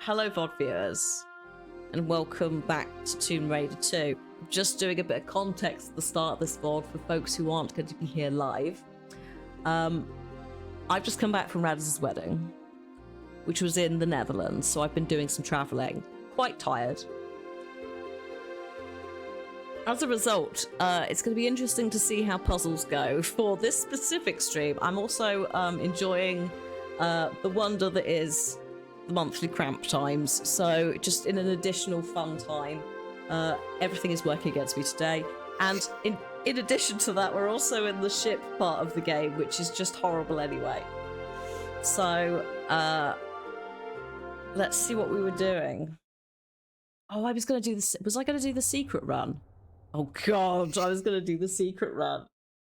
Hello VOD viewers, and welcome back to Tomb Raider 2. Just doing a bit of context at the start of this VOD for folks who aren't going to be here live. I've just come back from Radiz's wedding, which was in the Netherlands, so I've been doing some travelling. Quite tired. As a result, it's going to be interesting to see how puzzles go for this specific stream. I'm also enjoying the wonder that is the monthly cramp times, so just in an additional fun time. Everything is working against me today, and in addition to that, we're also in the ship part of the game, which is just horrible anyway. So let's see what we were doing. Oh, I was going to do this. Was I going to do the secret run? Oh god, I was going to do the secret run.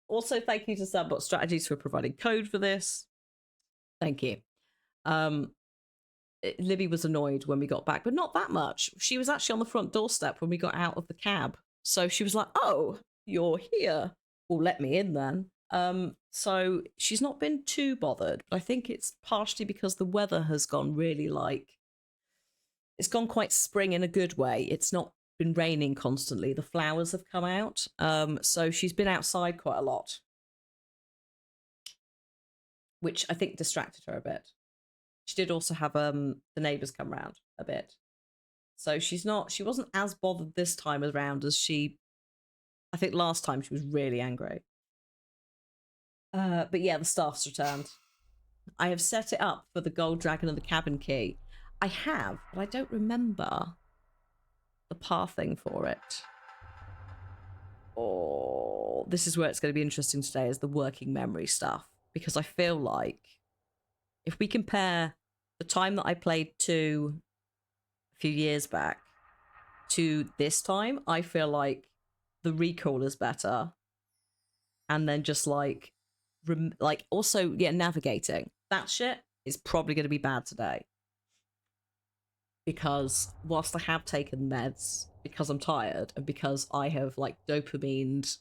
Also, thank you to Sandbox Strategies for providing code for this. Thank you. Libby was annoyed when we got back, but not that much. She was actually on the front doorstep when we got out of the cab. So she was like, oh, you're here. Well, let me in then. So she's not been too bothered, but I think it's partially because the weather has gone really it's gone quite spring in a good way. It's not been raining constantly. The flowers have come out. So she's been outside quite a lot, which I think distracted her a bit. She did also have the neighbours come round a bit. So she wasn't as bothered this time around as I think last time she was really angry. But yeah, the staff's returned. I have set it up for the gold dragon and the cabin key. I have, but I don't remember the pathing for it. Oh, this is where it's going to be interesting today, is the working memory stuff. Because I feel like if we compare the time that I played 2 a few years back to this time, I feel like the recall is better. And then just also, yeah, navigating. That shit is probably going to be bad today. Because whilst I have taken meds, because I'm tired, and because I have, dopamined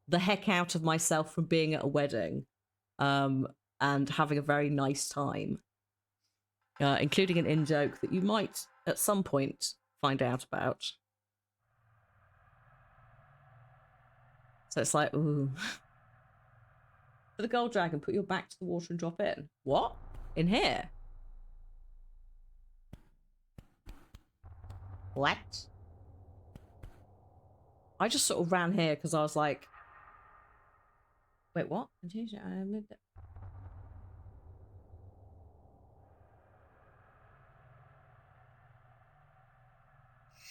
the heck out of myself from being at a wedding, and having a very nice time, including an in-joke that you might, at some point, find out about. So it's like, ooh. For the gold dragon, put your back to the water and drop in. What? In here? What? I just sort of ran here because I was like, wait, what?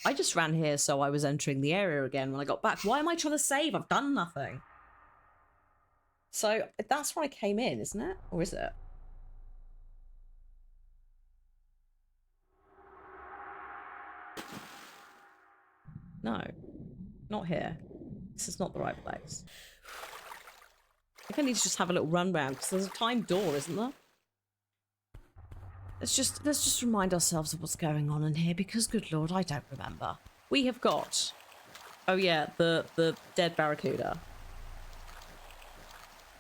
I just ran here so I was entering the area again when I got back. Why am I trying to save? I've done nothing. So that's where I came in, isn't it? Or is it? No, not here. This is not the right place. I think I need to just have a little run round because there's a timed door, isn't there? Let's just remind ourselves of what's going on in here, because good lord, I don't remember. We have got, oh yeah, the dead barracuda.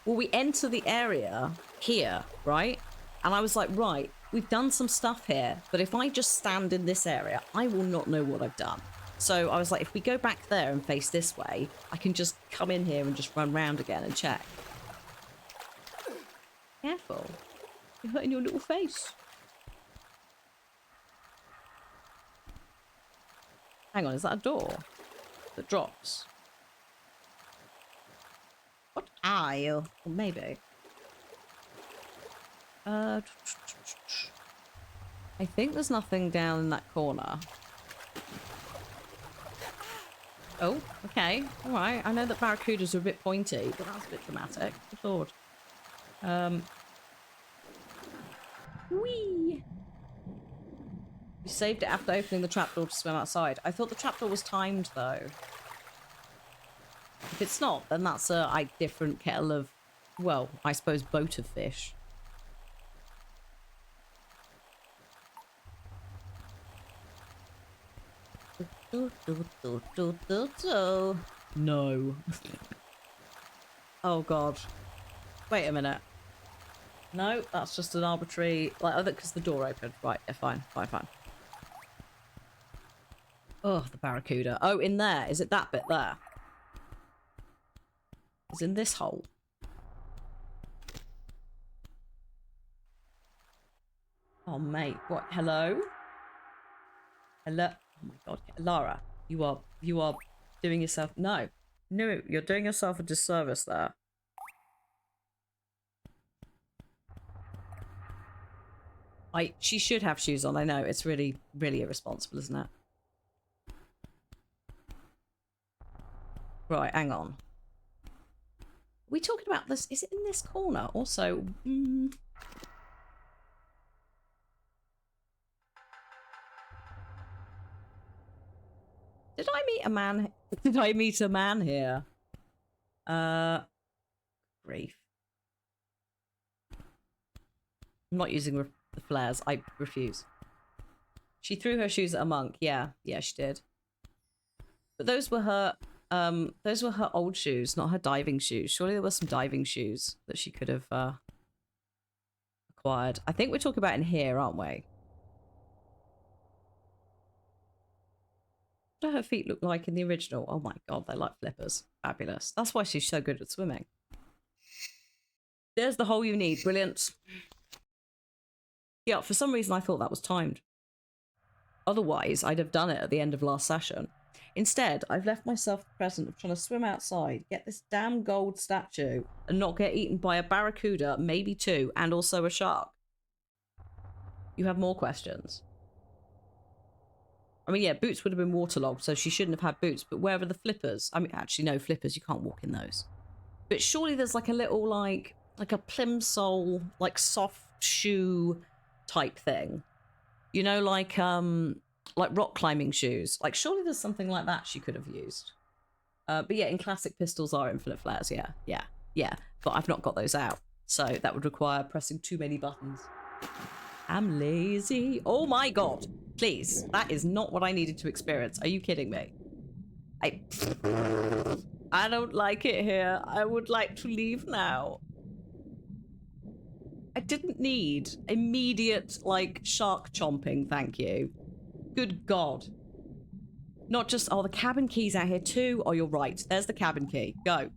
Well, we enter the area here, right? And I was like, right, we've done some stuff here, but if I just stand in this area, I will not know what I've done. So I was like, if we go back there and face this way, I can just come in here and just run round again and check. Careful. You're hurting your little face. Hang on, is that a door that drops? What are you? Or maybe. I think there's nothing down in that corner. Oh, okay. Alright. I know that barracudas are a bit pointy, but that's a bit dramatic. Good lord. Whee! We saved it after opening the trapdoor to swim outside. I thought the trapdoor was timed, though. If it's not, then that's a different kettle of, well, I suppose boat of fish. No. Oh, God. Wait a minute. No, that's just an arbitrary... Like, oh, because the door opened. Right, yeah, fine. Oh, the barracuda. Oh, in there. Is it that bit there? Is in this hole? Oh, mate. What? Hello? Hello? Oh, my God. Lara, you are doing yourself... No. No, you're doing yourself a disservice there. She should have shoes on. I know. It's really, really irresponsible, isn't it? Right, hang on. Are we talking about this? Is it in this corner? Also, did I meet a man? Did I meet a man here? Grief. I'm not using the flares. I refuse. She threw her shoes at a monk. Yeah, she did. But those were her old shoes, not her diving shoes. Surely there were some diving shoes that she could have acquired. I think we're talking about in here, aren't we? What do her feet look like in the original? Oh my God, they're like flippers. Fabulous. That's why she's so good at swimming. There's the hole you need. Brilliant. Yeah, for some reason I thought that was timed. Otherwise, I'd have done it at the end of last session. Instead, I've left myself the present of trying to swim outside, get this damn gold statue, and not get eaten by a barracuda, maybe two, and also a shark. You have more questions? I mean, yeah, boots would have been waterlogged, so she shouldn't have had boots, but where are the flippers? I mean, actually, no, flippers, you can't walk in those. But surely there's like a little, like a plimsoll, like soft shoe type thing. You know, like rock climbing shoes. Like, surely there's something like that she could have used. But yeah, in classic pistols are infinite flares. Yeah. But I've not got those out. So that would require pressing too many buttons. I'm lazy. Oh my God. Please. That is not what I needed to experience. Are you kidding me? I don't like it here. I would like to leave now. I didn't need immediate, like, shark chomping, thank you. Good God. Not just, oh, the cabin key's out here too. Oh, you're right. There's the cabin key. Go.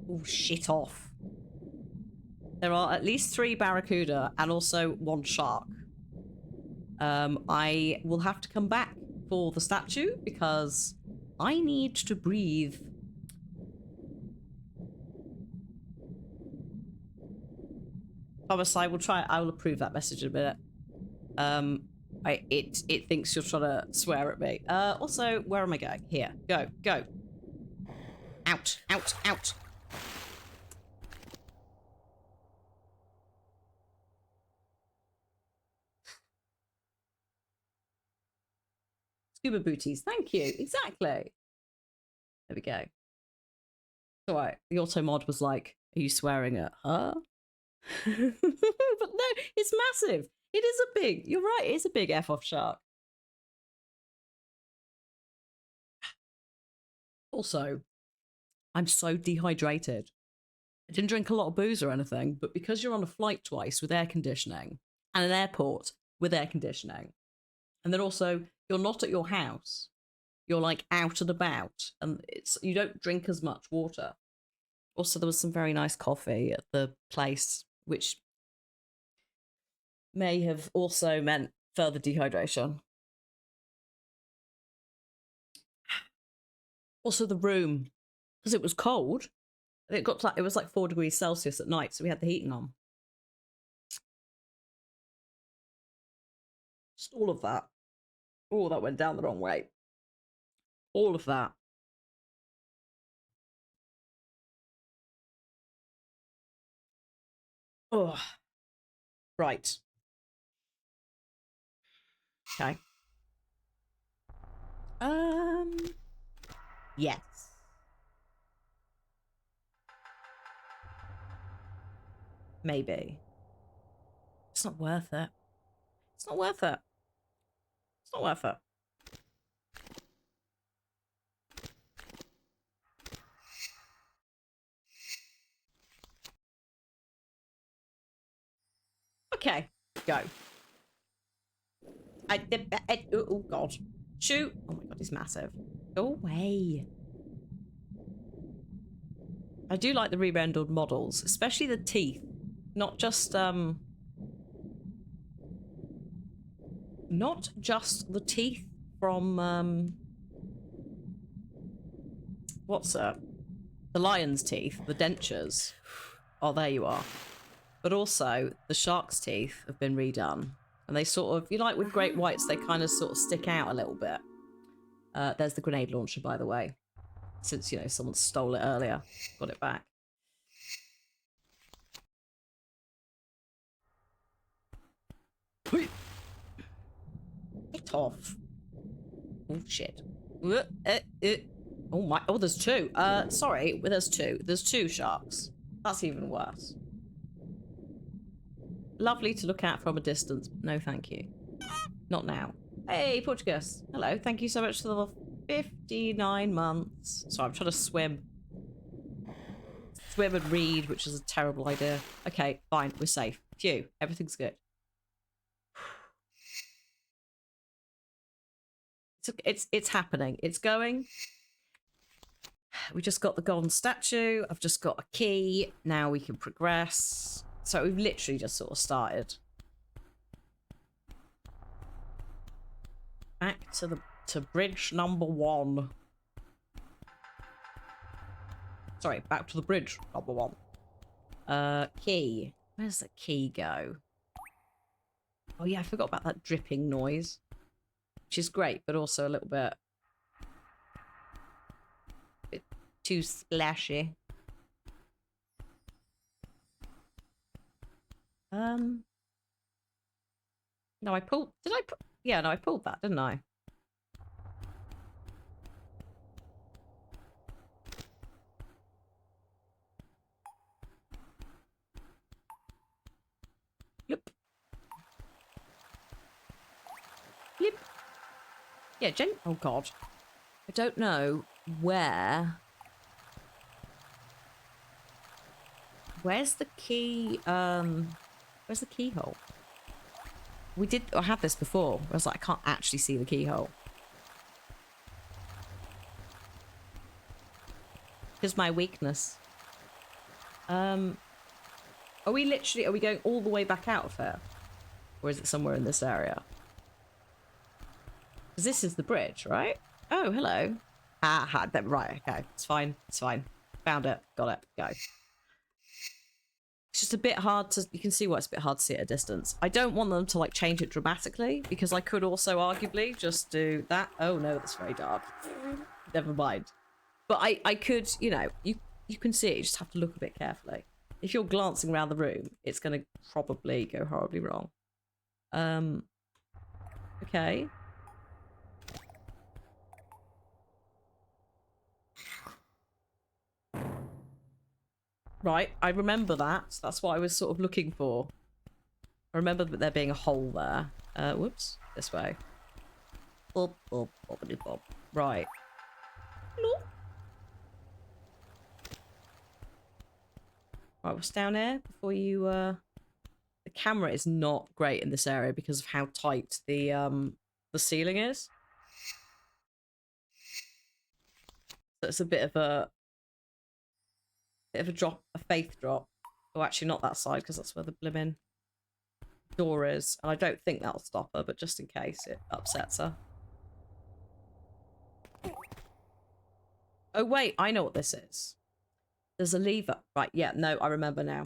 Oh, shit off. There are at least 3 barracuda and also 1 shark. I will have to come back for the statue because I need to breathe. Thomas, I will approve that message in a minute. It thinks you're trying to swear at me. Also, where am I going? Here. Go. Out. Scuba booties. Thank you. Exactly. There we go. All right. The auto mod was like, are you swearing at her? But no, it's massive. It is a big, you're right, it is a big F off shark. Also, I'm so dehydrated. I didn't drink a lot of booze or anything, but because you're on a flight twice with air conditioning and an airport with air conditioning, and then also you're not at your house, you're like out and about, and you don't drink as much water. Also, there was some very nice coffee at the place, which may have also meant further dehydration. Also, the room, because it was cold, it got to like, it was like 4 degrees Celsius at night, so we had the heating on. Just all of that. Oh, that went down the wrong way. All of that. Oh, right. Okay. Yes. Maybe. It's not worth it. It's not worth it. It's not worth it. Okay, go. Oh, God. Shoot. Oh, my God, he's massive. Go away. I do like the re-rendered models, especially the teeth. Not just the teeth from, what's that? The lion's teeth, the dentures. Oh, there you are. But also, the shark's teeth have been redone. And they sort of, you know, like with great whites, they kind of sort of stick out a little bit. There's the grenade launcher, by the way. Since, you know, someone stole it earlier. Got it back. Get off. Oh, shit. Oh, my. Oh, there's two. Sorry. There's two. There's two sharks. That's even worse. Lovely to look at from a distance. No, thank you. Not now. Hey, Portuguese. Hello. Thank you so much for the 59 months. Sorry, I'm trying to swim. Swim and read, which is a terrible idea. Okay, fine. We're safe. Phew. Everything's good. It's happening. It's going. We just got the golden statue. I've just got a key. Now we can progress. So we've literally just sort of started. Back to bridge number 1. Sorry, back to the bridge number 1. Key. Where's the key go? Oh yeah, I forgot about that dripping noise. Which is great, but also a little bit too splashy. No, I pulled. Did I put? Yeah, no, I pulled that, didn't I? Yep. Yep. Yeah, oh God. I don't know where. Where's the key? Where's the keyhole? I had this before. I was like, I can't actually see the keyhole. Here's my weakness. Are we going all the way back out of here? Or is it somewhere in this area? Because this is the bridge, right? Oh, hello. Right, okay. It's fine. It's fine. Found it. Got it. Go. It's just a bit hard to... You can see why it's a bit hard to see at a distance. I don't want them to, like, change it dramatically, because I could also arguably just do that. Oh, no, that's very dark. Never mind. But I could, you know, you can see it. You just have to look a bit carefully. If you're glancing around the room, it's going to probably go horribly wrong. Okay. Right, I remember that. That's what I was sort of looking for. I remember there being a hole there. Whoops. This way. Bob, bob, bobbity bob. Right. Hello. Right, what's down here? Before you, the camera is not great in this area because of how tight the ceiling is. So it's a bit of a drop, a faith drop. Oh, actually not that side, because that's where the blimmin' door is. And I don't think that'll stop her, but just in case it upsets her. Oh, wait, I know what this is. There's a lever. Right, yeah, no, I remember now.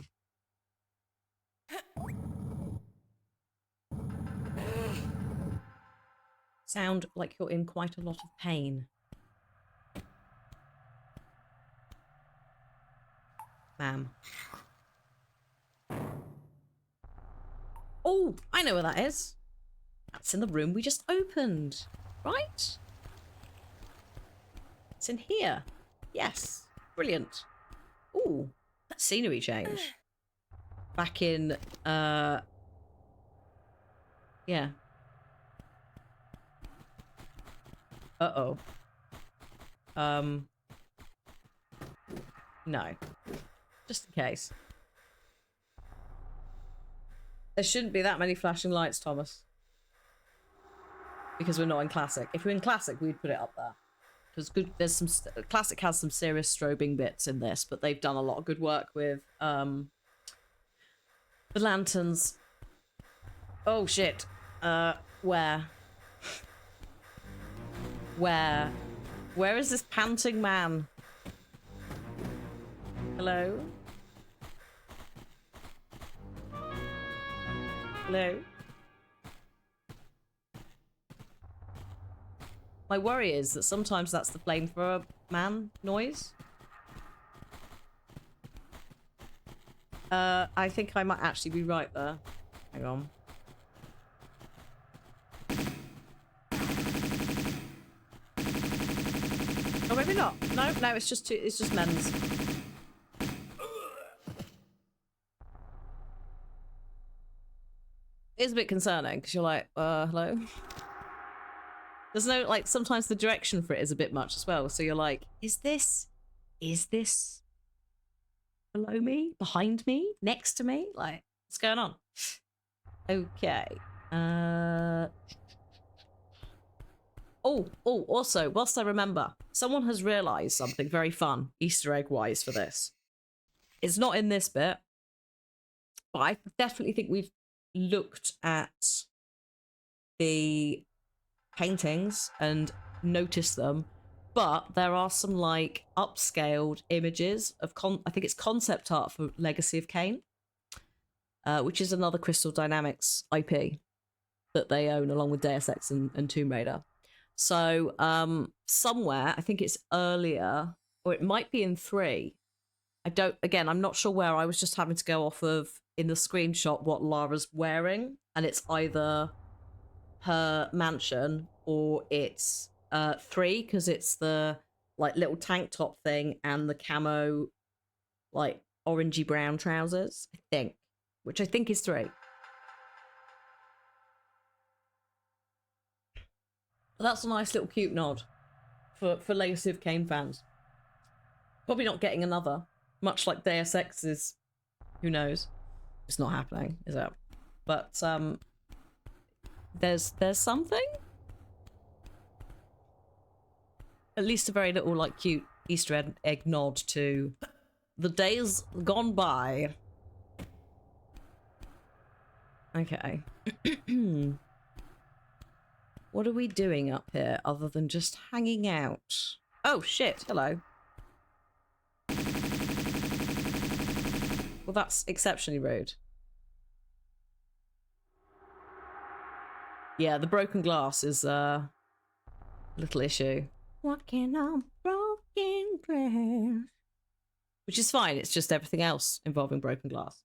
Sound like you're in quite a lot of pain. Ma'am. Oh, I know where that is. That's in the room we just opened, right? It's in here. Yes. Brilliant. Ooh, that scenery change. Back in, yeah. Uh-oh. No. Just in case. There shouldn't be that many flashing lights, Thomas. Because we're not in Classic. If we're in Classic, we'd put it up there. Because good, there's some Classic has some serious strobing bits in this, but they've done a lot of good work with the lanterns. Oh shit! Where? Where? Where is this panting man? Hello? Hello? My worry is that sometimes that's the flamethrower man noise. I think I might actually be right there. Hang on. Oh, maybe not. No, no, it's just men's. It's a bit concerning because you're like, hello? There's no, like, sometimes the direction for it is a bit much as well. So you're like, is this below me? Behind me? Next to me? Like, what's going on? Okay. Oh, also, whilst I remember, someone has realised something very fun, Easter egg-wise, for this. It's not in this bit, but I definitely think we've looked at the paintings and noticed them, but there are some, like, upscaled images of, I think it's concept art for Legacy of Kain, which is another Crystal Dynamics IP that they own along with Deus Ex and Tomb Raider. So somewhere, I think it's earlier, or it might be in 3. I'm not sure where. I was just having to go off of, in the screenshot, what Lara's wearing, and it's either her mansion or it's 3, because it's the, like, little tank top thing and the camo, like, orangey brown trousers, I think, which I think is 3. But that's a nice little cute nod for Legacy of Kain fans. Probably not getting another, much like Deus Ex is. Who knows? It's not happening, is it? But there's something. At least a very little, like, cute Easter egg nod to the days gone by. Okay. What are we doing up here other than just hanging out? Oh, shit. Hello. Well, that's exceptionally rude. Yeah, the broken glass is a little issue. Walking on broken glass. Which is fine, it's just everything else involving broken glass.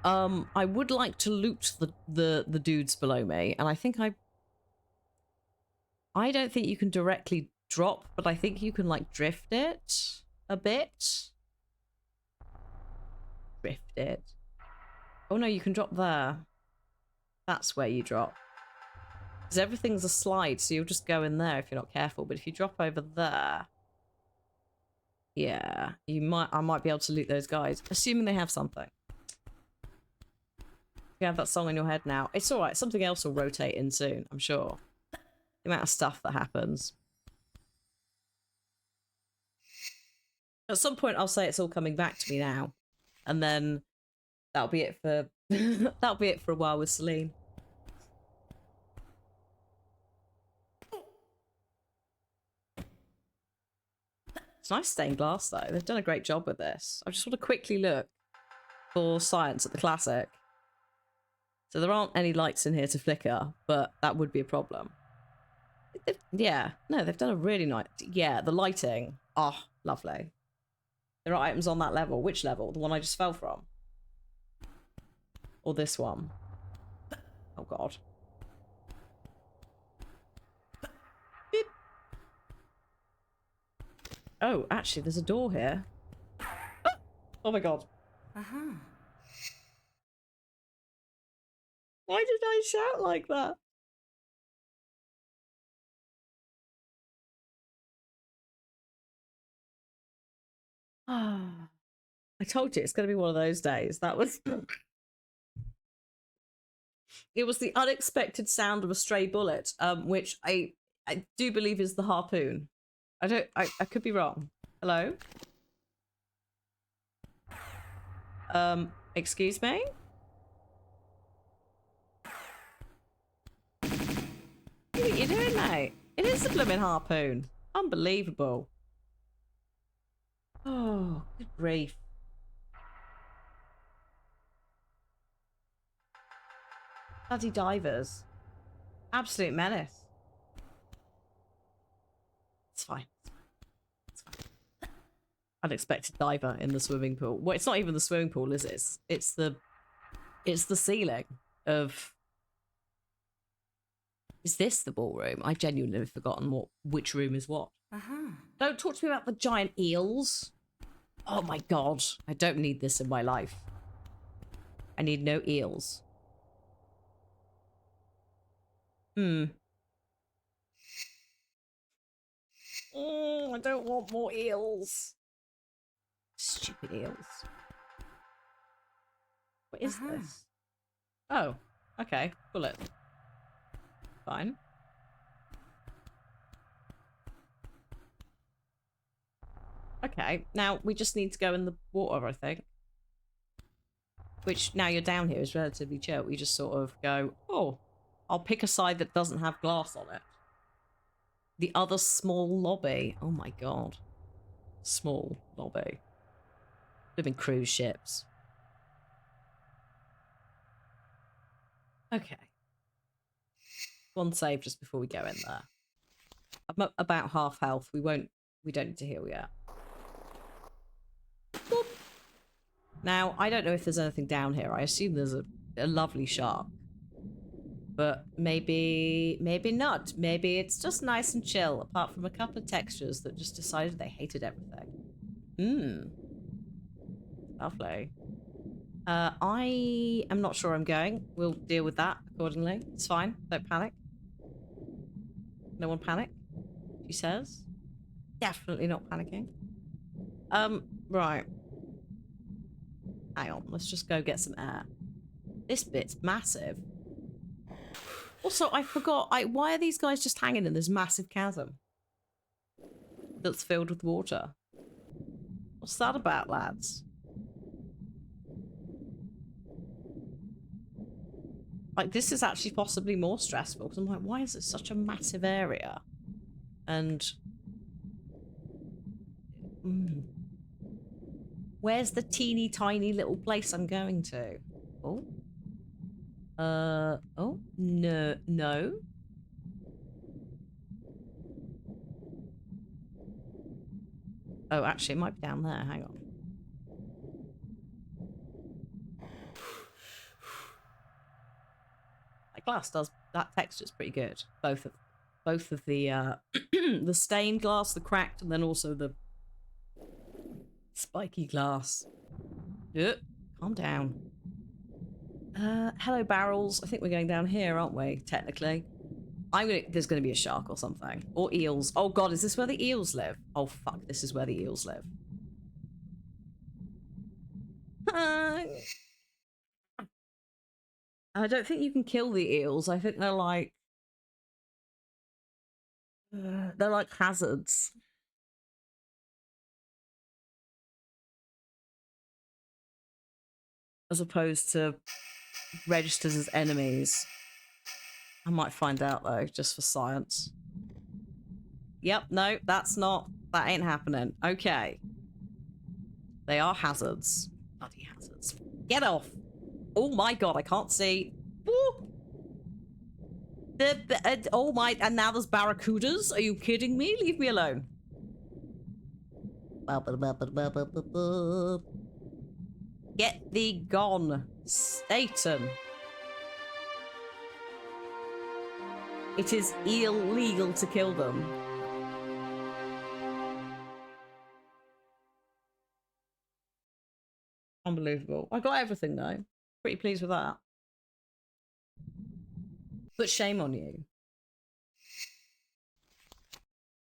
I would like to loot the dudes below me, and I think I don't think you can directly drop, but I think you can, like, drift it a bit. Drift it. Oh no, you can drop there. That's where you drop. Because everything's a slide, so you'll just go in there if you're not careful. But if you drop over there, yeah, I might be able to loot those guys, assuming they have something. You have that song in your head now. It's all right. Something else will rotate in soon, I'm sure. The amount of stuff that happens. At some point, I'll say it's all coming back to me now, and then that'll be it for that'll be it for a while with Celine. It's nice stained glass, though. They've done a great job with this. I just want to quickly look for science at the Classic. So there aren't any lights in here to flicker, but that would be a problem. Yeah, no, they've done a really nice... Yeah, the lighting. Oh, lovely. There are items on that level. Which level? The one I just fell from? Or this one? Oh, God. Beep. Oh, actually, there's a door here. Oh, my God. Uh-huh. Why did I shout like that? Ah, I told you it's going to be one of those days. That was It was the unexpected sound of a stray bullet, which I do believe is the harpoon. I could be wrong. Hello? Excuse me? What are you doing, mate? It is the blooming harpoon. Unbelievable. Oh, good grief. Bloody divers. Absolute menace. It's fine. It's fine. Unexpected diver in the swimming pool. Well, it's not even the swimming pool, is it? It's the ceiling of... Is this the ballroom? I genuinely have forgotten which room is what. Don't talk to me about the giant eels. Oh my god. I don't need this in my life. I need no eels. I don't want more eels. Stupid eels. What is this? Oh, okay. Bullet. Fine. Okay, now we just need to go in the water, I think. Which, now you're down here, is relatively chill. We just sort of go, oh, I'll pick a side that doesn't have glass on it. The other small lobby. Oh my god. Small lobby. Live in cruise ships. Okay. One save just before we go in there. I'm about half health. We don't need to heal yet. Boop. Now, I don't know if there's anything down here. I assume there's a lovely shark. But maybe not. Maybe it's just nice and chill, apart from a couple of textures that just decided they hated everything. Lovely. I am not sure I'm going. We'll deal with that accordingly. It's fine. Don't panic. No one panic, she says. Definitely not panicking. Right. Hang on. Let's just go get some air. This bit's massive. Also, I forgot. Why are these guys just hanging in this massive chasm that's filled with water? What's that about, lads? Like, this is actually possibly more stressful because I'm like, why is it such a massive area? And where's the teeny tiny little place I'm going to? Oh. Oh, no. Oh, actually, it might be down there. Hang on. That glass does, that texture's pretty good. Both of the, the stained glass, the cracked, and then also the spiky glass. Calm down. Hello, barrels. I think we're going down here, aren't we? Technically. There's gonna be a shark or something. Or eels. Oh god, is this where the eels live? Oh fuck, this is where the eels live. I don't think you can kill the eels. I think they're like hazards. As opposed to registered as enemies. I might find out though, just for science. Yep, no, that ain't happening. Okay. They are hazards. Bloody hazards. Get off! Oh my god, I can't see. Woo! Oh my, and now there's barracudas? Are you kidding me? Leave me alone. Get thee gone, Satan. It is illegal to kill them. Unbelievable. I got everything though. Pretty pleased with that. But shame on you.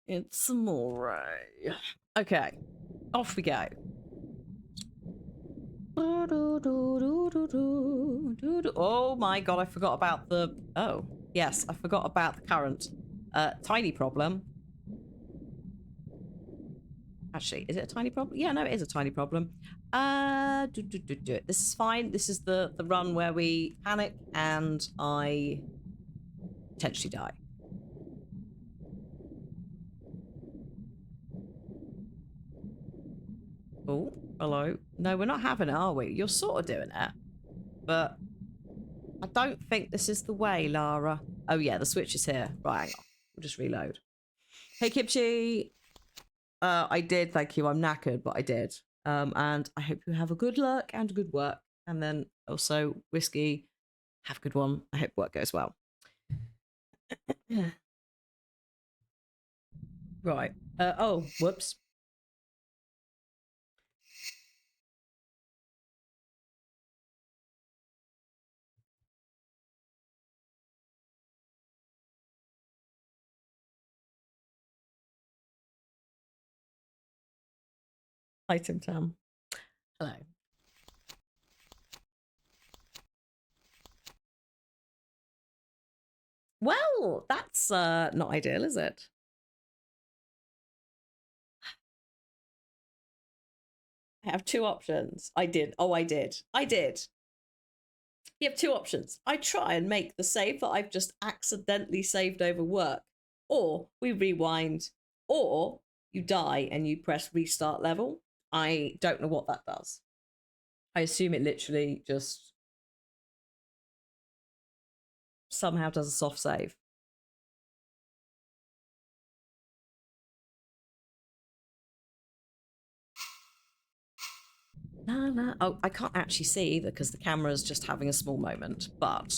It's amore. Okay. Off we go. Oh my god, I forgot about the... Oh, yes, I forgot about the current. Tiny problem. Actually, is it a tiny problem? Yeah, no, it is a tiny problem. This is fine. This is the run where we panic and I potentially die. Oh, hello. No, we're not having it, are we? You're sort of doing it. But I don't think this is the way, Lara. Oh, yeah, the switch is here. Right, hang on. We'll just reload. Hey, Kimchi. I did, thank you. I'm knackered, but I did. And I hope you have a good luck and good work. And then also, Whiskey, have a good one. I hope work goes well. Right. Oh, whoops. Hi, Tim Tam. Hello. Well, that's not ideal, is it? I have two options. I did. Oh, I did. I did. You have two options. I try and make the save that I've just accidentally saved over work, or we rewind, or you die and you press restart level. I don't know what that does. I assume it literally just somehow does a soft save. No. Oh, I can't actually see either because the camera's just having a small moment, but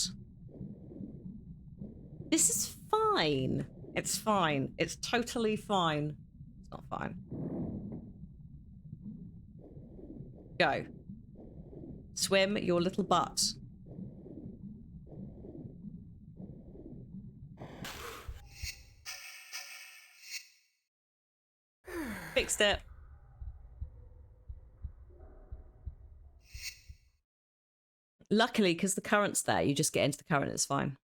this is fine. It's fine. It's totally fine. It's not fine. Go. Swim your little butt. Fixed it. Luckily, because the current's there, you just get into the current, it's fine.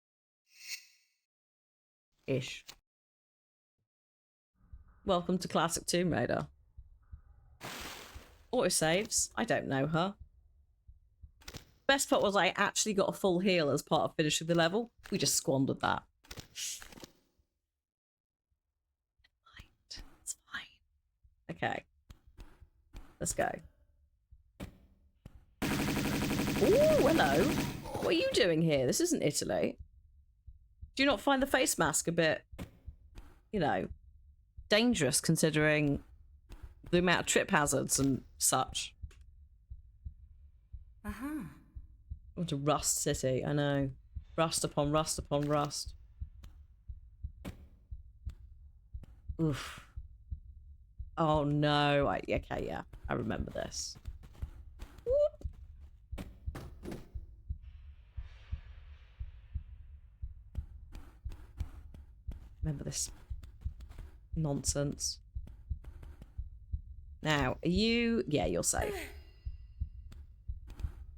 Ish. Welcome to Classic Tomb Raider. Autosaves. I don't know her. Best part was I actually got a full heal as part of finishing the level. We just squandered that. It's fine. Okay. Let's go. Ooh, hello. What are you doing here? This isn't Italy. Do you not find the face mask a bit, you know, dangerous considering the amount of trip hazards and such? Uh-huh. What to Rust City, I know. Rust upon rust upon rust. Oof. Oh no. Okay, yeah. I remember this. Whoop. Remember this nonsense. Now, are you... Yeah, you're safe.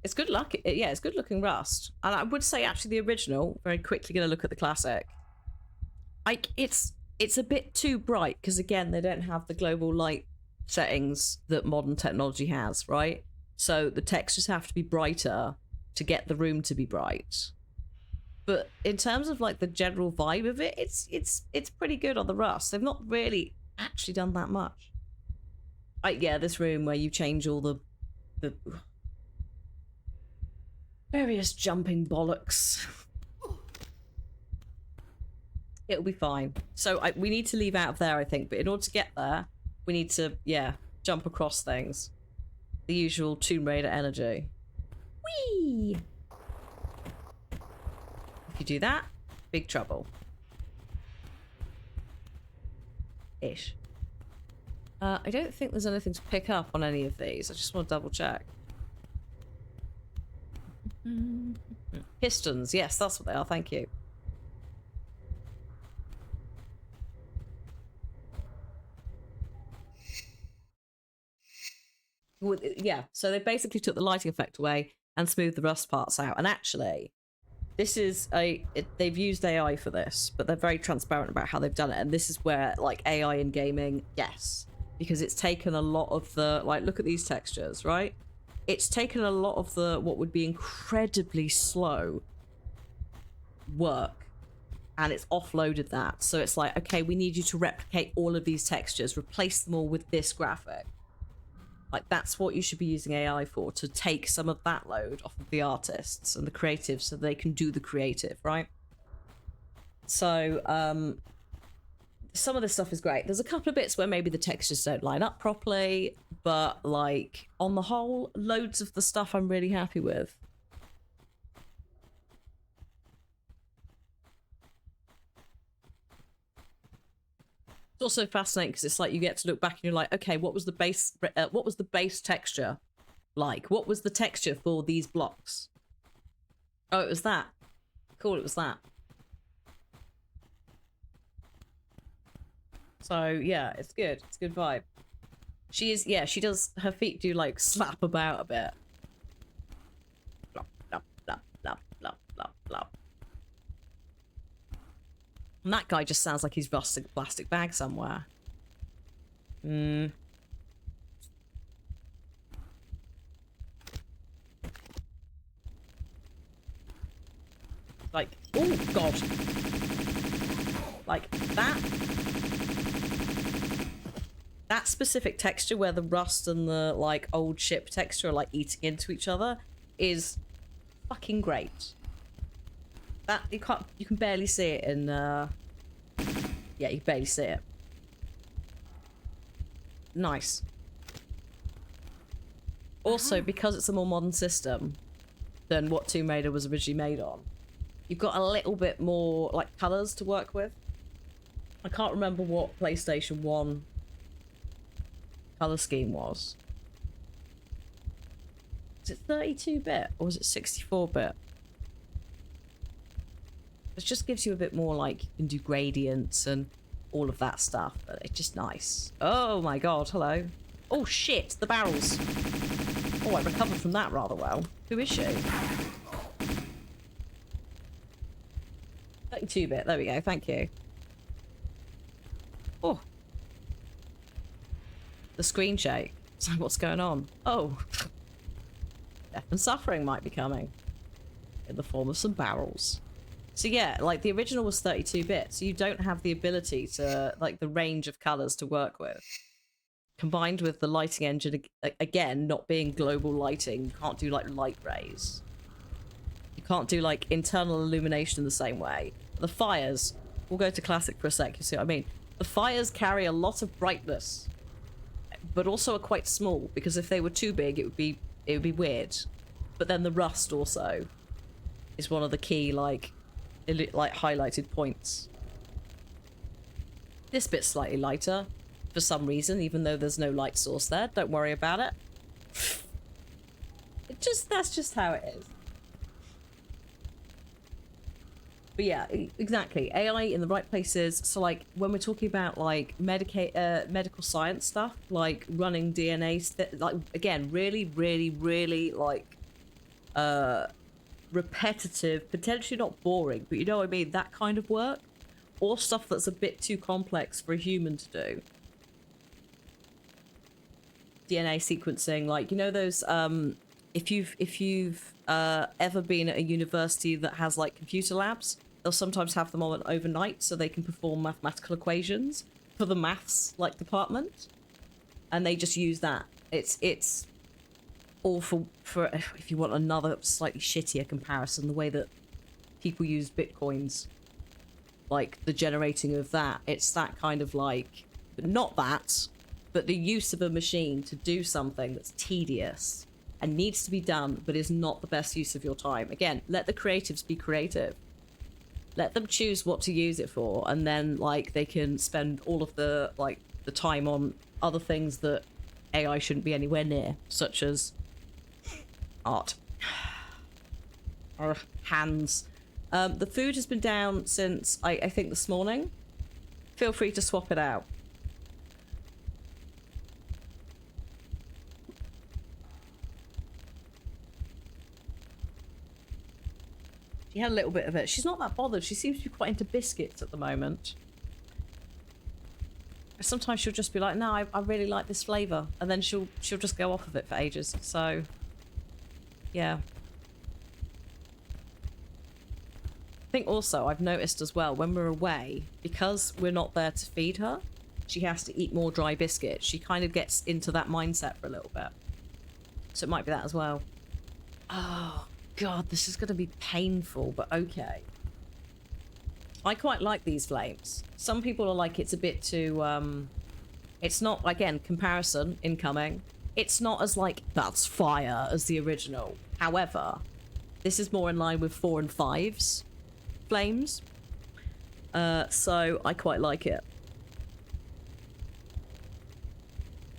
It's good luck. Yeah, it's good looking Rust. And I would say actually the original, very quickly going to look at the classic. Like, it's a bit too bright because, again, they don't have the global light settings that modern technology has, right? So the textures have to be brighter to get the room to be bright. But in terms of like the general vibe of it, it's pretty good on the Rust. They've not really actually done that much. Yeah, this room where you change all the various jumping bollocks. It'll be fine. So we need to leave out of there, I think. But in order to get there, we need to, yeah, jump across things. The usual Tomb Raider energy. Whee! If you do that, big trouble. Ish. I don't think there's anything to pick up on any of these. I just want to double check. Pistons. Yes, that's what they are. Thank you. Yeah, so they basically took the lighting effect away and smooth the rust parts out. And actually, this is they've used AI for this, but they're very transparent about how they've done it. And this is where, like, AI in gaming, yes, because it's taken a lot of the, like, look at these textures, right? It's taken a lot of the what would be incredibly slow work, and it's offloaded that. So it's like, okay, we need you to replicate all of these textures, replace them all with this graphic. Like, that's what you should be using AI for, to take some of that load off of the artists and the creatives so they can do the creative, right? So, some of this stuff is great. There's a couple of bits where maybe the textures don't line up properly, but, like, on the whole, loads of the stuff I'm really happy with. It's also fascinating because it's like you get to look back and you're like, okay, what was the base texture like? What was the texture for these blocks? Oh, it was that. Cool, it was that. So yeah, it's good. It's a good vibe. She is, yeah, she does, her feet do like slap about a bit. Blop, blop, blop, blop, blop, blop, blop. And that guy just sounds like he's rusting a plastic bag somewhere. Like, oh god. Like, that specific texture where the rust and the, like, old ship texture are, like, eating into each other is fucking great. That, you can barely see it in, yeah, you can barely see it. Nice. Also, because it's a more modern system than what Tomb Raider was originally made on, you've got a little bit more, like, colours to work with. I can't remember what PlayStation 1 colour scheme was. Is it 32-bit or was it 64-bit? It just gives you a bit more, like, you can do gradients and all of that stuff, but it's just nice. Oh my god, hello. Oh shit, the barrels. Oh, I recovered from that rather well. Who is she? 32-bit, there we go, thank you. Oh. The screen shake. So what's going on? Oh. Death and suffering might be coming. In the form of some barrels. So yeah, like, the original was 32-bit, so you don't have the ability to, like, the range of colours to work with. Combined with the lighting engine, again, not being global lighting, you can't do, like, light rays. You can't do, like, internal illumination in the same way. The fires, we'll go to classic for a sec, you see what I mean? The fires carry a lot of brightness, but also are quite small, because if they were too big, it would be weird. But then the rust also is one of the key, like highlighted points. This bit's slightly lighter for some reason, even though there's no light source there. Don't worry about it. That's just how it is. But yeah, exactly. AI in the right places. So, like, when we're talking about, like, medical science stuff, like running DNA, like, again, really, really, really, like, repetitive, potentially not boring, but you know what I mean, that kind of work, or stuff that's a bit too complex for a human to do. DNA sequencing, like, you know those, if you've ever been at a university that has, like, computer labs, they'll sometimes have them on overnight so they can perform mathematical equations for the maths, like, department, and they just use that. It's all for if you want another slightly shittier comparison, the way that people use bitcoins, like the generating of that, it's that kind of, like, not that, but the use of a machine to do something that's tedious and needs to be done but is not the best use of your time. Again, let the creatives be creative, let them choose what to use it for, and then, like, they can spend all of the, like, the time on other things that AI shouldn't be anywhere near, such as art. Or hands. The food has been down since, I think, this morning. Feel free to swap it out. She had a little bit of it. She's not that bothered. She seems to be quite into biscuits at the moment. Sometimes she'll just be like, no, I really like this flavour. And then she'll just go off of it for ages. So, yeah. I think also I've noticed as well, when we're away, because we're not there to feed her, she has to eat more dry biscuits. She kind of gets into that mindset for a little bit. So it might be that as well. Oh, God, this is going to be painful, but okay. I quite like these flames. Some people are like, it's a bit too, it's not, again, comparison incoming. It's not as like, that's fire as the original. However, this is more in line with 4 and 5's flames. So I quite like it.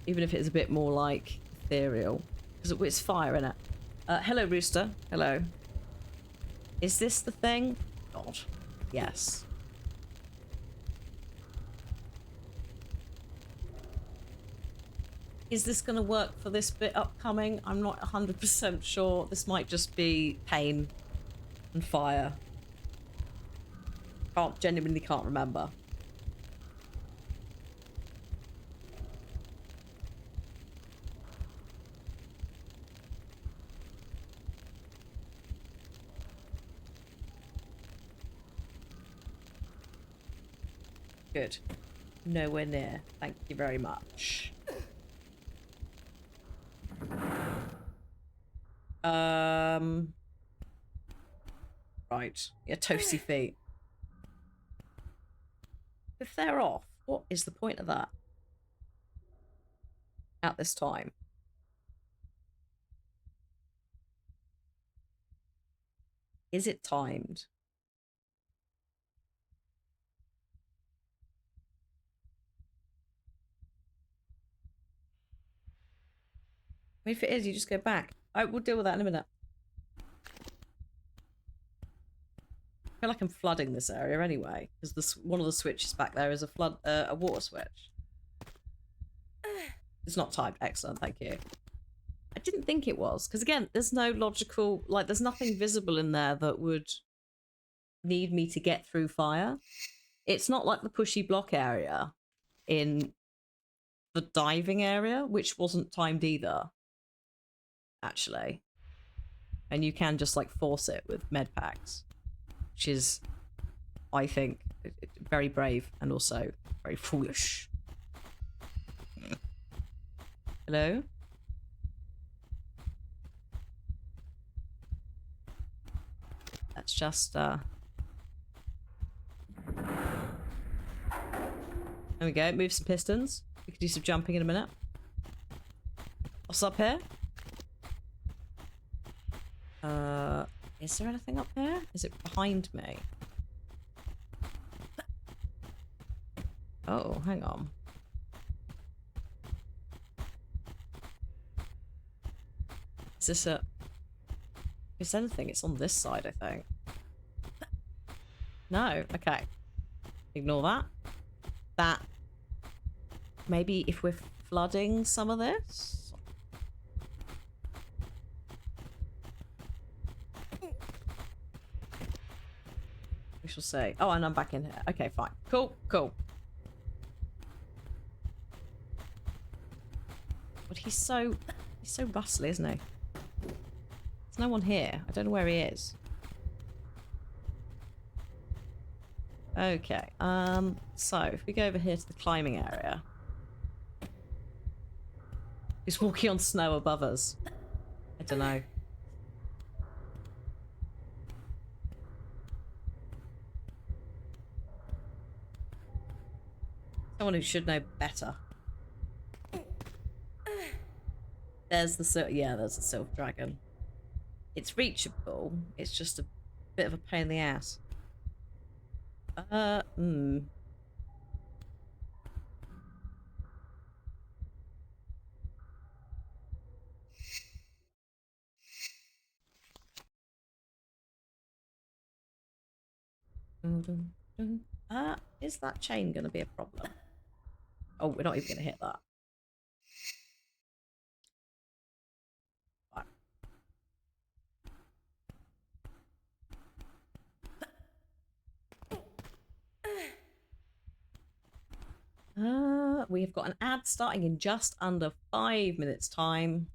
Even if it's a bit more like ethereal. Because it's fire in it. Hello, Rooster. Hello. Is this the thing? God. Yes. Is this going to work for this bit upcoming? I'm not 100% sure. This might just be pain and fire. Genuinely can't remember. Good. Nowhere near. Thank you very much. Right. Yeah, toasty feet. If they're off, what is the point of that? At this time. Is it timed? I mean, if it is, you just go back. We'll deal with that in a minute. I feel like I'm flooding this area anyway, because one of the switches back there is a water switch. It's not timed. Excellent, thank you. I didn't think it was, because again, there's no logical, like, there's nothing visible in there that would need me to get through fire. It's not like the pushy block area in the diving area, which wasn't timed either, actually. And you can just, like, force it with med packs, which is, I think, very brave and also very foolish. Hello? Let's just, there we go. Move some pistons. We could do some jumping in a minute. What's up here? Is there anything up here? Is it behind me? Oh, hang on. Is this a... If it's anything, it's on this side, I think. No, okay. Ignore that. That... Maybe if we're flooding some of this? We shall see. Oh, and I'm back in here. Okay, fine. Cool, cool. But he's so bustly, isn't he? There's no one here. I don't know where he is. Okay, so if we go over here to the climbing area. He's walking on snow above us. I don't know. Someone who should know better. There's the there's the silver dragon. It's reachable. It's just a bit of a pain in the ass. Is that chain going to be a problem? Oh, we're not even going to hit that. Right. We have got an ad starting in just under 5 minutes time.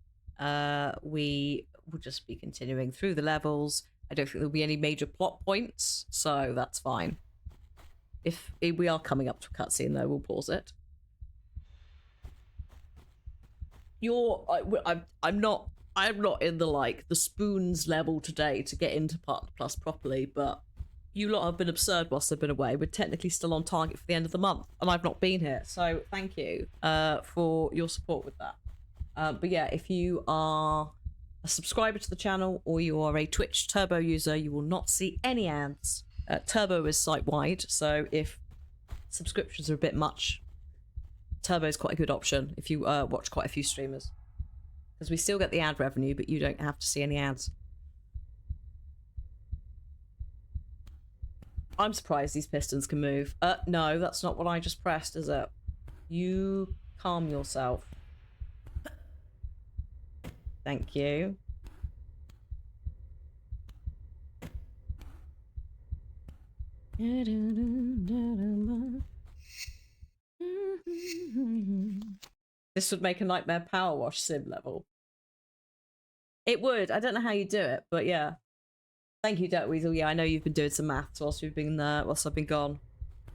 We will just be continuing through the levels. I don't think there'll be any major plot points, so that's fine. If we are coming up to a cutscene though, we'll pause it. I'm not in the like the spoons level today to get into Partner Plus properly, but you lot have been absurd whilst I've been away. We're technically still on target for the end of the month, and I've not been here, so thank you for your support with that. But yeah, if you are a subscriber to the channel or you are a Twitch Turbo user, you will not see any ads. Turbo is site-wide, so if subscriptions are a bit much, Turbo is quite a good option if you watch quite a few streamers. Because we still get the ad revenue, but you don't have to see any ads. I'm surprised these pistons can move. No, that's not what I just pressed, is it? You calm yourself. Thank you. This would make a Nightmare Power Wash sim level. It would. I don't know how you do it, but yeah. Thank you, Dirt Weasel. Yeah, I know you've been doing some maths whilst I've been gone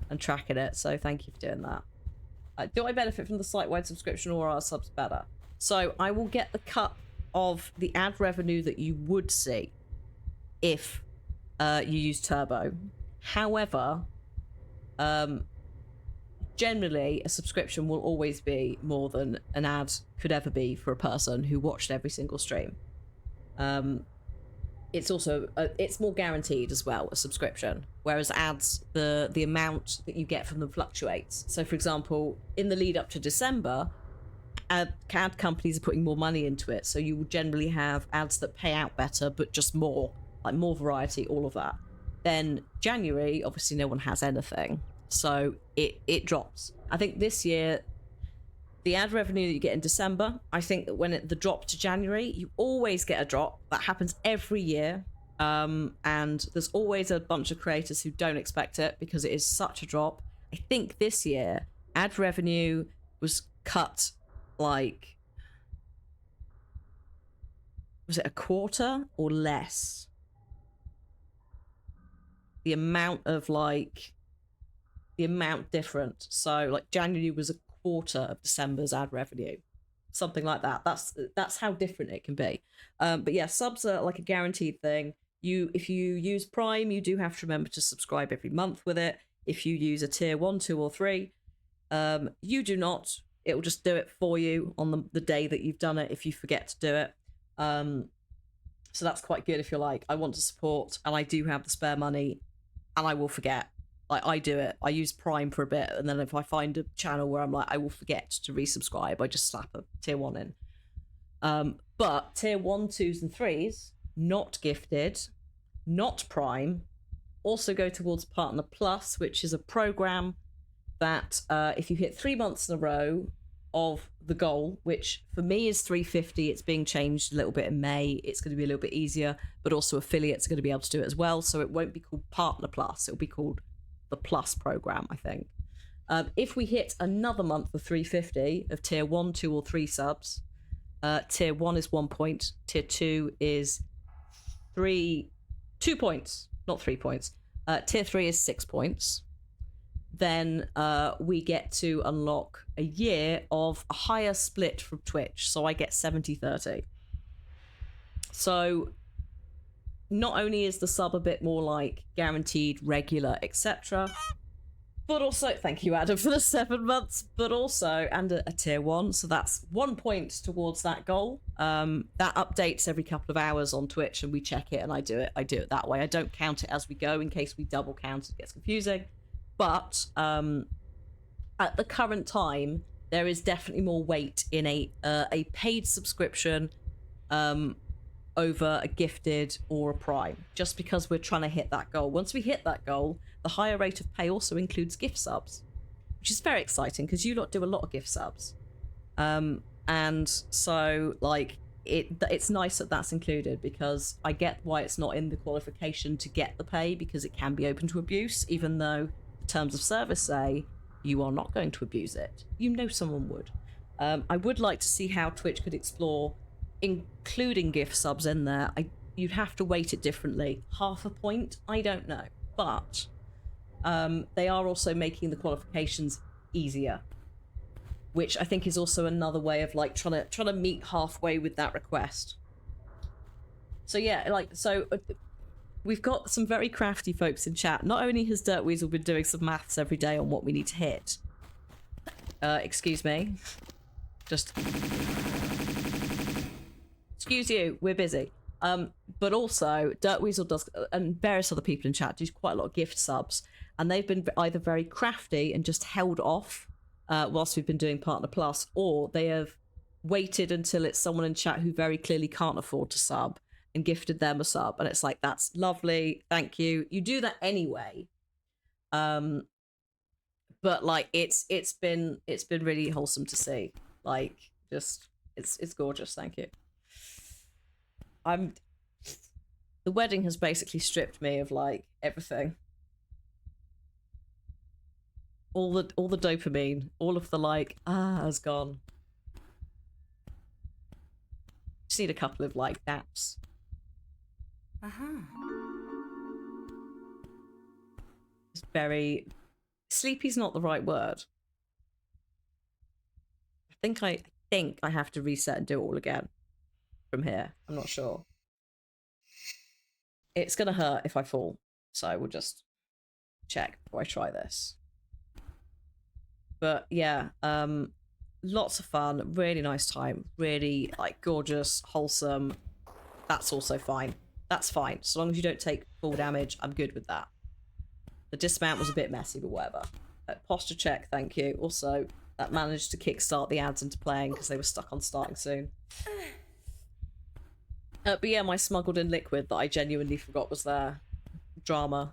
and tracking it, so thank you for doing that. Do I benefit from the site-wide subscription or are subs better? So I will get the cut of the ad revenue that you would see if you use Turbo. However, generally a subscription will always be more than an ad could ever be for a person who watched every single stream. It's also it's more guaranteed as well, a subscription, whereas ads, the amount that you get from them fluctuates. So for example, in the lead up to December, ad companies are putting more money into it, so you will generally have ads that pay out better but just more, like more variety, all of that. Then January, obviously no one has anything, so it drops. I think this year the ad revenue that you get in December, I think that when the drop to January, you always get a drop. That happens every year. And there's always a bunch of creators who don't expect it because it is such a drop. I think this year, ad revenue was cut like, was it a quarter or less? The amount different. So like January was a quarter of December's ad revenue, something like that. That's how different it can be. But yeah, subs are like a guaranteed thing. If you use Prime, you do have to remember to subscribe every month with it. If you use a tier 1, 2 or 3, you do not. It will just do it for you on the day that you've done it if you forget to do it. So that's quite good if you're like, I want to support and I do have the spare money and I will forget. Like I do it. I use Prime for a bit, and then if I find a channel where I'm like, I will forget to resubscribe, I just slap a tier 1 in. But tier 1, 2s, and 3s, not gifted, not Prime, also go towards Partner Plus, which is a program that if you hit 3 months in a row of the goal, which for me is 350, it's being changed a little bit in May. It's going to be a little bit easier, but also affiliates are going to be able to do it as well. So it won't be called Partner Plus. It'll be called the Plus program, I think. If we hit another month of 350 of tier 1, 2 or 3 subs, tier 1 is 1 point, tier 2 is 2 points, not 3 points. Tier 3 is 6 points. Then we get to unlock a year of a higher split from Twitch, so I get 70-30. So not only is the sub a bit more like guaranteed, regular, etc., but also, thank you Adam for the 7 months, but also, and a tier 1, so that's 1 point towards that goal. That updates every couple of hours on Twitch and we check it, and I do it that way. I don't count it as we go in case we double count, it gets confusing. But at the current time, there is definitely more weight in a paid subscription over a gifted or a Prime, just because we're trying to hit that goal. Once we hit that goal, the higher rate of pay also includes gift subs, which is very exciting because you lot do a lot of gift subs. And so like it's nice that that's included, because I get why it's not in the qualification to get the pay, because it can be open to abuse, even though the terms of service say you are not going to abuse it. You know someone would. I would like to see how Twitch could explore including gift subs in there. You'd have to weight it differently. Half a point? I don't know. But they are also making the qualifications easier, which I think is also another way of like trying to meet halfway with that request. So yeah, we've got some very crafty folks in chat. Not only has Dirt Weasel been doing some maths every day on what we need to hit. Excuse me. Just... Excuse you, we're busy. But also, Dirt Weasel does, and various other people in chat do quite a lot of gift subs, and they've been either very crafty and just held off whilst we've been doing Partner Plus, or they have waited until it's someone in chat who very clearly can't afford to sub and gifted them a sub, and it's like, that's lovely, thank you. You do that anyway. But like it's been really wholesome to see. Like, just it's gorgeous, thank you. The wedding has basically stripped me of like everything. All the dopamine, all of the like, has gone. Just need a couple of like naps. It's very sleepy's not the right word. I think I have to reset and do it all again from here. I'm not sure. It's gonna hurt if I fall, so we'll just check before I try this. But yeah, lots of fun, really nice time, really like gorgeous, wholesome. That's also fine. That's fine. So long as you don't take full damage, I'm good with that. The dismount was a bit messy, but whatever. Posture check, thank you. Also, that managed to kickstart the ads into playing because they were stuck on starting soon. But yeah, my smuggled in liquid that I genuinely forgot was there. Drama.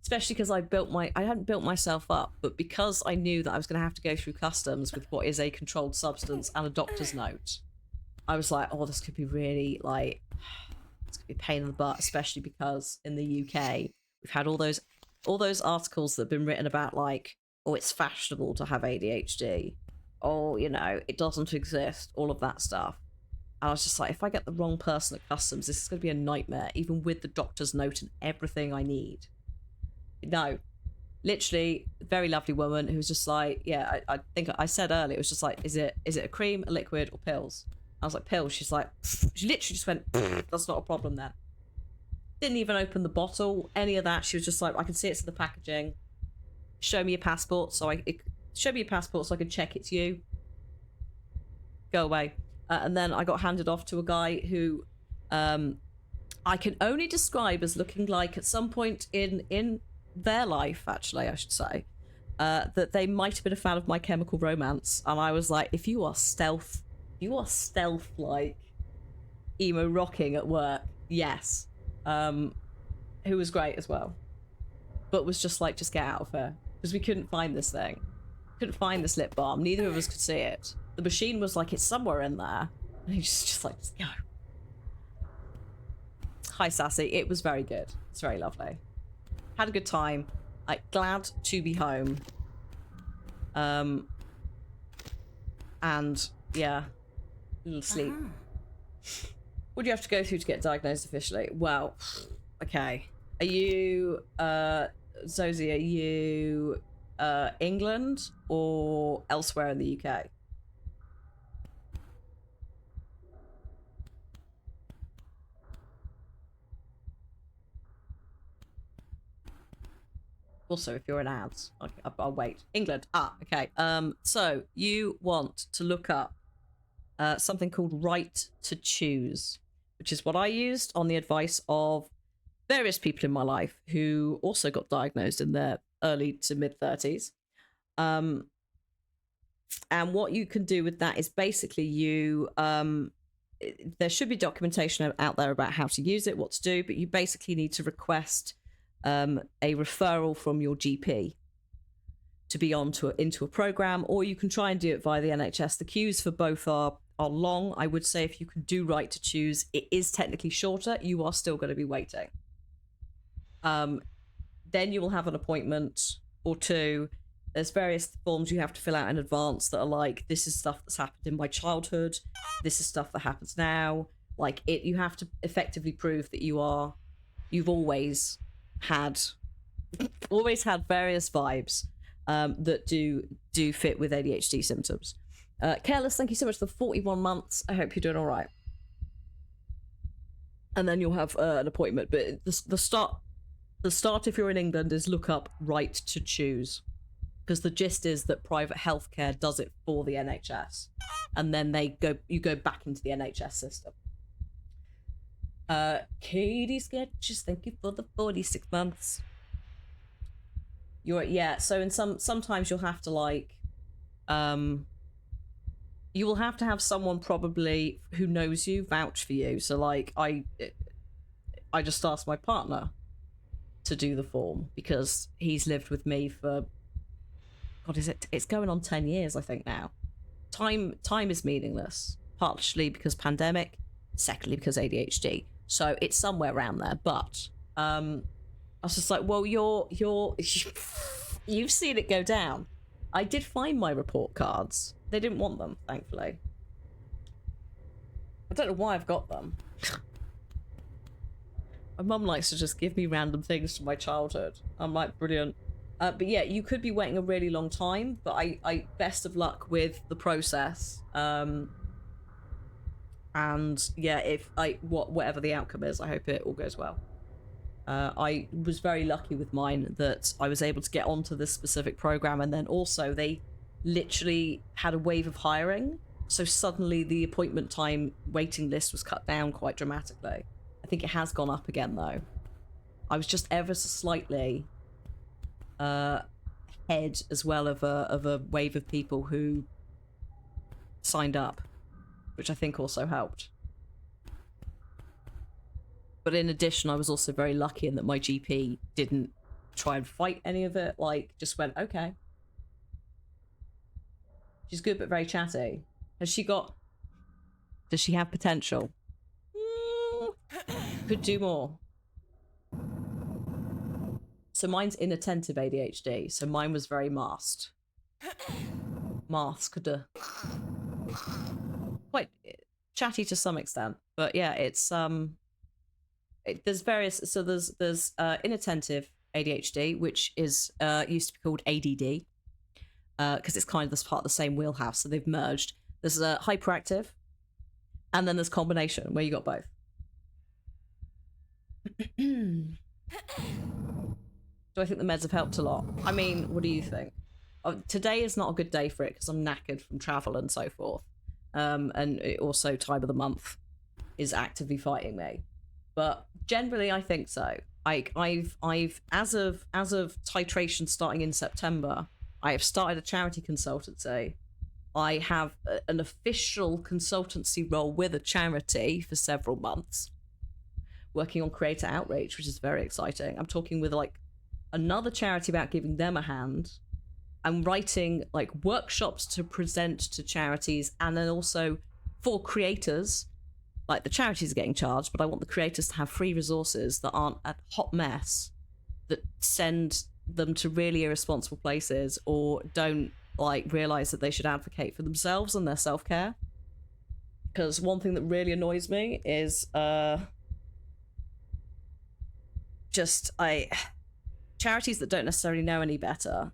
Especially because I hadn't built myself up, but because I knew that I was going to have to go through customs with what is a controlled substance and a doctor's note, I was like, oh, this could be really, like, it's going to be a pain in the butt, especially because in the UK, we've had all those articles that have been written about, like, oh, it's fashionable to have ADHD. Oh, you know, it doesn't exist, all of that stuff. And I was just like, if I get the wrong person at customs, this is going to be a nightmare, even with the doctor's note and everything I need. No, literally, very lovely woman who was just like, yeah, I think I said earlier, it was just like, is it a cream, a liquid, or pills? I was like, pills. She's like, she literally just went, that's not a problem then. Didn't even open the bottle, any of that. She was just like, I can see it's in the packaging. Show me your passport so I can check it's you. Go away. And then I got handed off to a guy who I can only describe as looking like at some point in their life, actually, I should say, that they might have been a fan of My Chemical Romance. And I was like, if you are stealth like emo rocking at work, yes. Who was great as well, but was just like, just get out of here, because we couldn't find this thing, couldn't find this lip balm. Neither of us could see it. The machine was like, it's somewhere in there, and he just like, just go. Hi Sassy, it was very good. It's very lovely. Had a good time. Like, glad to be home. And yeah, a little sleep. What do you have to go through to get diagnosed officially? Well, okay. Are you, Zosie, are you England or elsewhere in the UK? Also, if you're in ads, okay, I'll wait. England. Okay. So you want to look up something called Right to Choose, which is what I used on the advice of various people in my life who also got diagnosed in their early to mid 30s. And what you can do with that is basically you, there should be documentation out there about how to use it, what to do, but you basically need to request a referral from your GP to be into a program, or you can try and do it via the NHS. The queues for both are long. I would say if you can do Right to Choose, it is technically shorter. You are still going to be waiting. then you will have an appointment or two. There's various forms you have to fill out in advance that are like, this is stuff that's happened in my childhood. This is stuff that happens now. Like you have to effectively prove that you've always had various vibes that do fit with ADHD symptoms. Careless, thank you so much for 41 months. I hope you're doing all right. And then you'll have an appointment. But the start, if you're in England, is look up right to choose. Because the gist is that private healthcare does it for the NHS. And then you go back into the NHS system. Katie Sketches, thank you for the 46 months. So in sometimes you'll have to like you will have to have someone probably who knows you vouch for you. So like I just asked my partner to do the form because he's lived with me for it's going on 10 years I think now. Time is meaningless, partially because pandemic, secondly because ADHD. So it's somewhere around there, but I was just like, well, you've seen it go down. I did find my report cards. They didn't want them, thankfully. I don't know why I've got them. My mum likes to just give me random things from my childhood. I'm like, brilliant. But yeah, you could be waiting a really long time, but I best of luck with the process. And yeah, whatever the outcome is, I hope it all goes well. I was very lucky with mine that I was able to get onto this specific program, and then also they literally had a wave of hiring, so suddenly the appointment time waiting list was cut down quite dramatically. I think it has gone up again though. I was just ever so slightly ahead as well of a wave of people who signed up, which I think also helped. But in addition, I was also very lucky in that my GP didn't try and fight any of it, like just went, okay. She's good but very chatty. Does she have potential? Could do more. So mine's inattentive ADHD, so mine was very masked. Quite chatty to some extent, but yeah, it's there's various. So there's inattentive ADHD, which is used to be called ADD, because it's kind of this part of the same wheelhouse. So they've merged. There's hyperactive, and then there's combination where you got both. Do I think the meds have helped a lot? I mean, what do you think? Today is not a good day for it because I'm knackered from travel and so forth, and also time of the month is actively fighting me. But generally, I think so. I've as of titration starting in September, I have started a charity consultancy. I have an official consultancy role with a charity for several months, working on creator outreach, which is very exciting. I'm talking with like another charity about giving them a hand. I'm writing like workshops to present to charities, and then also for creators. Like the charities are getting charged, but I want the creators to have free resources that aren't a hot mess, that send them to really irresponsible places or don't like realize that they should advocate for themselves and their self-care. Because one thing that really annoys me is charities that don't necessarily know any better,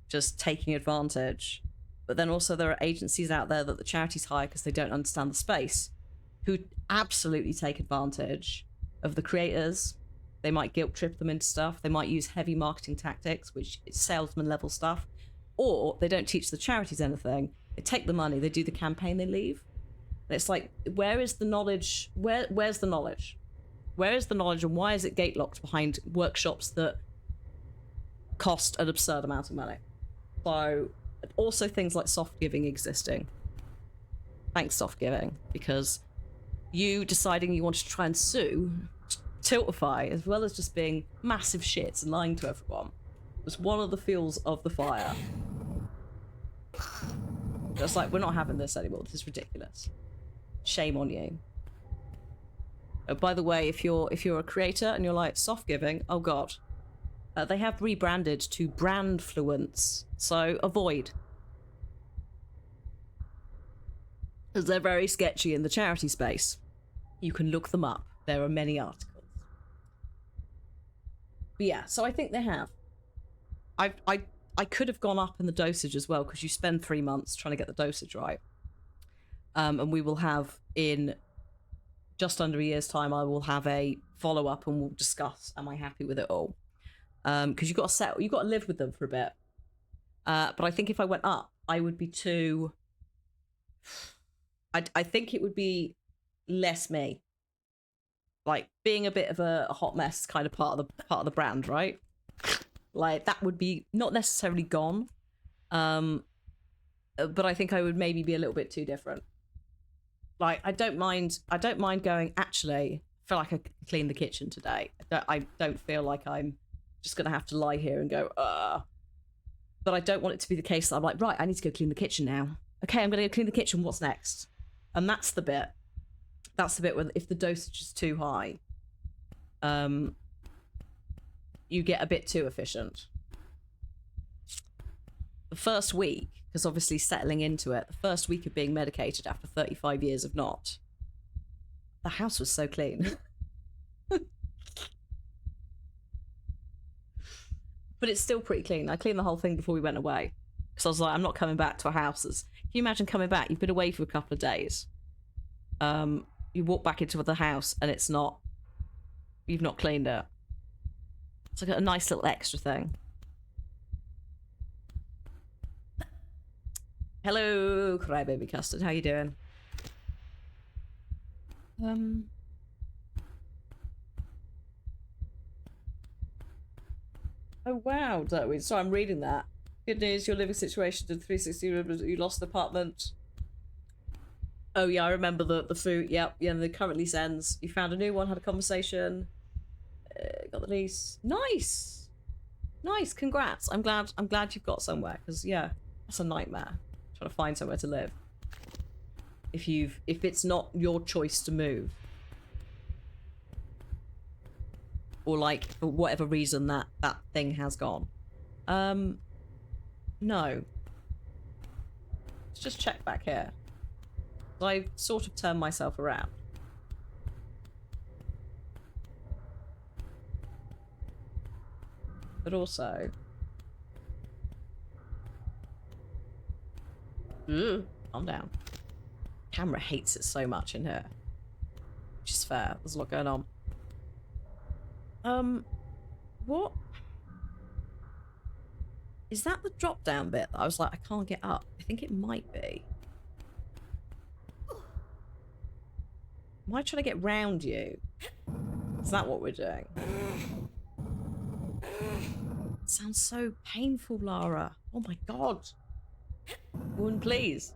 just taking advantage. But then also there are agencies out there that the charities hire because they don't understand the space, who absolutely take advantage of the creators. They might guilt trip them into stuff. They might use heavy marketing tactics, which is salesman level stuff. Or they don't teach the charities anything. They take the money, they do the campaign, they leave. And it's like, where is the knowledge? Where's the knowledge? Where is the knowledge, and why is it gate locked behind workshops that cost an absurd amount of money? So also things like soft giving existing. Thanks, soft giving, because you deciding you wanted to try and sue Tiltify, as well as just being massive shits and lying to everyone, was one of the fuels of the fire. It's like, we're not having this anymore. This is ridiculous. Shame on you. Oh, by the way, if you're a creator and you're like soft giving, oh god, They have rebranded to Brandfluence, so avoid. Because they're very sketchy in the charity space. You can look them up. There are many articles. But yeah, so I think they have. I could have gone up in the dosage as well, because you spend 3 months trying to get the dosage right. And we will have, in just under a year's time, I will have a follow-up and we'll discuss, am I happy with it all? Because you've got to live with them for a bit. But I think if I went up, I would be too... I think it would be less me. Like, being a bit of a hot mess kind of part of the brand, right? Like, that would be not necessarily gone. But I think I would maybe be a little bit too different. Like, I don't mind going, actually, I feel like I could clean the kitchen today. I don't feel like I'm just going to have to lie here and go, But I don't want it to be the case that I'm like, right, I need to go clean the kitchen now. Okay, I'm going to go clean the kitchen, what's next? And that's the bit. That's the bit where if the dosage is too high, you get a bit too efficient. The first week, because obviously settling into it, the first week of being medicated after 35 years of not, the house was so clean. But it's still pretty clean. I cleaned the whole thing before we went away. Because I was like, I'm not coming back to a house that's... Can you imagine coming back? You've been away for a couple of days. You walk back into the house and it's not... You've not cleaned it. It's like a nice little extra thing. Hello, Crybaby Custard. How you doing? Oh wow, Derwin. So I'm reading that. Good news, your living situation did 360, you lost the apartment. Oh yeah, I remember the food. Yep, yeah, the currently sends. You found a new one, had a conversation. Got the lease. Nice. Nice, congrats. I'm glad you've got somewhere, because yeah, that's a nightmare. Trying to find somewhere to live. If it's not your choice to move. Or like for whatever reason that thing has gone. No. Let's just check back here. So I've sort of turned myself around. But also... calm down. Camera hates it so much in here. Which is fair. There's a lot going on. What? Is that the drop down bit that I was like, I can't get up? I think it might be. Am I trying to get round you? Is that what we're doing? It sounds so painful, Lara. Oh my god. Woman, please.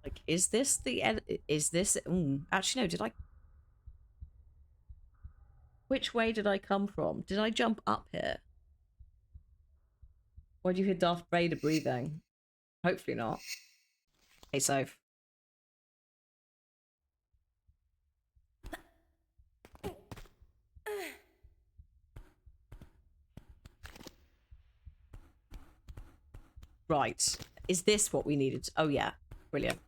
Like, is this the end? Is this... Actually, no, did I... Which way did I come from? Did I jump up here? Or did you hear Darth Vader breathing? Hopefully not. Hey, Soph. Right. Is this what we needed? Oh, yeah. Brilliant.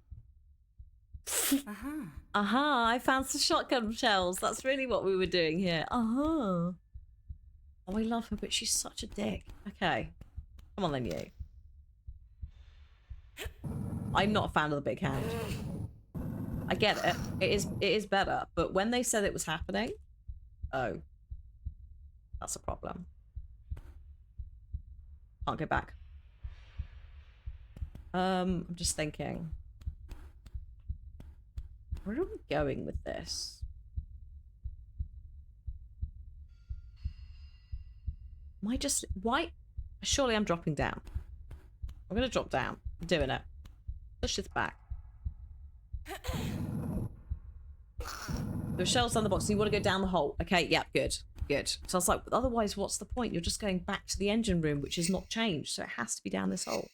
Aha, I found some shotgun shells. That's really what we were doing here. Oh, I love her, but she's such a dick. Okay. Come on then, you. I'm not a fan of the big hand. I get it. It is better. But when they said it was happening, oh. That's a problem. Can't go back. I'm just thinking. Where are we going with this? Am I just... Why? Surely I'm dropping down. I'm going to drop down. I'm doing it. Push this back. There are shells down the box, so you want to go down the hole. Okay, yeah, good. Good. So I was like, otherwise, what's the point? You're just going back to the engine room, which is not changed, so it has to be down this hole.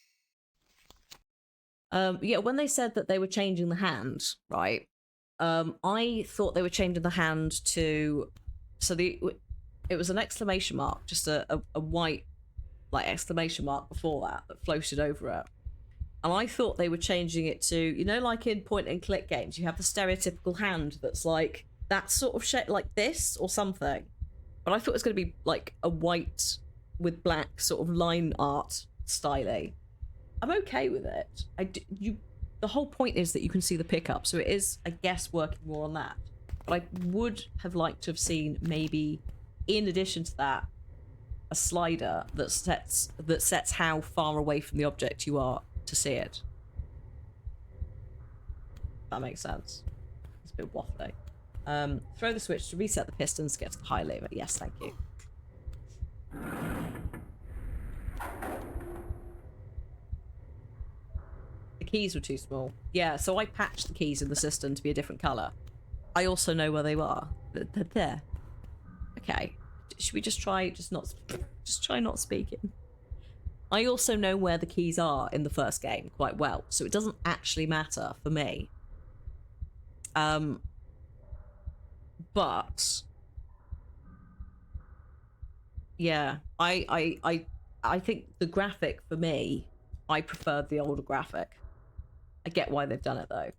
Yeah, when they said that they were changing the hand, right? I thought they were changing the hand to, so it was an exclamation mark, just a white like exclamation mark before that floated over it. And I thought they were changing it to, you know, like in point and click games, you have the stereotypical hand that's like that sort of shape, like this or something. But I thought it was going to be like a white with black sort of line art styly. I'm okay with it. The whole point is that you can see the pickup, so it is, I guess, working more on that. But I would have liked to have seen maybe, in addition to that, a slider that sets how far away from the object you are to see it. That makes sense. It's a bit waffly. Throw the switch to reset the pistons to get to the high lever. Yes, thank you. The keys were too small. Yeah, so I patched the keys in the system to be a different colour. I also know where they are. They're there. Okay. Should we just try not speaking? I also know where the keys are in the first game quite well, so it doesn't actually matter for me. But yeah, I think the graphic for me, I preferred the older graphic. I get why they've done it though.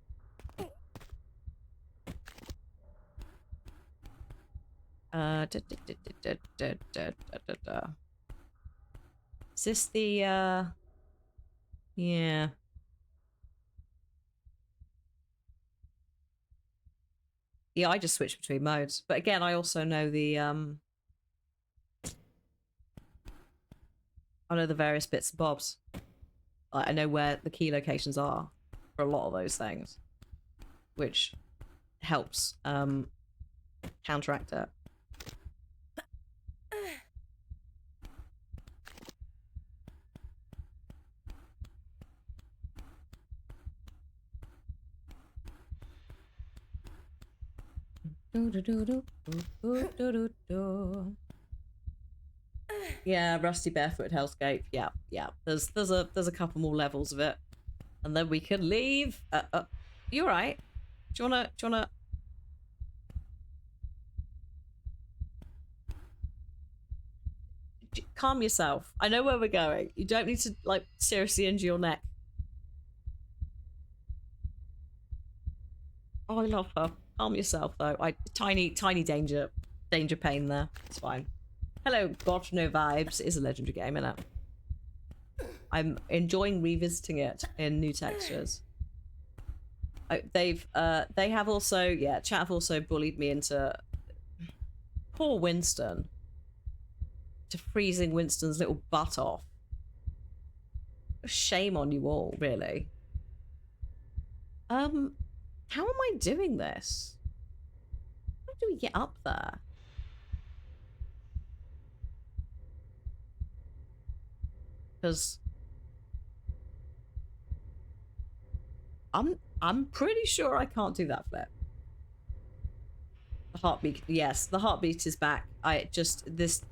Is this the yeah. Yeah, I just switched between modes. But again, I also know the I know the various bits and bobs. Like, I know where the key locations are for a lot of those things, which helps counteract it. Yeah, Rusty Barefoot Hellscape. Yeah, yeah. There's a couple more levels of it, and then we can leave. You all right? Do you wanna? Calm yourself. I know where we're going. You don't need to like seriously injure your neck. Oh, I love her. Calm yourself though. Tiny danger pain there. It's fine. Hello, Got No Vibes. It is a legendary game, isn't it? I'm enjoying revisiting it in new textures. They have also, yeah, chat have also bullied me into poor Winston, to freezing Winston's little butt off. Shame on you all, really. How am I doing this? How do we get up there? Because I'm pretty sure I can't do that flip. The heartbeat, yes, the heartbeat is back. The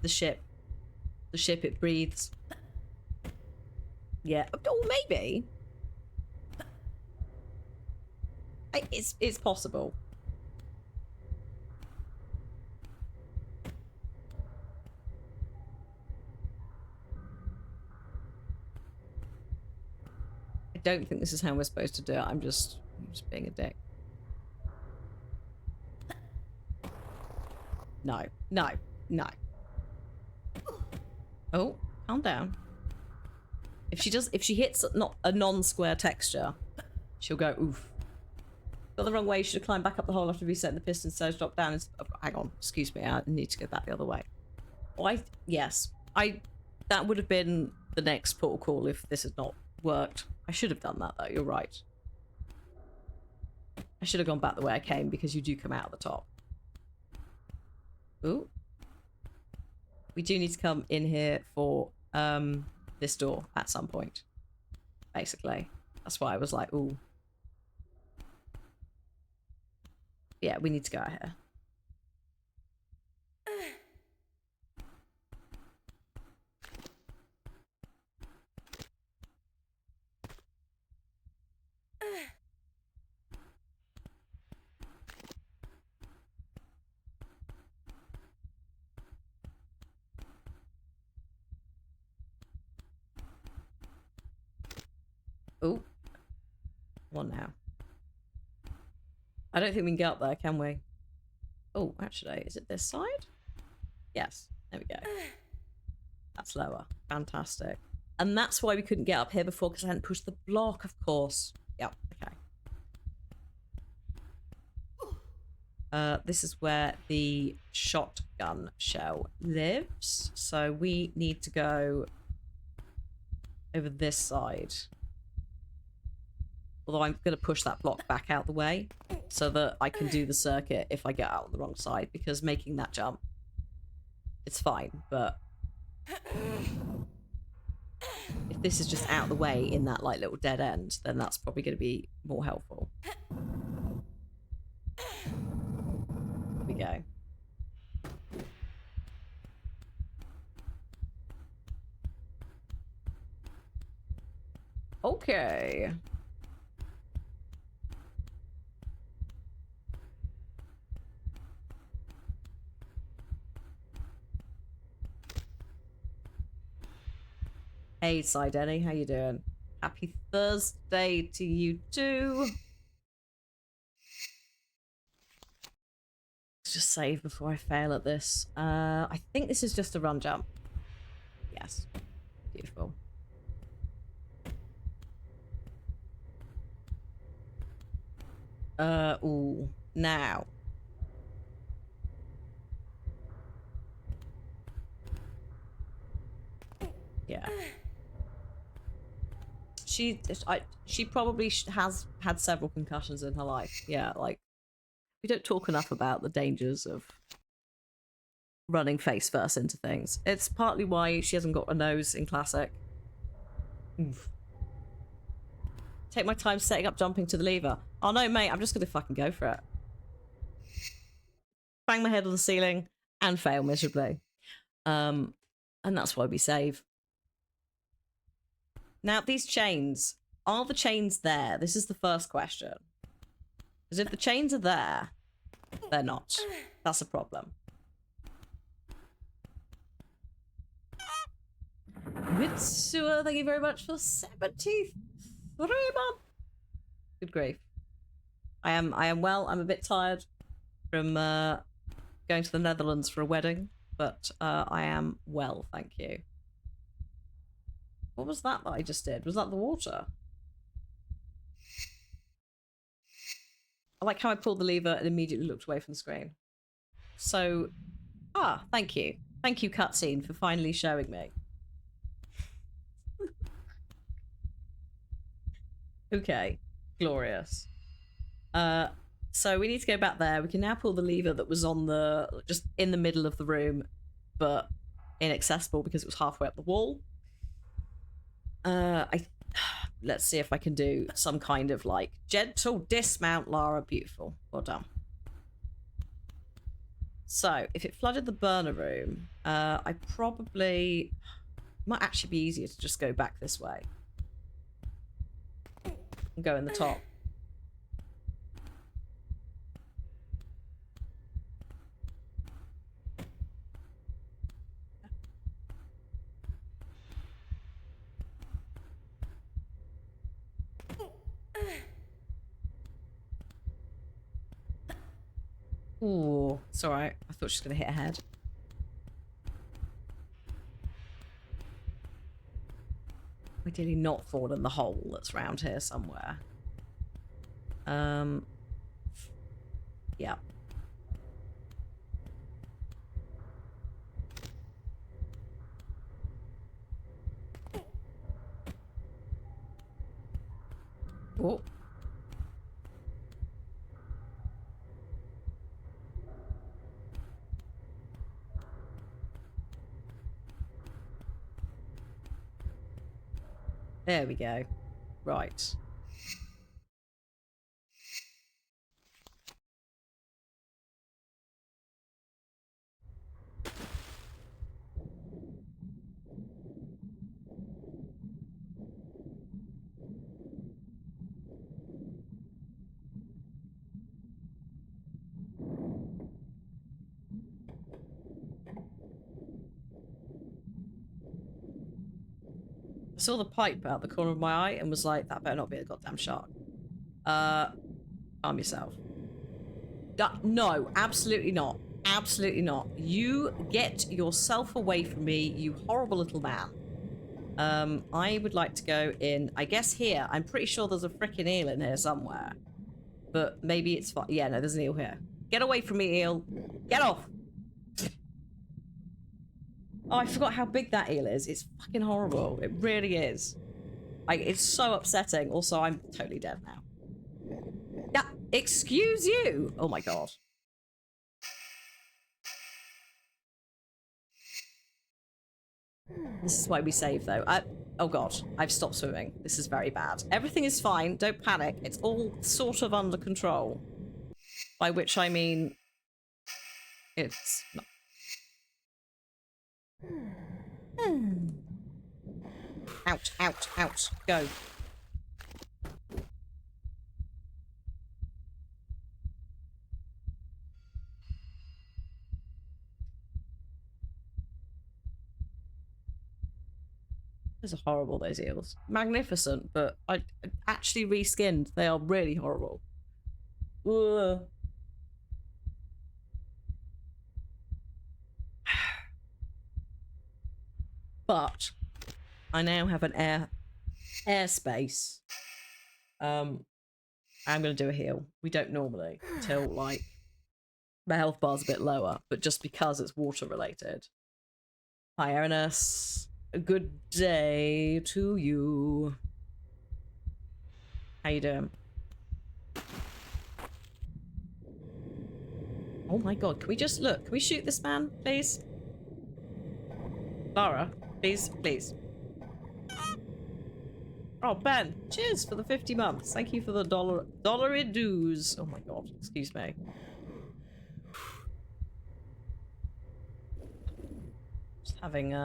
ship it breathes. Yeah, oh maybe. It's possible. I don't think this is how we're supposed to do it. I'm just being a dick. No. Oh, calm down. If she hits not a non-square texture, she'll go oof. Got the wrong way. You should have climbed back up the hole after resetting the piston. So drop down. Hang on, excuse me. I need to go back the other way. Oh, that would have been the next portal call if this had not worked. I should have done that though. You're right. I should have gone back the way I came because you do come out at the top. Ooh. We do need to come in here for this door at some point. Basically. That's why I was like, ooh. Yeah, we need to go out here. Come on now. I don't think we can get up there, can we? Oh, actually, is it this side? Yes. There we go. That's lower. Fantastic. And that's why we couldn't get up here before, because I hadn't pushed the block, of course. Yep, okay. This is where the shotgun shell lives. So we need to go over this side. Although I'm going to push that block back out the way so that I can do the circuit if I get out on the wrong side, because making that jump, it's fine, but if this is just out of the way in that like little dead end, then that's probably going to be more helpful. Here we go. Okay. Hey, Sideni, how you doing? Happy Thursday to you too. Let's just save before I fail at this. I think this is just a run jump. Yes. Beautiful. Ooh. Now. Yeah. She probably has had several concussions in her life. Yeah, like, we don't talk enough about the dangers of running face first into things. It's partly why she hasn't got a nose in Classic. Oof. Take my time setting up jumping to the lever. Oh no, mate, I'm just gonna fucking go for it. Bang my head on the ceiling and fail miserably. And that's why we save. Now, these chains, are the chains there? This is the first question. Because if the chains are there, they're not. That's a problem. Mitsuo, thank you very much for 73 months. Good grief. I am well. I'm a bit tired from going to the Netherlands for a wedding, but I am well, thank you. What was that I just did? Was that the water? I like how I pulled the lever and immediately looked away from the screen. So, thank you. Thank you, cutscene, for finally showing me. Okay, glorious. So we need to go back there. We can now pull the lever that was on the, just in the middle of the room, but inaccessible because it was halfway up the wall. Let's see if I can do some kind of like gentle dismount, Lara. Beautiful. Well done. So if it flooded the burner room, I probably might actually be easier to just go back this way and go in the top. Ooh, it's alright. I thought she was going to hit her head. Ideally not fall in the hole that's round here somewhere. Yeah. Oh. There we go. Right. I saw the pipe out the corner of my eye and was like, that better not be a goddamn shark. Calm yourself. No, absolutely not. Absolutely not. You get yourself away from me, you horrible little man. I would like to go in, I guess here. I'm pretty sure there's a freaking eel in here somewhere. But maybe it's fine. Yeah, no, there's an eel here. Get away from me, eel. Get off. Oh, I forgot how big that eel is. It's fucking horrible. It really is. It's so upsetting. Also, I'm totally dead now. Yeah, excuse you. Oh my god. This is why we save, though. Oh god, I've stopped swimming. This is very bad. Everything is fine. Don't panic. It's all sort of under control. By which I mean... it's not. Out, out, out. Go. Those are horrible, those eels. Magnificent, but I actually reskinned. They are really horrible. Ugh. But I now have an airspace. I'm gonna do a heal. We don't normally until like my health bar's a bit lower, but just because it's water related. Hi, Erinus. A good day to you. How you doing? Oh my god, can we just look? Can we shoot this man, please? Lara, please, please. Oh, Ben, cheers for the 50 months. Thank you for the dollar dues. Oh my god, excuse me. Just having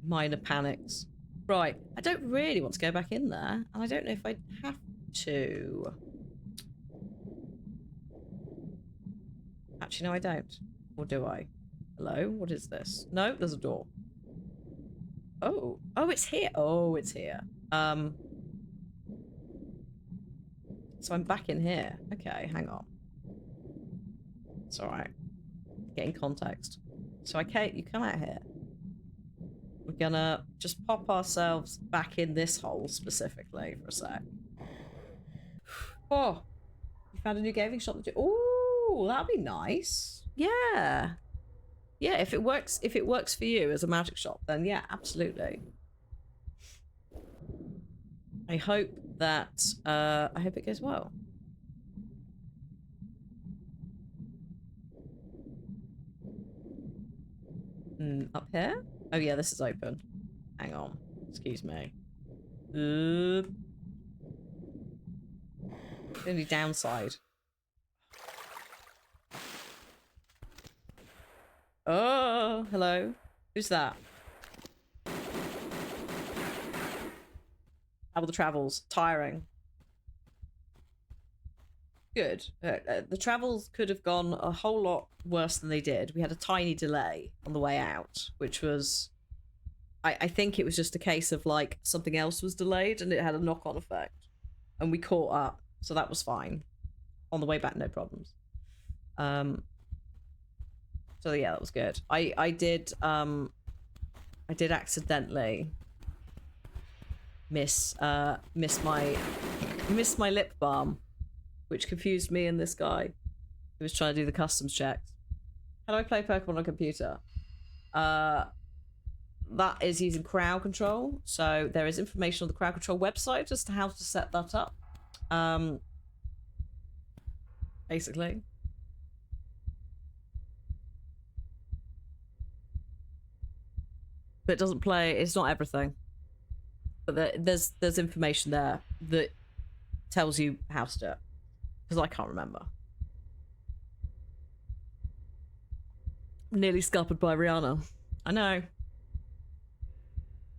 minor panics. Right, I don't really want to go back in there, and I don't know if I have to. Actually, no, I don't. Or do I? Hello? What is this? No, there's a door. Oh. Oh, it's here. Oh, it's here. So I'm back in here. Okay, hang on. It's alright. Getting context. So you come out here. We're gonna just pop ourselves back in this hole specifically for a sec. Oh, you found a new gaming shop. Oh, that'd be nice. Yeah. Yeah, if it works for you as a magic shop, then yeah, absolutely. I hope that it goes well. Up here? Oh yeah, this is open. Hang on. Excuse me. The only downside. Oh, hello. Who's that? How were the travels? Tiring. Good. The travels could have gone a whole lot worse than they did. We had a tiny delay on the way out, which was... I think it was just a case of, like, something else was delayed and it had a knock-on effect. And we caught up, so that was fine. On the way back, no problems. So yeah, that was good. I did accidentally miss my lip balm, which confused me and this guy who was trying to do the customs checks. How do I play Pokemon on a computer? That is using crowd control. So there is information on the crowd control website as to how to set that up. Basically. But it doesn't play, it's not everything. But there's information there that tells you how to do it. Because I can't remember. Nearly scuppered by Rihanna. I know.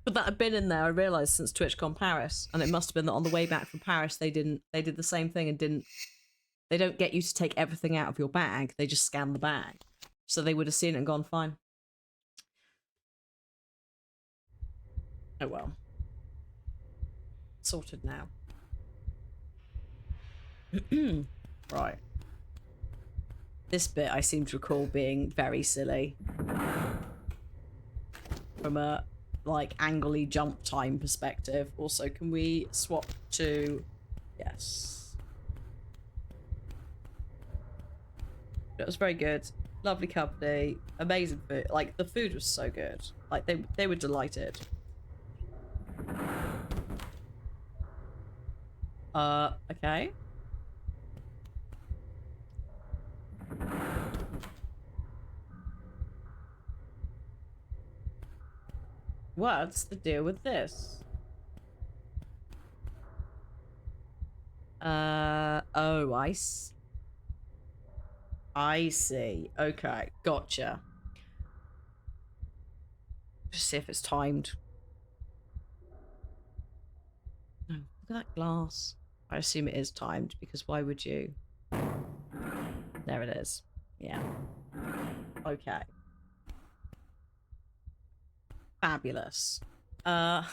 But that had been in there, I realised, since TwitchCon Paris. And it must have been that on the way back from Paris they did the same thing and they don't get you to take everything out of your bag, they just scan the bag. So they would have seen it and gone fine. Oh well. Sorted now. Right. This bit I seem to recall being very silly. From a, like, angly jump time perspective. Also, can we swap to... Yes. It was very good. Lovely company. Amazing food. Like, the food was so good. Like, they were delighted. Okay. What's the deal with this? Oh, I see. Okay, gotcha. Just see if it's timed. No, look at that glass. I assume it is timed because why would you? There it is. Yeah. Okay. Fabulous. Okay.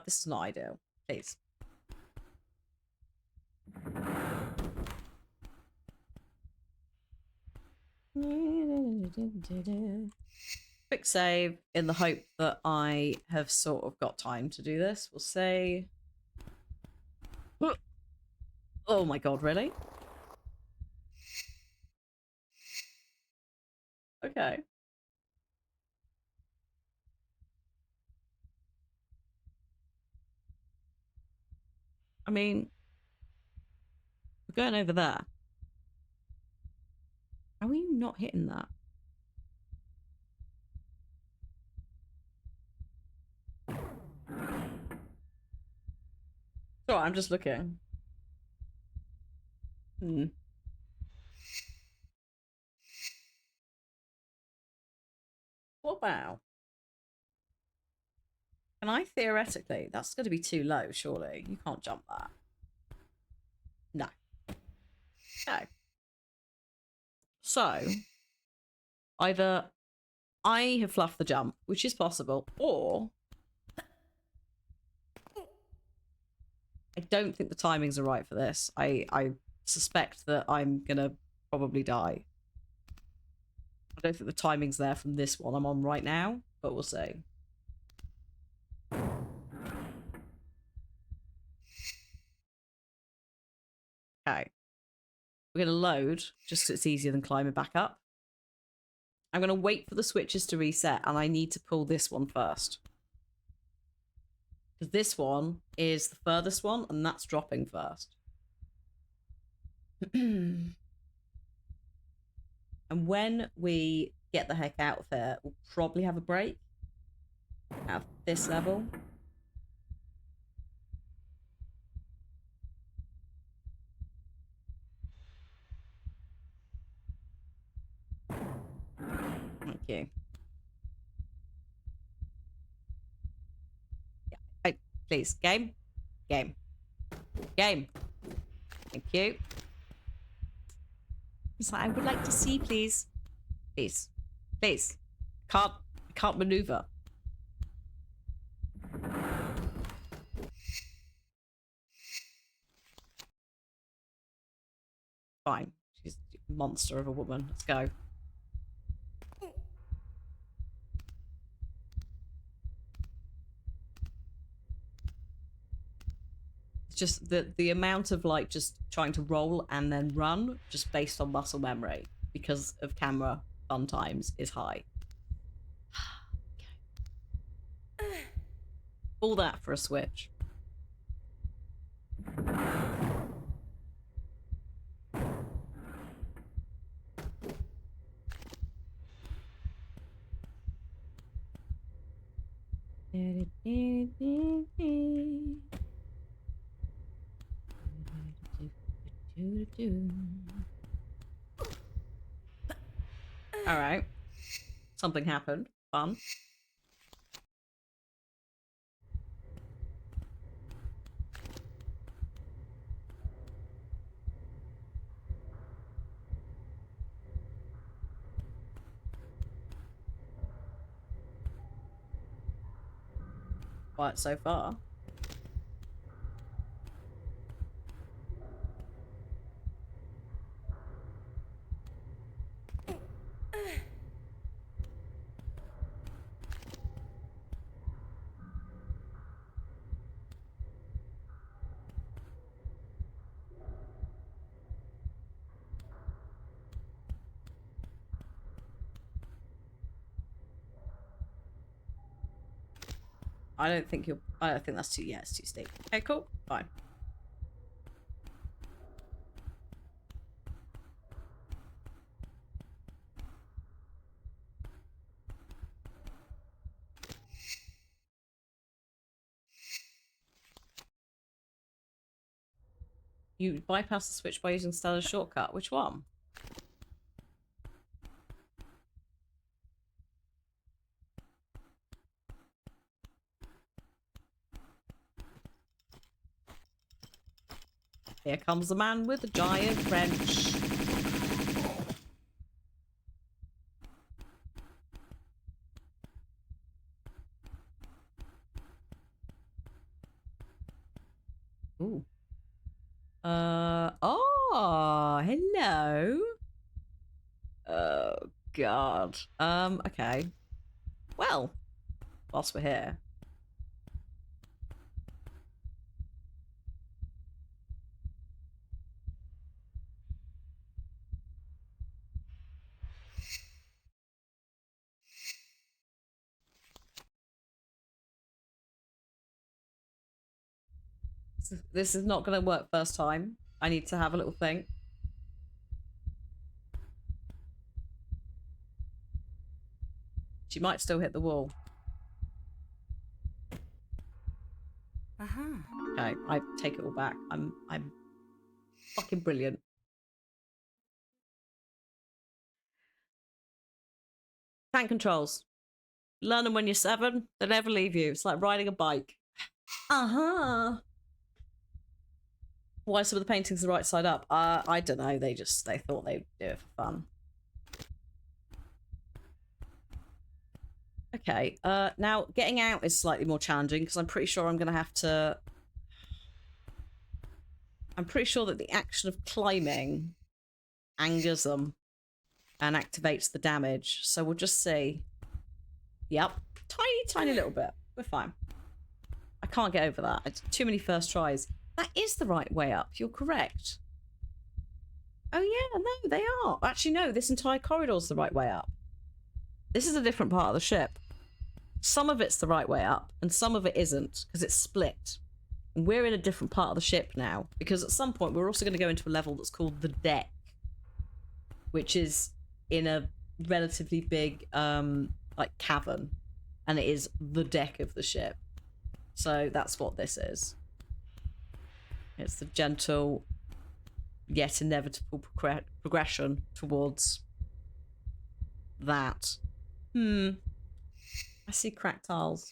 This is not ideal. Please. Quick save in the hope that I have sort of got time to do this. We'll say... Oh my god, really? Okay. I mean, we're going over there. How are you not hitting that? Sorry, I'm just looking. Hmm. What about? Can I theoretically? That's going to be too low, surely. You can't jump that. No. Okay. So, either I have fluffed the jump, which is possible, or I don't think the timings are right for this. I suspect that I'm going to probably die. I don't think the timing's there from this one I'm on right now, but we'll see. Okay. We're going to load, just because it's easier than climbing back up. I'm going to wait for the switches to reset, and I need to pull this one first. Because this one is the furthest one, and that's dropping first. And when we get the heck out of here, we'll probably have a break at this level. Thank you. Yeah. Oh, please, game. Game. Game. Thank you. So I would like to see, please. Please. Please. Can't maneuver. Fine. She's a monster of a woman. Let's go. It's just the amount of like just trying to roll and then run just based on muscle memory because of camera fun times is high. All that for a switch. All right. Something happened. Fun. Quiet so far. I don't think you'll... I don't think that's too... Yeah, it's too steep. Okay, cool. Fine. You bypass the switch by using standard shortcut. Which one? Here comes the man with the giant wrench. Ooh. Oh, hello. Oh, God. Okay. Well, whilst we're here. This is not going to work first time. I need to have a little think. She might still hit the wall. Okay, I take it all back. I'm fucking brilliant. Tank controls. Learn them when you're 7. They never leave you. It's like riding a bike. Why some of the paintings are right side up? I don't know. They thought they'd do it for fun. Okay. Now getting out is slightly more challenging because I'm pretty sure I'm going to have to. I'm pretty sure that the action of climbing angers them and activates the damage. So we'll just see. Yep. Tiny little bit. We're fine. I can't get over that. It's too many first tries. That is the right way up. You're correct. Oh, yeah. No, they are. Actually, no. This entire corridor's the right way up. This is a different part of the ship. Some of it's the right way up, and some of it isn't, because it's split. And we're in a different part of the ship now, because at some point we're also going to go into a level that's called the deck, which is in a relatively big, like, cavern. And it is the deck of the ship. So that's what this is. It's the gentle, yet inevitable progression towards that. I see cracked tiles.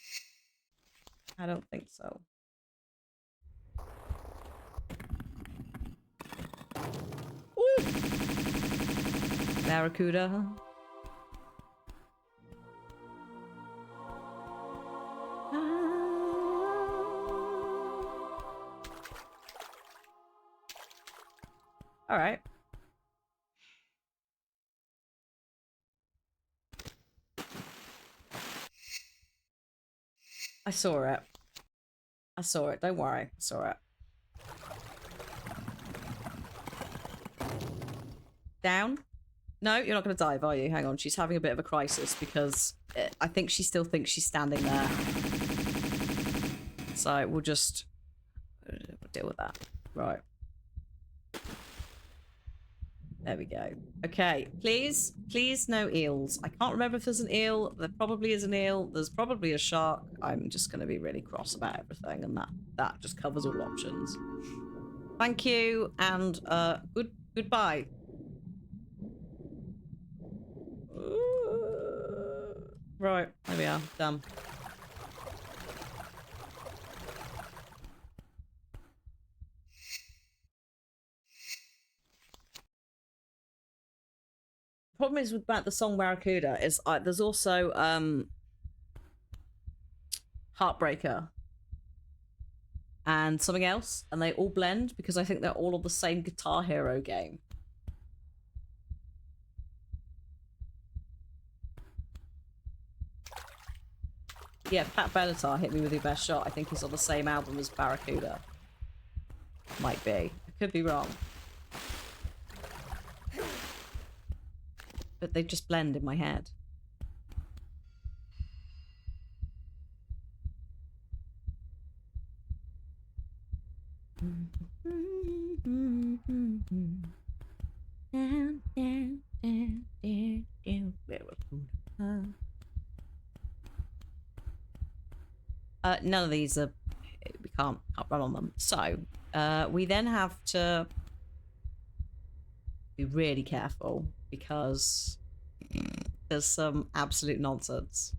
I don't think so. Ooh. Barracuda. All right. I saw it. I saw it. Don't worry. I saw it. Down? No, you're not going to dive, are you? Hang on. She's having a bit of a crisis because I think she still thinks she's standing there. So we'll just deal with that. Right. There we go. Okay, please no eels. I can't remember if there's an eel. There probably is an eel. There's probably a shark. I'm just going to be really cross about everything, and that just covers all options. Thank you, and goodbye. Right, there we are. Done. Problem is with about the song Barracuda is there's also Heartbreaker, and something else, and they all blend because I think they're all on the same Guitar Hero game. Yeah, Pat Benatar, Hit Me With Your Best Shot. I think he's on the same album as Barracuda. Might be. I could be wrong. But they just blend in my head. None of these are... We can't run on them. So, we then have to be really careful because there's some absolute nonsense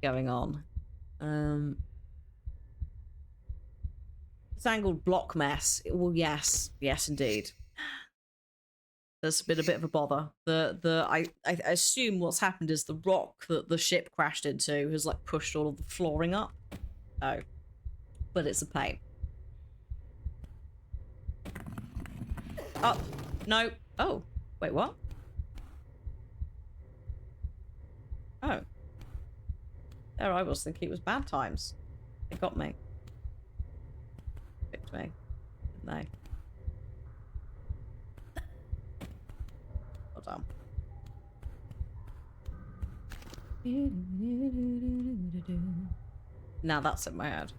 going on. It's angled block mess. Well, yes, indeed. There's been a bit of a bother. I assume what's happened is the rock that the ship crashed into has like pushed all of the flooring up. Oh, but it's a pain. Oh no! Oh, wait, what? Oh, there I was thinking it was bad times. They got me. Picked me. No. Hold on. Now that's in my head.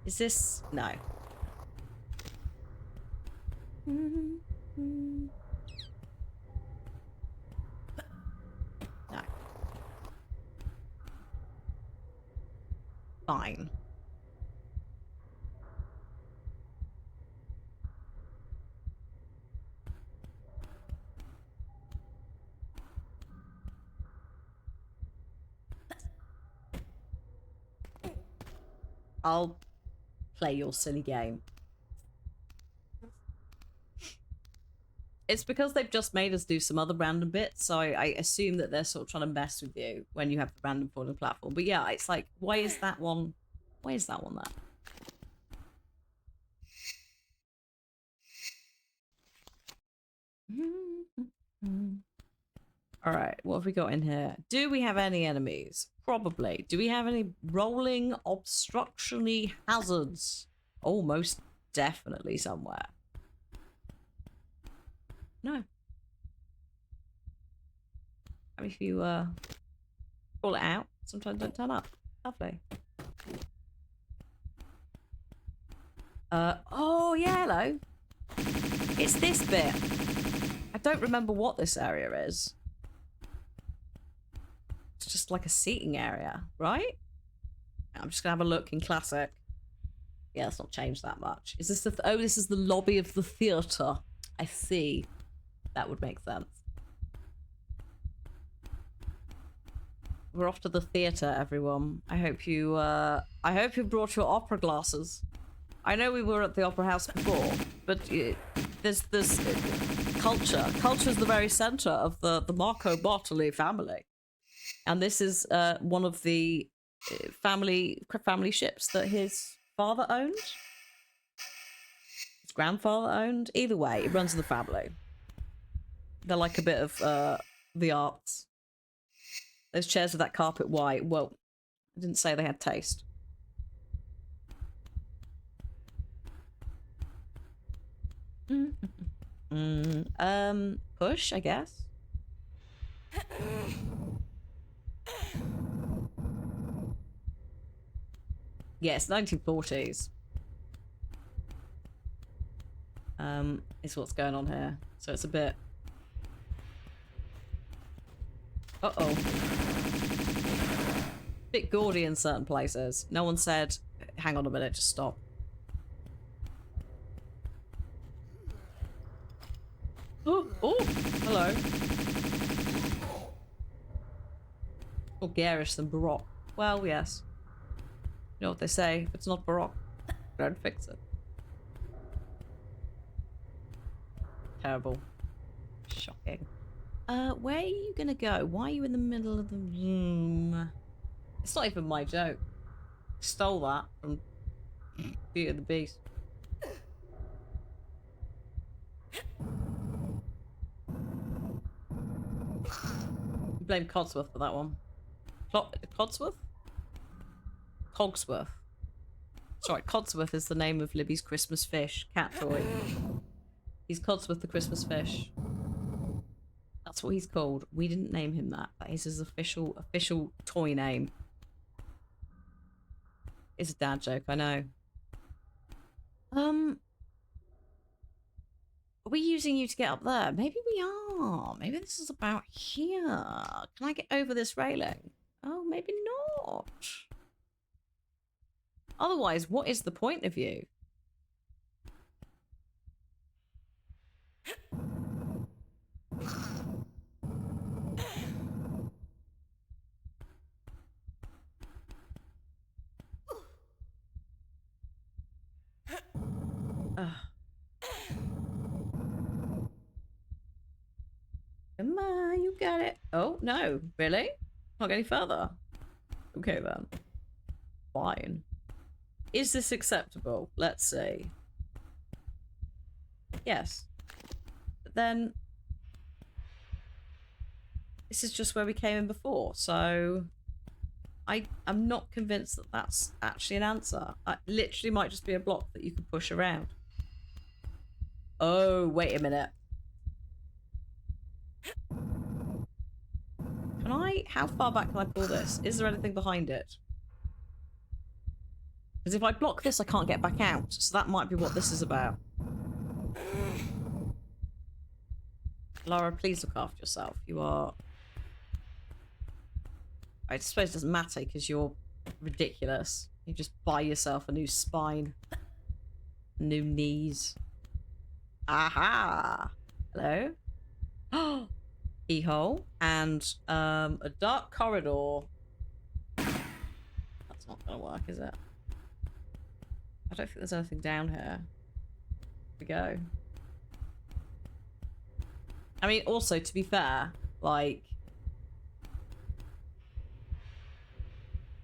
Is this... No. No. Fine. I'll play your silly game. It's because they've just made us do some other random bits, so I assume that they're sort of trying to mess with you when you have the random falling platform. But yeah, it's like, why is that one there? Alright, what have we got in here? Do we have any enemies? Probably. Do we have any rolling obstruction-y hazards? Almost definitely somewhere. No. I mean, if you call it out, sometimes don't turn up. Lovely. Oh yeah, hello. It's this bit. I don't remember what this area is. It's just like a seating area, right? I'm just gonna have a look in classic. Yeah, it's not changed that much. Is this the... Oh, this is the lobby of the theatre. I see. That would make sense. We're off to the theatre, everyone. I hope you brought your opera glasses. I know we were at the Opera House before, but there's culture. Culture is the very centre of the Marco Bartoli family, and this is one of the family ships that his father owned, his grandfather owned. Either way, it runs in the family. They're like a bit of the arts. Those chairs with that carpet white. Well, I didn't say they had taste. Push, I guess. Yes, 1940s. Is what's going on here. So it's a bit... Uh-oh. Bit gaudy in certain places. No one said, hang on a minute, just stop. Oh, hello. More garish than Baroque. Well, yes. You know what they say, if it's not Baroque, don't fix it. Terrible. Shocking. Where are you gonna go? Why are you in the middle of the room? It's not even my joke. Stole that from Beauty and the Beast. Blame Codsworth for that one. Codsworth? Cogsworth. Sorry, Codsworth is the name of Libby's Christmas fish, cat toy. He's Codsworth the Christmas fish. That's what he's called. We didn't name him that. That is his official toy name. It's a dad joke, I know. Are we using you to get up there? Maybe we are. Maybe this is about here. Can I get over this railing? Oh, maybe not. Otherwise, what is the point of you? Come on, you got it. Oh, no. Really? Not get any further. Okay, then. Fine. Is this acceptable? Let's see. Yes. But then... this is just where we came in before, so... I'm not convinced that that's actually an answer. It literally might just be a block that you can push around. Oh, wait a minute. Can I... how far back can I pull this? Is there anything behind it? Because if I block this, I can't get back out. So that might be what this is about. Lara, please look after yourself. You are... I suppose it doesn't matter because you're ridiculous. You just buy yourself a new spine. New knees. Aha! Hello? Keyhole. And a dark corridor. That's not gonna work, is it? I don't think there's anything down here. Here we go. I mean, also, to be fair, like...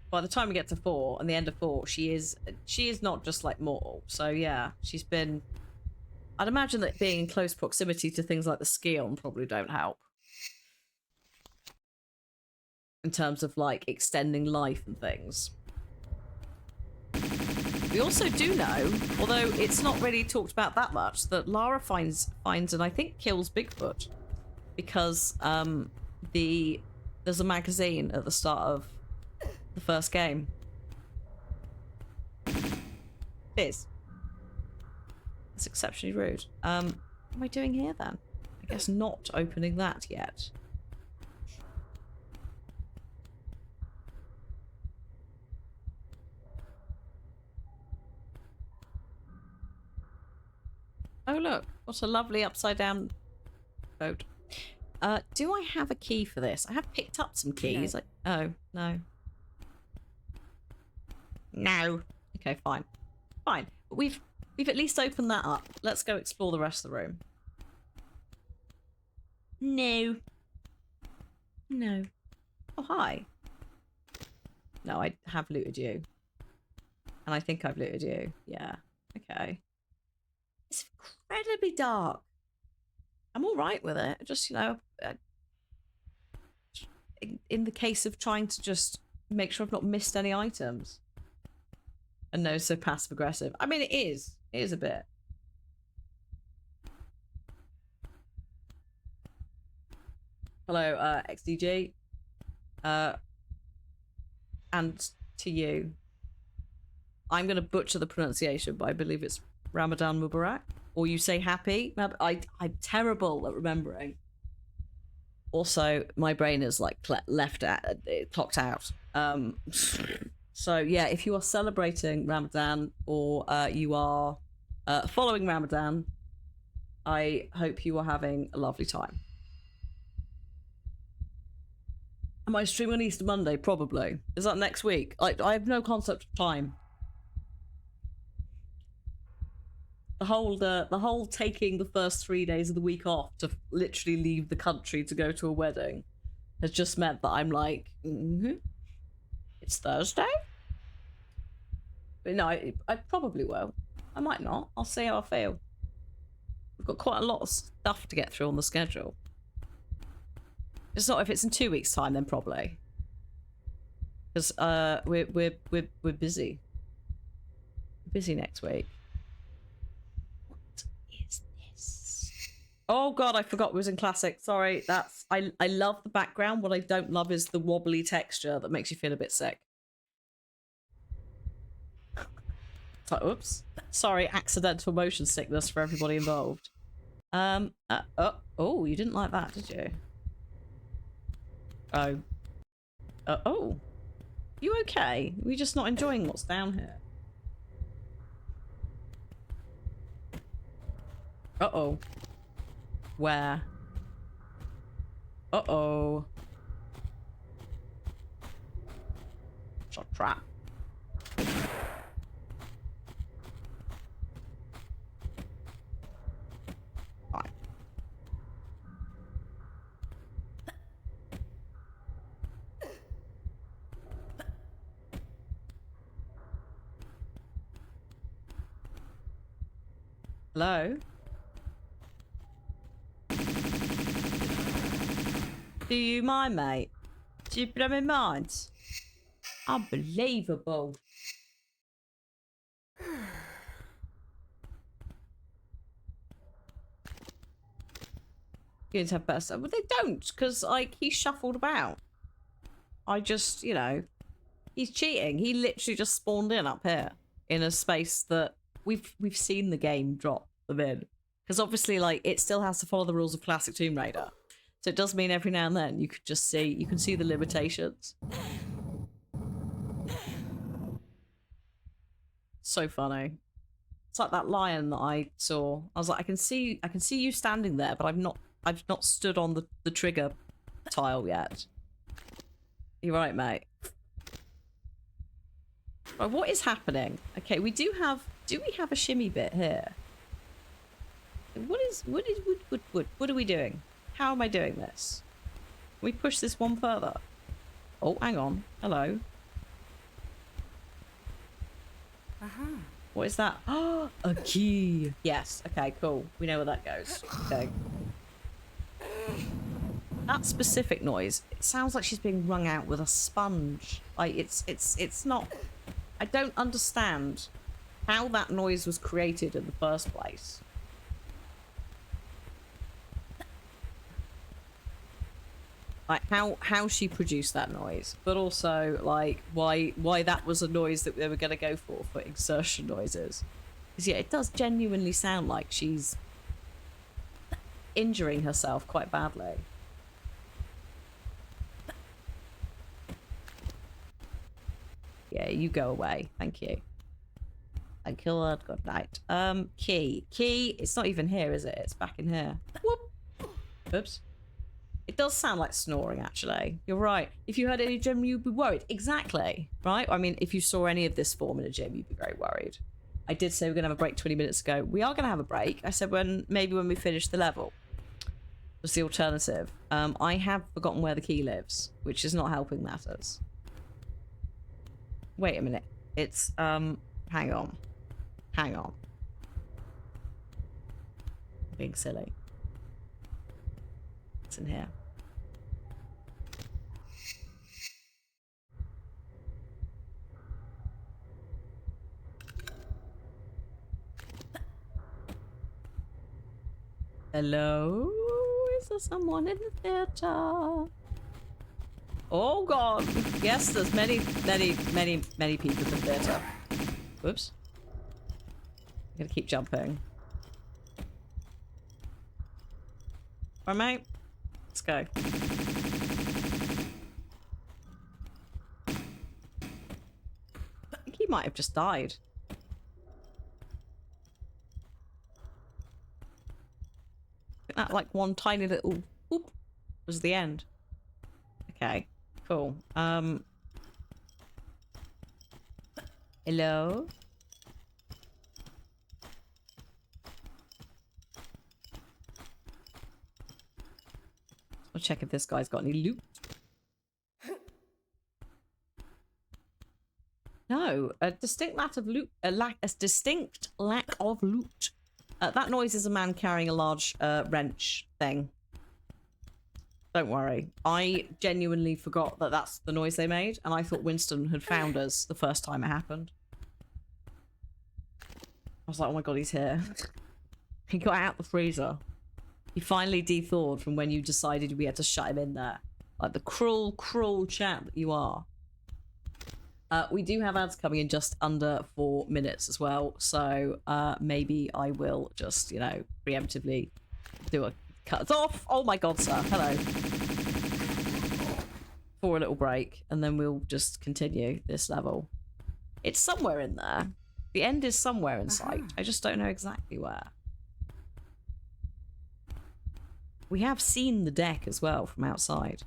by the time we get to 4 and the end of 4, she is not just like mortal. So yeah, she's been... I'd imagine that being in close proximity to things like the Scion probably don't help. In terms of like extending life and things. We also do know, although it's not really talked about that much, that Lara finds and I think kills Bigfoot. Because there's a magazine at the start of the first game. Fizz. It's exceptionally rude. What am I doing here then? I guess not opening that yet. Oh look, what a lovely upside down boat. Do I have a key for this? I have picked up some keys. No. Oh, no. No. Okay, fine. Fine. But we've at least opened that up. Let's go explore the rest of the room. No. No. Oh, hi. No, I have looted you. And I think I've looted you. Yeah. Okay. It's incredibly dark. I'm all right with it. Just, you know, in the case of trying to just make sure I've not missed any items. And no, so passive aggressive. I mean, it is. It is a bit. Hello, XDG. And to you. I'm going to butcher the pronunciation, but I believe it's Ramadan Mubarak. Or you say happy. I'm terrible at remembering. Also, my brain is like clocked out. So yeah, if you are celebrating Ramadan or you are following Ramadan, I hope you are having a lovely time. Am I streaming on Easter Monday? Probably. Is that next week? I have no concept of time. The whole taking the first 3 days of the week off to literally leave the country to go to a wedding has just meant that I'm like, it's Thursday? But no, I probably will. I might not. I'll see how I feel. We've got quite a lot of stuff to get through on the schedule. It's not if it's in 2 weeks' time, then probably. Because we're busy. We're busy next week. What is this? Oh god, I forgot we was in classic. Sorry, that's I love the background. What I don't love is the wobbly texture that makes you feel a bit sick. So, oops. Sorry, accidental motion sickness for everybody involved. Oh, you didn't like that, did you? Oh. Oh. You okay? Are we just not enjoying what's down here? Uh-oh. Where? Uh-oh. It's a trap. Right. Hello? Do you mind, mate? Do you blow my mind? Unbelievable. You'd have better stuff. But they don't, because, like, he shuffled about. I just, you know, he's cheating. He literally just spawned in up here in a space that we've seen the game drop them in. Because obviously, like, it still has to follow the rules of classic Tomb Raider. So it does mean every now and then you could just see, you can see the limitations. So funny. It's like that lion that I saw. I was like, I can see you standing there, but I've not stood on the trigger tile yet. You're right, mate. Right, what is happening? Okay, do we have a shimmy bit here? What are we doing? How am I doing this? Can we push this one further? Oh, hang on. Hello. What is that? Oh, a key. Yes. Okay, cool. We know where that goes. Okay. That specific noise, it sounds like she's being wrung out with a sponge. Like, it's not... I don't understand how that noise was created in the first place. Like, how she produced that noise, but also, like, why that was a noise that they were going to go for insertion noises. Because, yeah, it does genuinely sound like she's injuring herself quite badly. Yeah, you go away. Thank you. Thank you, Lord. Good night. Key. Key. It's not even here, is it? It's back in here. Whoop. Oops. It does sound like snoring, actually. You're right. If you heard any gym, you'd be worried. Exactly. Right? I mean, if you saw any of this form in a gym, you'd be very worried. I did say we're going to have a break 20 minutes ago. We are going to have a break. I said maybe when we finish the level. Was the alternative. I have forgotten where the key lives, which is not helping matters. Wait a minute. It's, hang on. Hang on. I'm being silly. It's in here. Hello? Is there someone in the theatre? Oh god. Yes, there's many people in the theatre. Whoops. I'm gonna keep jumping. Alright, mate. Let's go. I think he might have just died. That like one tiny little whoop was the end. Okay, cool. Hello? I'll check if this guy's got any loot. No. Oh, a distinct lack of loot. A distinct lack of loot. That noise is a man carrying a large wrench thing. Don't worry. I genuinely forgot that that's the noise they made, and I thought Winston had found us the first time it happened. I was like, oh my god, he's here. He got out the freezer. He finally de-thawed from when you decided we had to shut him in there. Like the cruel, cruel chap that you are. We do have ads coming in just under 4 minutes as well, so maybe I will just, you know, preemptively do a cut off. Oh my god, sir. Hello. For a little break, and then we'll just continue this level. It's somewhere in there. The end is somewhere in sight. I just don't know exactly where. We have seen the deck as well from outside.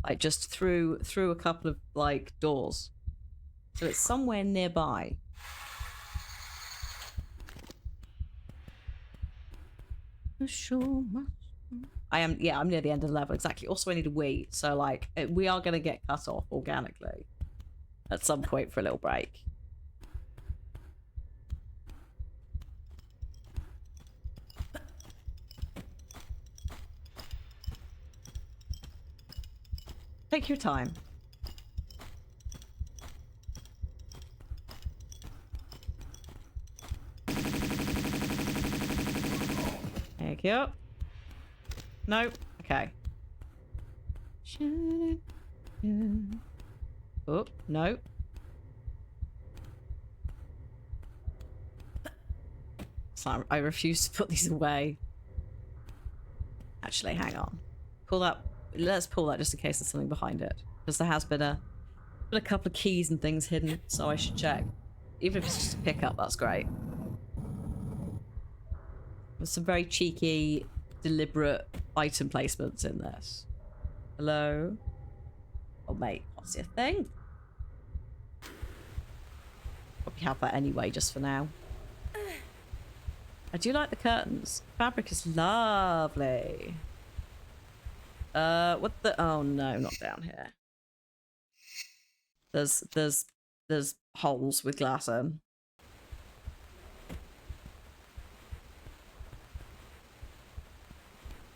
Like just through a couple of like doors. So it's somewhere nearby. I'm near the end of the level, exactly. Also I need a wee, so like we are gonna get cut off organically at some point for a little break. Take your time. Thank you. No. Okay. Oh, no. So I refuse to put these away. Actually, hang on. Pull that. Let's pull that just in case there's something behind it. Because there has been a couple of keys and things hidden, so I should check. Even if it's just a pickup, that's great. There's some very cheeky, deliberate item placements in this. Hello? Oh, mate, what's your thing? Probably have that anyway, just for now. I do like the curtains. Fabric is lovely. What the? Oh no, not down here. There's holes with glass in.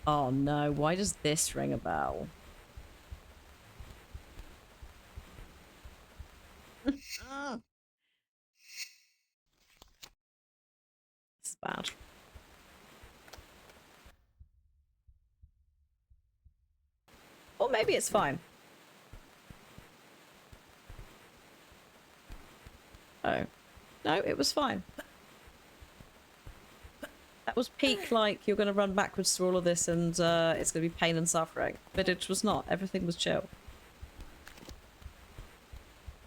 Oh no, why does this ring a bell? It's bad. Or maybe it's fine. Oh. No, it was fine. That was peak, like, you're going to run backwards through all of this and it's going to be pain and suffering. But it was not. Everything was chill.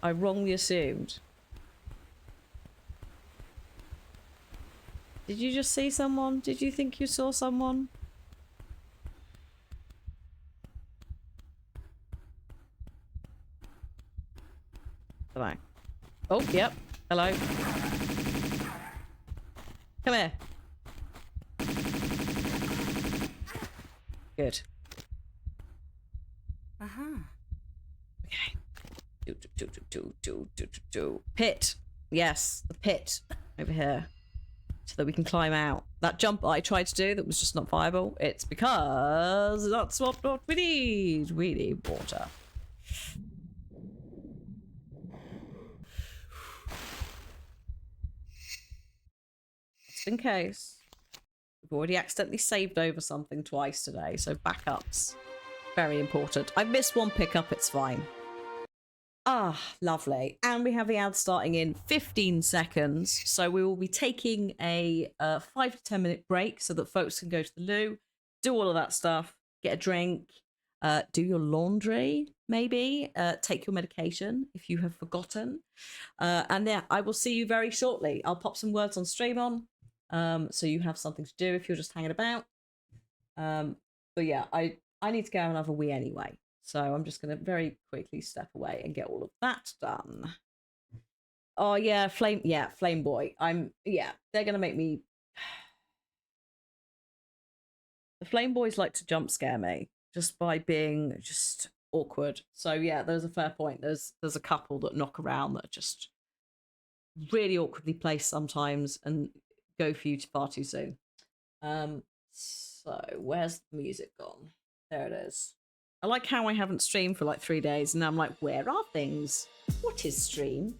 I wrongly assumed. Did you just see someone? Did you think you saw someone? Hello. Oh, yep. Hello. Come here. Good. Okay. Pit. Yes, the pit over here. So that we can climb out. That jump I tried to do that was just not viable. It's because that's what we need. We need water. Just in case. We've already accidentally saved over something twice today, so backups. Very important. I missed one pickup, it's fine. Ah, lovely. And we have the ad starting in 15 seconds. So we will be taking a 5 to 10 minute break so that folks can go to the loo, do all of that stuff, get a drink, do your laundry, maybe, take your medication if you have forgotten. And yeah, I will see you very shortly. I'll pop some words on stream on, so you have something to do if you're just hanging about. But yeah, I need to go and have a wee anyway. So I'm just going to very quickly step away and get all of that done. Oh, yeah, Flame Boy. They're going to make me... The Flame Boys like to jump scare me just by being just awkward. So yeah, there's a fair point. There's a couple that knock around that are just really awkwardly placed sometimes and go for you far too soon. So where's the music gone? There it is. I like how I haven't streamed for like 3 days and now I'm like, where are things? What is stream?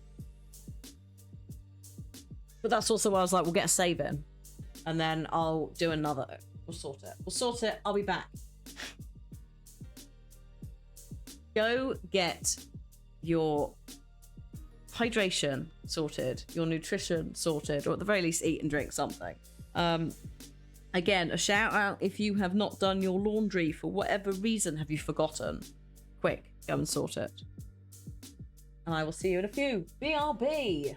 But that's also why I was like, we'll get a save in and then I'll do another. We'll sort it. We'll sort it. I'll be back. Go get your hydration sorted, your nutrition sorted, or at the very least eat and drink something. Again, a shout out if you have not done your laundry for whatever reason have you forgotten. Quick, go and sort it. And I will see you in a few. BRB!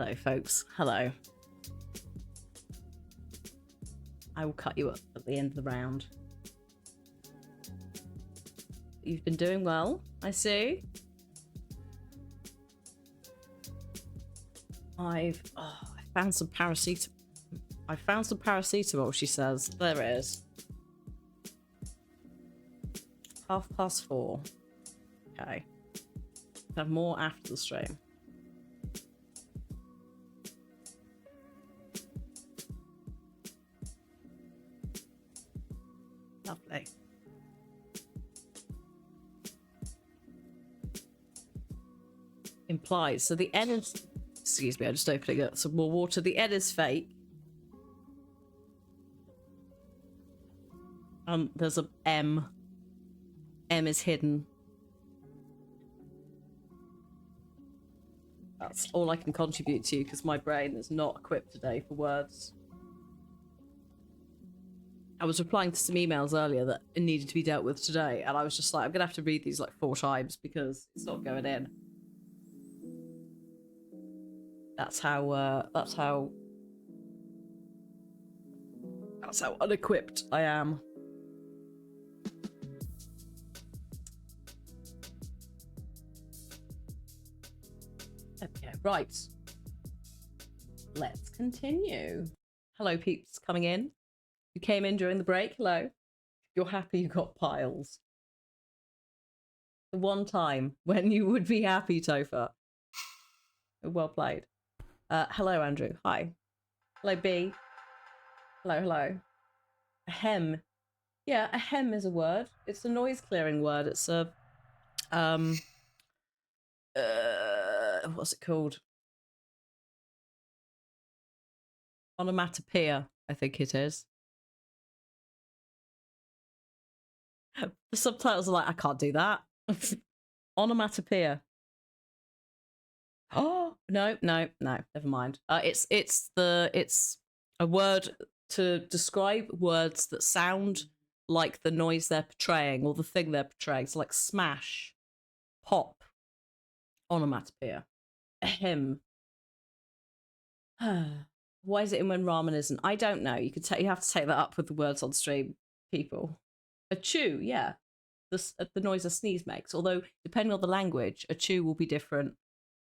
Hello, folks. Hello. I will cut you up at the end of the round. You've been doing well, I see. I found some paracetamol. I found some paracetamol, she says. There it is. 4:30. Okay. Have more after the stream. Lovely. Implied. So the N is... Excuse me, I'm just opening up some more water. The N is fake. There's a M. M is hidden. That's all I can contribute to because my brain is not equipped today for words. I was replying to some emails earlier that needed to be dealt with today, and I was just like, I'm gonna have to read these like 4 times because it's not going in. That's how unequipped I am. There we go. Right. Let's continue. Hello, peeps coming in. You came in during the break. Hello. You're happy you got piles. The one time when you would be happy, Topher. Well played. Hello, Andrew. Hi. Hello, B. Hello, hello. Ahem. Yeah, ahem is a word. It's a noise clearing word. It's a what's it called? Onomatopoeia, I think it is. The subtitles are like, I can't do that. Onomatopoeia. Oh no, never mind. It's a word to describe words that sound like the noise they're portraying or the thing they're portraying. So like smash, pop, onomatopoeia. Ahem. Why is it in when ramen isn't? I don't know. You have to take that up with the words on stream, people. A chew, yeah. The noise a sneeze makes. Although, depending on the language, a chew will be different.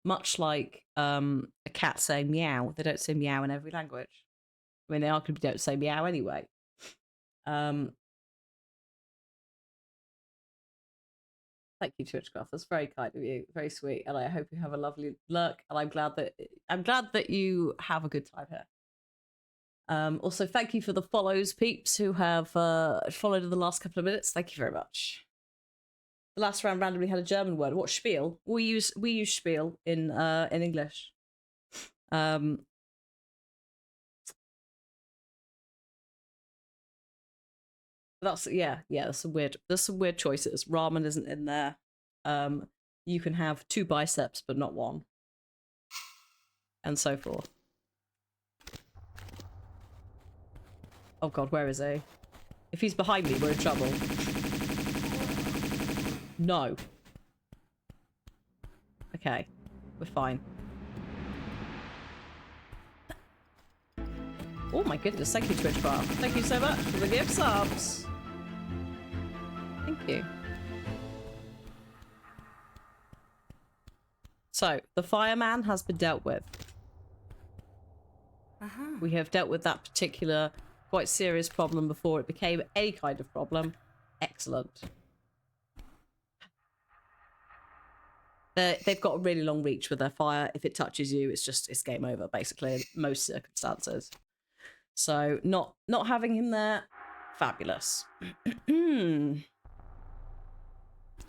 Much like a cat saying meow. They don't say meow in every language. I mean, they arguably don't say meow anyway. Thank you, Twitchcraft. That's very kind of you. Very sweet. And I hope you have a lovely lurk. And I'm glad that you have a good time here. Also, thank you for the follows, peeps, who have followed in the last couple of minutes. Thank you very much. The last round randomly had a German word. What, spiel? We use spiel in English. That's there's some weird choices. Ramen isn't in there. You can have 2 biceps but not 1. And so forth. Oh god, where is he? If he's behind me, we're in trouble. No. Okay, we're fine. Oh my goodness, thank you, Twitchcraft. Thank you so much for the gift subs. Thank you. So, the fireman has been dealt with. We have dealt with that particular quite serious problem before it became any kind of problem. Excellent. They've got a really long reach with their fire. If it touches you, it's game over, basically, in most circumstances. So not having him there, fabulous.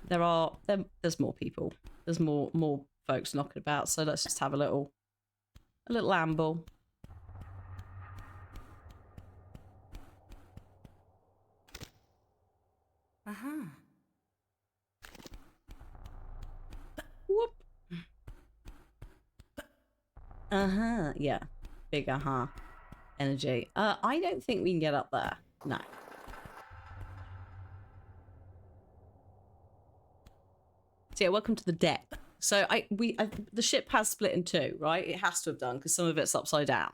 There's more people. There's more folks knocking about. So let's just have a little amble. Whoop. Yeah, big energy. I don't think we can get up there. No. So yeah, welcome to the depths. So the ship has split in two, right? It has to have done because some of it's upside down.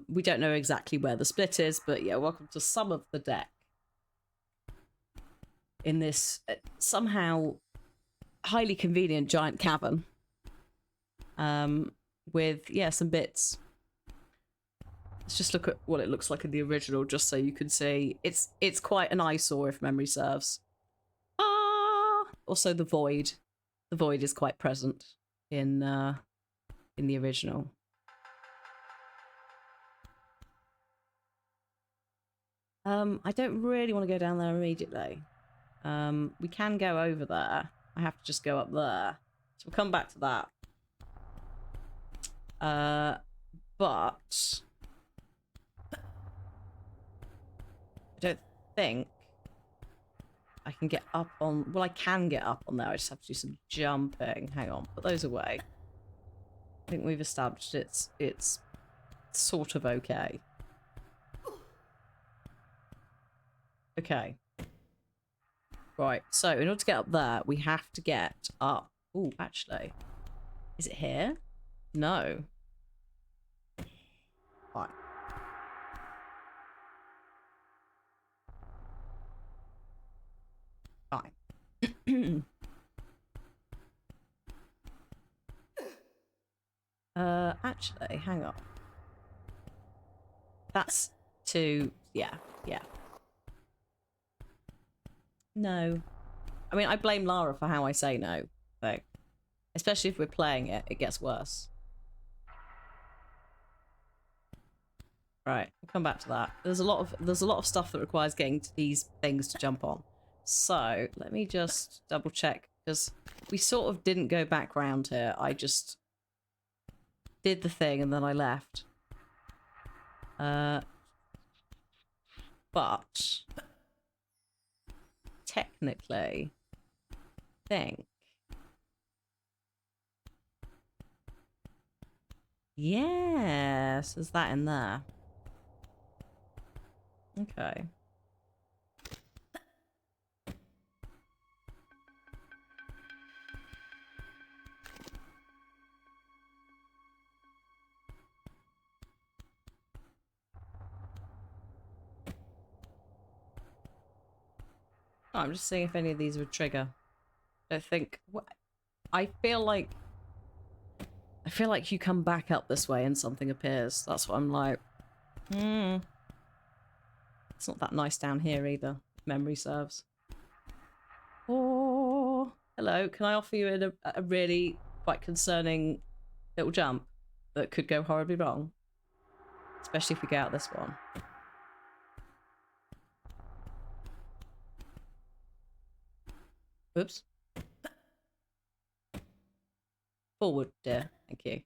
We don't know exactly where the split is, but yeah, welcome to some of the deck in this somehow highly convenient giant cavern. With some bits. Let's just look at what it looks like in the original, just so you can see. It's quite an eyesore if memory serves. Also the void. The void is quite present in the original. I don't really want to go down there immediately. We can go over there. I have to just go up there. So we'll come back to that. But I don't think I can get up on... Well, I can get up on there. I just have to do some jumping. Hang on. Put those away. I think we've established it's sort of okay. Okay. Right. So in order to get up there, we have to get up. Oh, actually. Is it here? No. Fine. Fine. Actually, hang on. That's to... Yeah. No. I mean, I blame Lara for how I say no, though. Especially if we're playing it, it gets worse. Right, we'll come back to that. There's a lot of stuff that requires getting to these things to jump on. So let me just double check, because we sort of didn't go back round here. I just did the thing and then I left. But technically, I think. Yes, there's that in there. Okay. Oh, I'm just seeing if any of these would trigger. I think... I feel like you come back up this way and something appears. That's what I'm like. It's not that nice down here either, if memory serves. Oh, hello. Can I offer you a really quite concerning little jump that could go horribly wrong? Especially if we get out this one. Oops. Forward, dear. Thank you.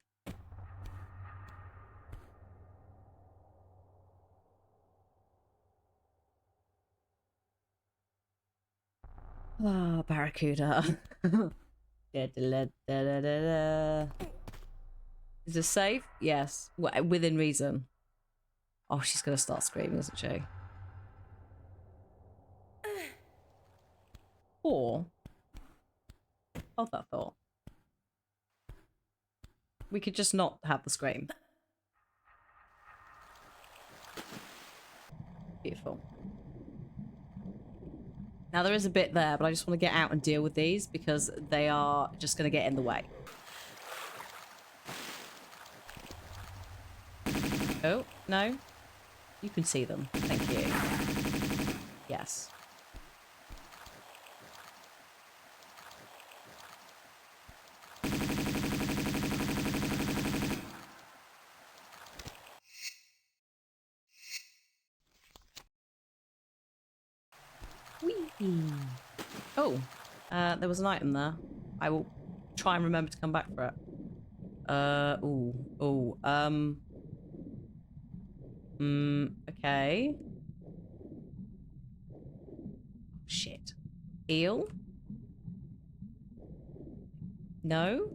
Ah, Barracuda. Is this safe? Yes. Within reason. Oh, she's going to start screaming, isn't she? Or... hold that thought. We could just not have the scream. Beautiful. Now there is a bit there, but I just want to get out and deal with these because they are just going to get in the way. Oh, no. You can see them. Thank you. Yes. Oh, there was an item there. I will try and remember to come back for it. Okay. Shit. Eel? No?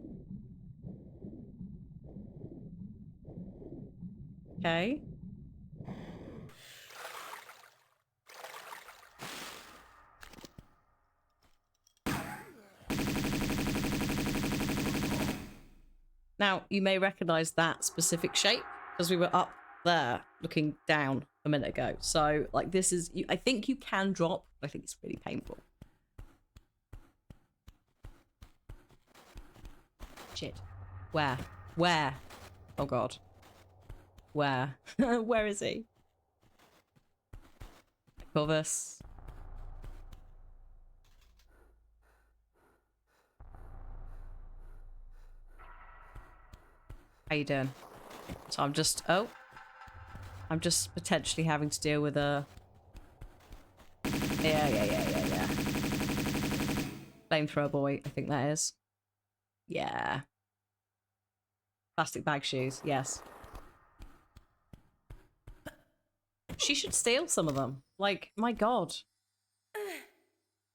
Okay. Now, you may recognize that specific shape because we were up there looking down a minute ago. So, like, this is... I think you can drop, but I think it's really painful. Shit. Where? Where? Oh, God. Where? Where is he? Corvus. How you doing? So I'm just... Oh. I'm just potentially having to deal with a... Yeah. Flamethrower boy, I think that is. Yeah. Plastic bag shoes, yes. She should steal some of them. Like, my god.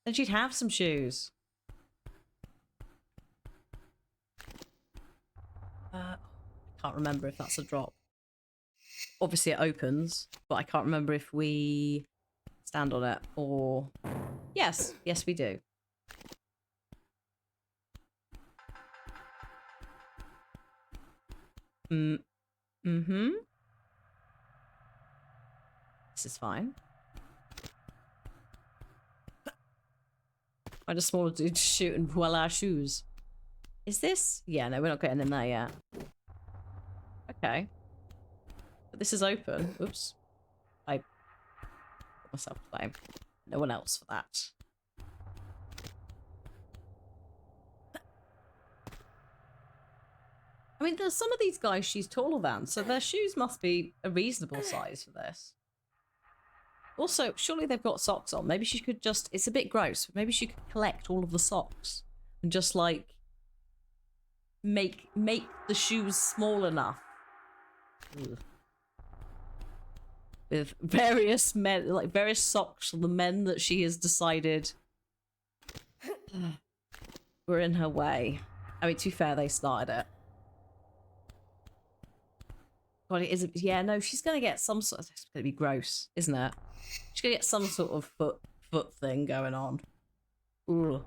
Then she'd have some shoes. I can't remember if that's a drop. Obviously it opens, but I can't remember if we stand on it or... Yes, yes we do. Mm-hmm. This is fine. I just wanted to shoot and voila shoes. Is this? Yeah, no, we're not getting in there yet. Okay. But this is open. Oops. I put myself to blame. No one else for that. I mean, there's some of these guys she's taller than, so their shoes must be a reasonable size for this. Also, surely they've got socks on. Maybe she could just... It's a bit gross, but maybe she could collect all of the socks and just, like, make the shoes small enough. Ugh. With various men, like, various socks for the men that she has decided were in her way. I mean, to be fair, they started it. God, it is... Yeah, no, she's going to get some sort of... It's going to be gross, isn't it? She's going to get some sort of foot thing going on. Ooh.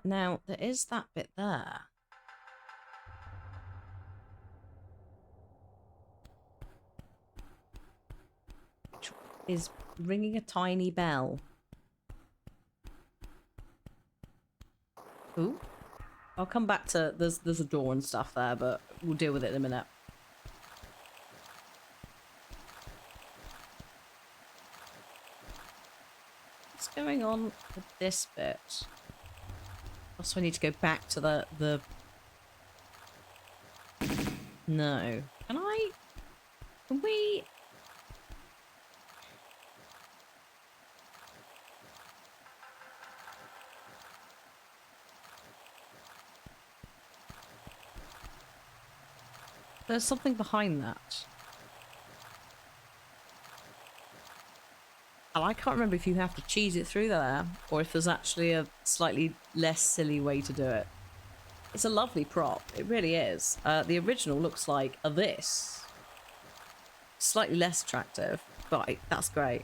Now, there is that bit there. Which is ringing a tiny bell. Ooh. I'll come back to... There's a door and stuff there, but we'll deal with it in a minute. What's going on with this bit? Also, I need to go back to the... No. Can I... Can we... There's something behind that. And I can't remember if you have to cheese it through there, or if there's actually a slightly less silly way to do it. It's a lovely prop. It really is. The original looks like this. Slightly less attractive, but that's great.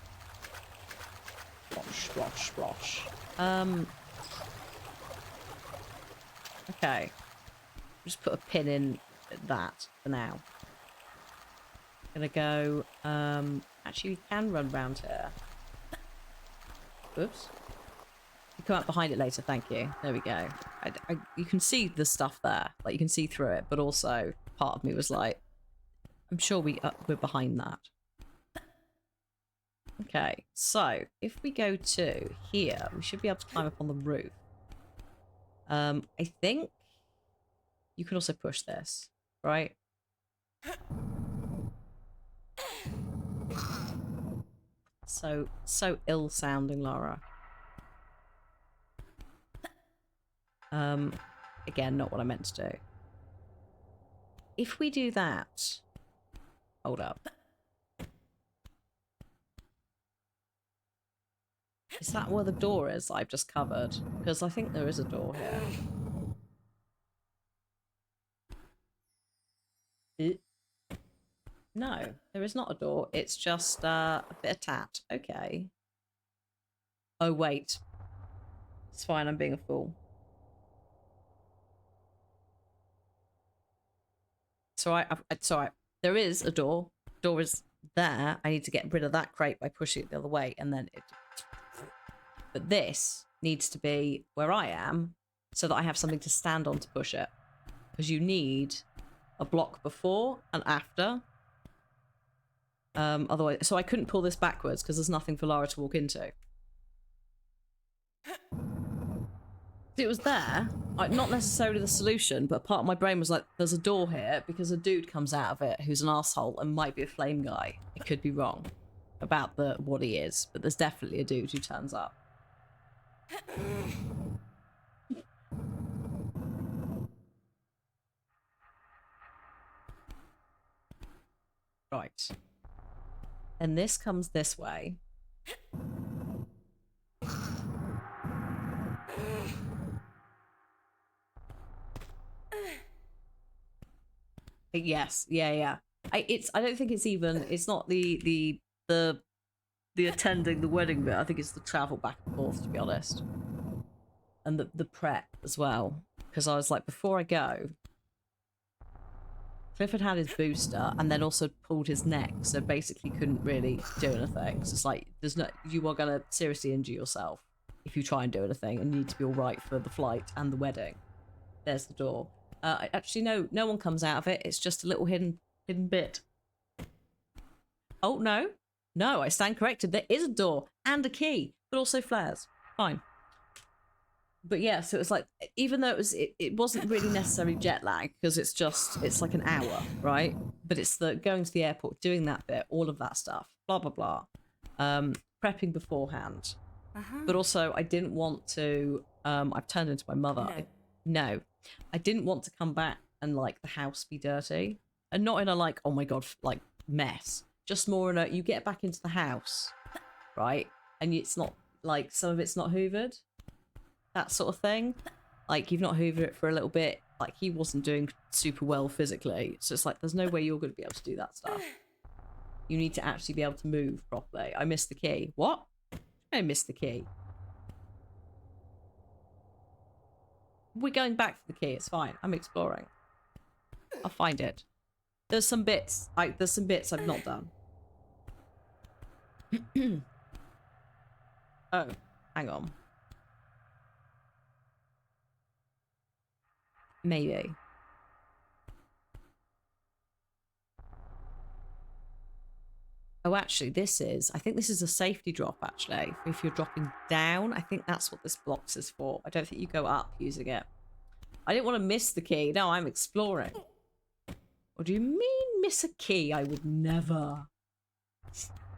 Splosh, splosh, splosh. Okay. Just put a pin in that for now. Gonna go... Actually, we can run round here. Oops. You come up behind it later, thank you. There we go. You can see the stuff there. Like, you can see through it, but also part of me was like, I'm sure we're behind that. Okay, so if we go to here, we should be able to climb up on the roof. I think you can also push this, right? So ill-sounding, Laura. Again, not what I meant to do. If we do that... Hold up. Is that where the door is I've just covered? Because I think there is a door here. No, there is not a door. It's just a bit of tat. Okay. Oh, wait. It's fine, I'm being a fool. So there is a door. Door is there. I need to get rid of that crate by pushing it the other way, and then it. But this needs to be where I am, so that I have something to stand on to push it, because you need a block before and after. Otherwise, so I couldn't pull this backwards because there's nothing for Lara to walk into. It was there, not necessarily the solution, but part of my brain was like, there's a door here because a dude comes out of it who's an asshole and might be a flame guy. It could be wrong about what he is, but there's definitely a dude who turns up. Right. And this comes this way. Yes, yeah. I don't think it's not the attending the wedding bit. I think it's the travel back and forth, to be honest. And the prep as well. Because I was like, before I go, Clifford had his booster and then also pulled his neck, so basically couldn't really do anything. So it's like, you are gonna seriously injure yourself if you try and do anything, and you need to be all right for the flight and the wedding. There's the door. Actually, no one comes out of it. It's just a little hidden bit. Oh no, I stand corrected. There is a door and a key, but also flares. Fine. But yeah, so it was like, even though it wasn't really necessarily jet lag, because it's like an hour, right? But it's the going to the airport, doing that bit, all of that stuff, blah blah blah, prepping beforehand. But also, I didn't want to. I've turned into my mother. No, I didn't want to come back and like the house be dirty, and not in a like, oh my god, like mess. Just more in a, you get back into the house, right? And it's not like, some of it's not hoovered. That sort of thing. Like, you've not hoovered it for a little bit. Like, he wasn't doing super well physically. So it's like, there's no way you're going to be able to do that stuff. You need to actually be able to move properly. I missed the key. What? I missed the key. We're going back for the key. It's fine. I'm exploring. I'll find it. There's some bits. There's some bits I've not done. Oh, hang on. Maybe. Oh, actually, I think this is a safety drop, actually. If you're dropping down, I think that's what this box is for. I don't think you go up using it. I didn't want to miss the key. No, I'm exploring. What do you mean, miss a key? I would never.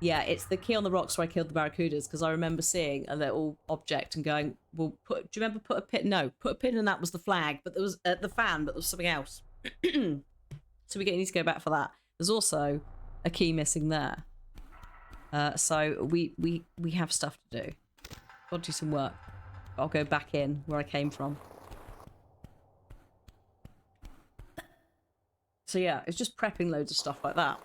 Yeah, it's the key on the rocks where I killed the barracudas, because I remember seeing a little object and going, well, do you remember put a pin? No, put a pin and that was the flag, but there was the fan, but there was something else. So we need to go back for that. There's also a key missing there. So we have stuff to do. Got to do some work. I'll go back in where I came from. So yeah, it's just prepping loads of stuff like that.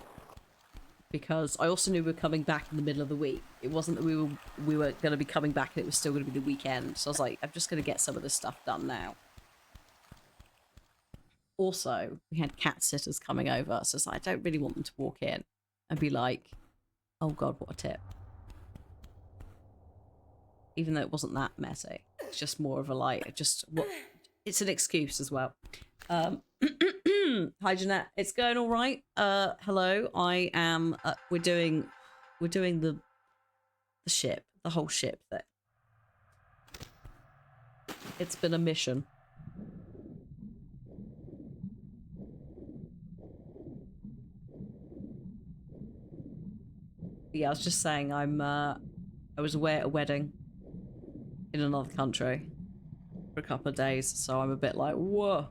Because I also knew we were coming back in the middle of the week. It wasn't that we were going to be coming back and it was still going to be the weekend. So I was like, I'm just going to get some of this stuff done now. Also, we had cat sitters coming over. So it's like, I don't really want them to walk in and be like, oh God, what a tip. Even though it wasn't that messy. It's just more of a like, it's an excuse as well. Hi Jeanette, it's going all right. Hello, I am. We're doing the ship, the whole ship thing. It's been a mission. Yeah, I was just saying I was away at a wedding in another country for a couple of days, so I'm a bit like, whoa.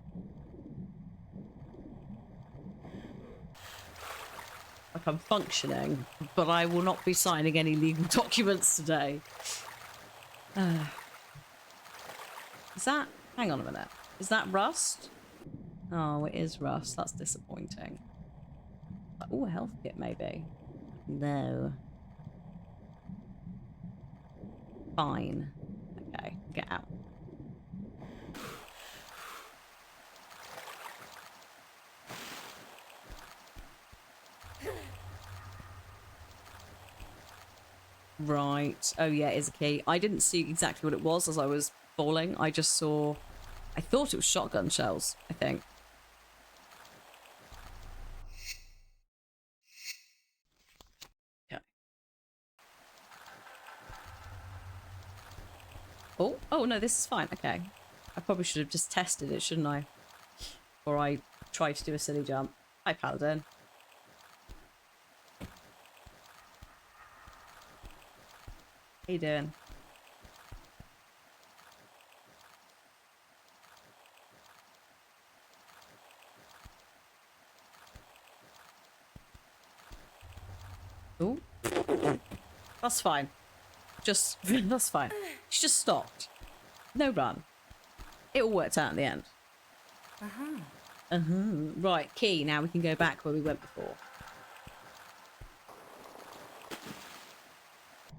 Like, I'm functioning, but I will not be signing any legal documents today. Is that... Hang on a minute. Is that rust? Oh, it is rust. That's disappointing. Oh, a health kit, maybe. No. Fine. Okay, get out. Right. Oh, yeah, it is a key. I didn't see exactly what it was as I was falling. I just saw... I thought it was shotgun shells, I think. Okay. Oh, no, this is fine. Okay. I probably should have just tested it, shouldn't I? Or I tried to do a silly jump. Hi, Paladin. How you doing? Oh, that's fine. Just, that's fine. She just stopped. No run. It all worked out in the end. Right, key. Now we can go back where we went before.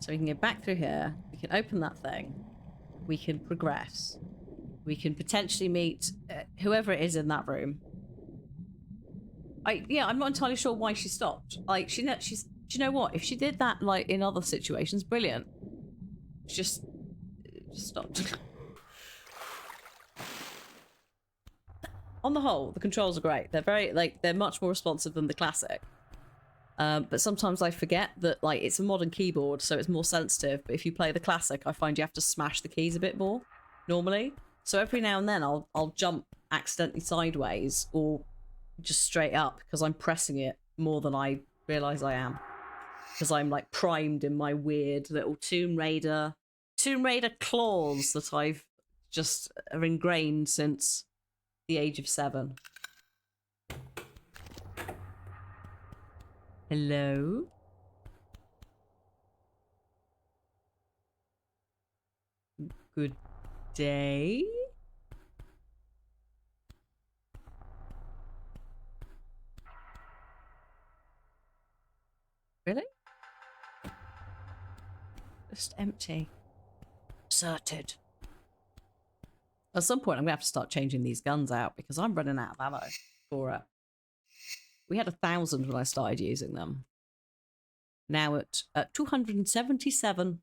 So we can go back through here. We can open that thing. We can progress. We can potentially meet whoever it is in that room. I'm not entirely sure why she stopped. Like, she's. Do you know what? If she did that, like in other situations, brilliant. Just stopped. On the whole, the controls are great. They're very they're much more responsive than the classic. But sometimes I forget that like it's a modern keyboard, so it's more sensitive. But if you play the classic, I find you have to smash the keys a bit more normally. So every now and then I'll jump accidentally sideways or just straight up because I'm pressing it more than I realise I am. Because I'm like primed in my weird little Tomb Raider claws that I've just are ingrained since the age of 7. Hello? Good day? Really? Just empty. Deserted. At some point, I'm going to have to start changing these guns out because I'm running out of ammo for it. We had 1,000 when I started using them. Now at 277.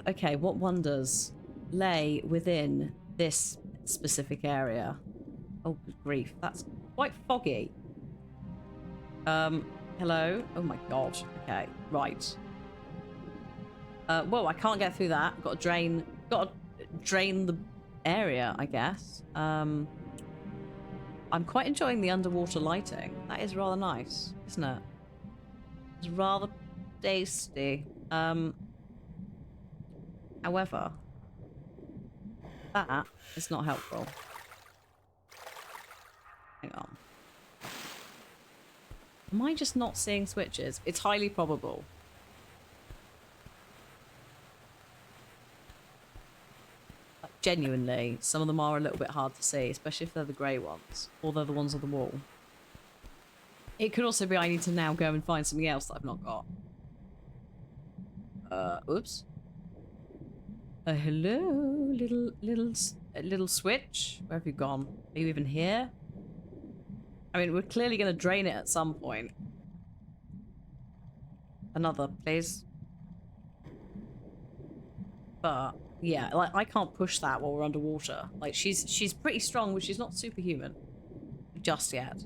Okay, what wonders lay within this specific area? Oh, good grief. That's quite foggy. Hello? Oh my god. Okay, right. Whoa, I can't get through that. Got to drain the area, I guess. I'm quite enjoying the underwater lighting. That is rather nice, isn't it? It's rather tasty. However, that is not helpful. Hang on. Am I just not seeing switches? It's highly probable. Like, genuinely, some of them are a little bit hard to see, especially if they're the grey ones, or they're the ones on the wall. It could also be I need to now go and find something else that I've not got. Oops. Hello, little switch. Where have you gone? Are you even here? I mean, we're clearly going to drain it at some point. Another, please. But yeah, like I can't push that while we're underwater. Like she's pretty strong, but she's not superhuman just yet.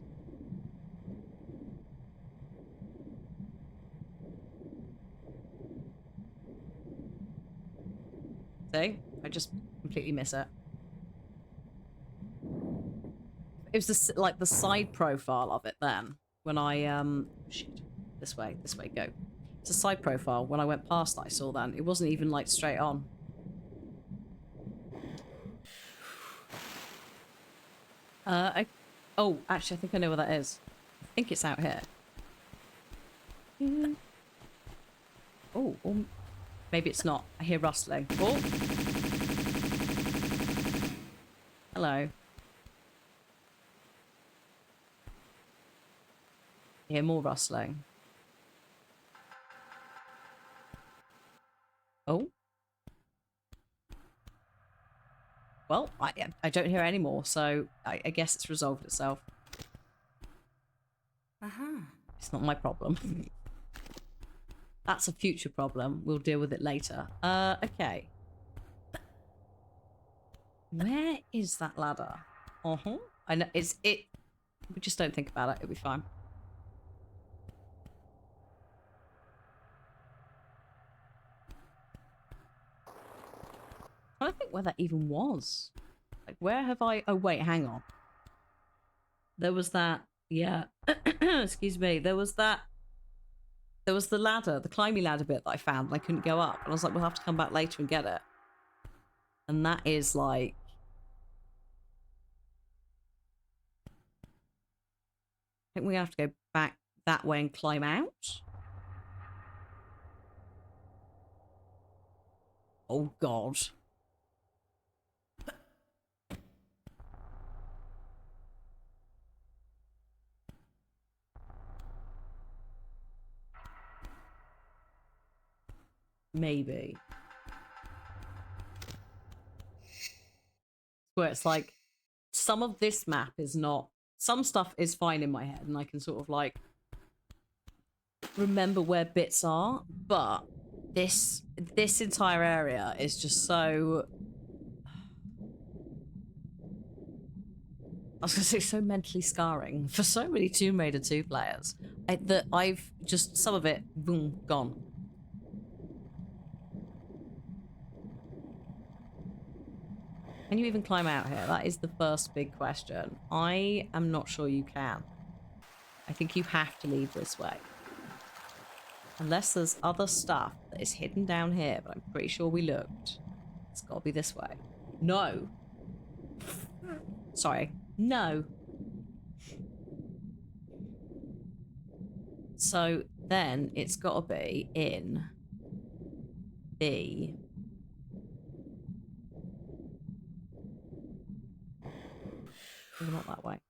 See? I just completely miss it. It was like the side profile of it then. When I, shit. This way, go. It's a side profile. When I went past that I saw then. It wasn't even like straight on. Oh, actually I think I know where that is. I think it's out here. Oh, maybe it's not. I hear rustling. Oh. Hello. I hear more rustling. Oh. Well, I don't hear any more, so I guess it's resolved itself. It's not my problem. That's a future problem. We'll deal with it later. Okay. Where is that ladder? I know it. We just don't think about it. It'll be fine. I don't think where that even was. Like, where have I... Oh, wait, hang on. There was that... Yeah. Excuse me. There was that... There was the ladder, the climbing ladder bit that I found, and I couldn't go up. And I was like, we'll have to come back later and get it. And that is, like... I think we have to go back that way and climb out. Oh, God. Maybe. Where it's like, some of this map is not... Some stuff is fine in my head, and I can sort of, like, remember where bits are, but this entire area is just so... I was going to say so mentally scarring for so many Tomb Raider 2 players. That I've just... Some of it, boom, gone. Can you even climb out here? That is the first big question. I am not sure you can. I think you have to leave this way. Unless there's other stuff that is hidden down here, but I'm pretty sure we looked. It's got to be this way. No. Sorry. No. So then it's got to be in the... Oh, not that way.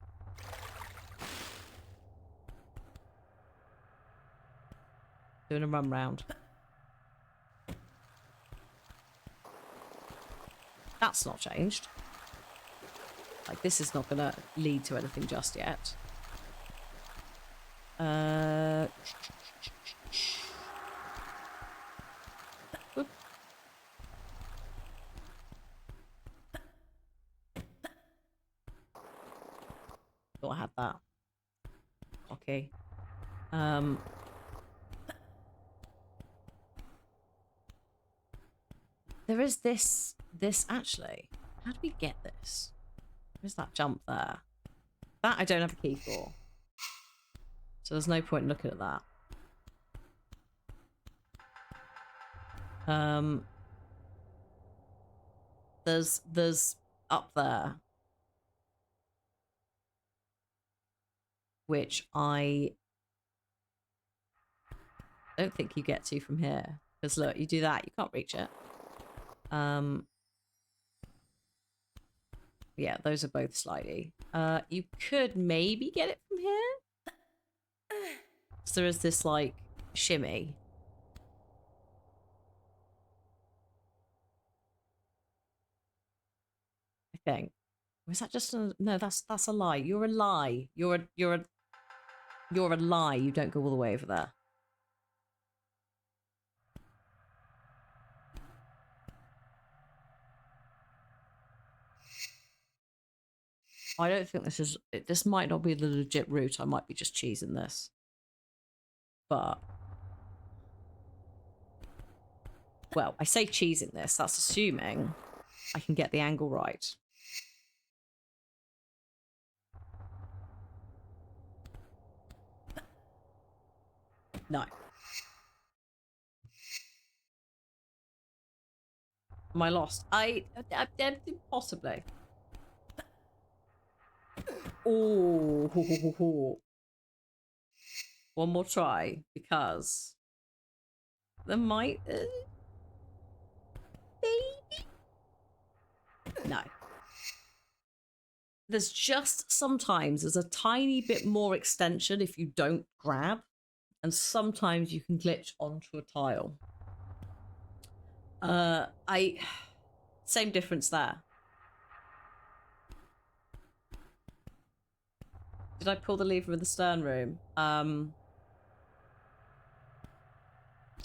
Doing a run round. That's not changed. Like, this is not gonna lead to anything just yet. Whoop. Thought I had that. Okay. There is this actually. How do we get this? Where's that jump there? That I don't have a key for. So there's no point in looking at that. There's up there. Which I don't think you get to from here. Because look, you do that, you can't reach it. Yeah, those are both slightly. You could maybe get it from here. So there is this, like, shimmy. I think. Or is that just a... No, that's a lie. You're a lie. You're a lie. You don't go all the way over there. I don't think this is... This might not be the legit route. I might be just cheesing this. But... Well, I say cheesing this. That's assuming I can get the angle right. No. Am I lost? I possibly. Oh, one more try because there might maybe no. There's just sometimes there's a tiny bit more extension if you don't grab, and sometimes you can glitch onto a tile. Same difference there. Did I pull the lever in the stern room?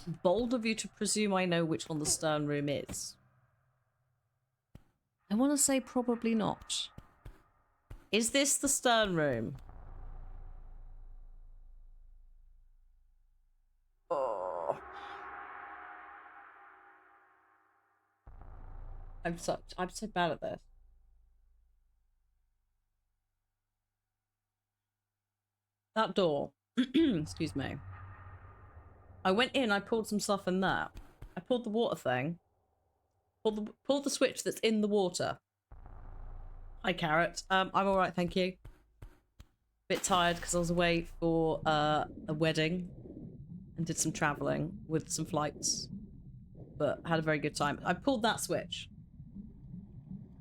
Bold of you to presume I know which one the stern room is. I want to say probably not. Is this the stern room? Oh. I'm so bad at this. That door. Excuse me. I went in, I pulled some stuff in there. I pulled the water thing. Pulled the switch that's in the water. Hi, Carrot. I'm alright, thank you. Bit tired because I was away for a wedding and did some travelling with some flights. But had a very good time. I pulled that switch.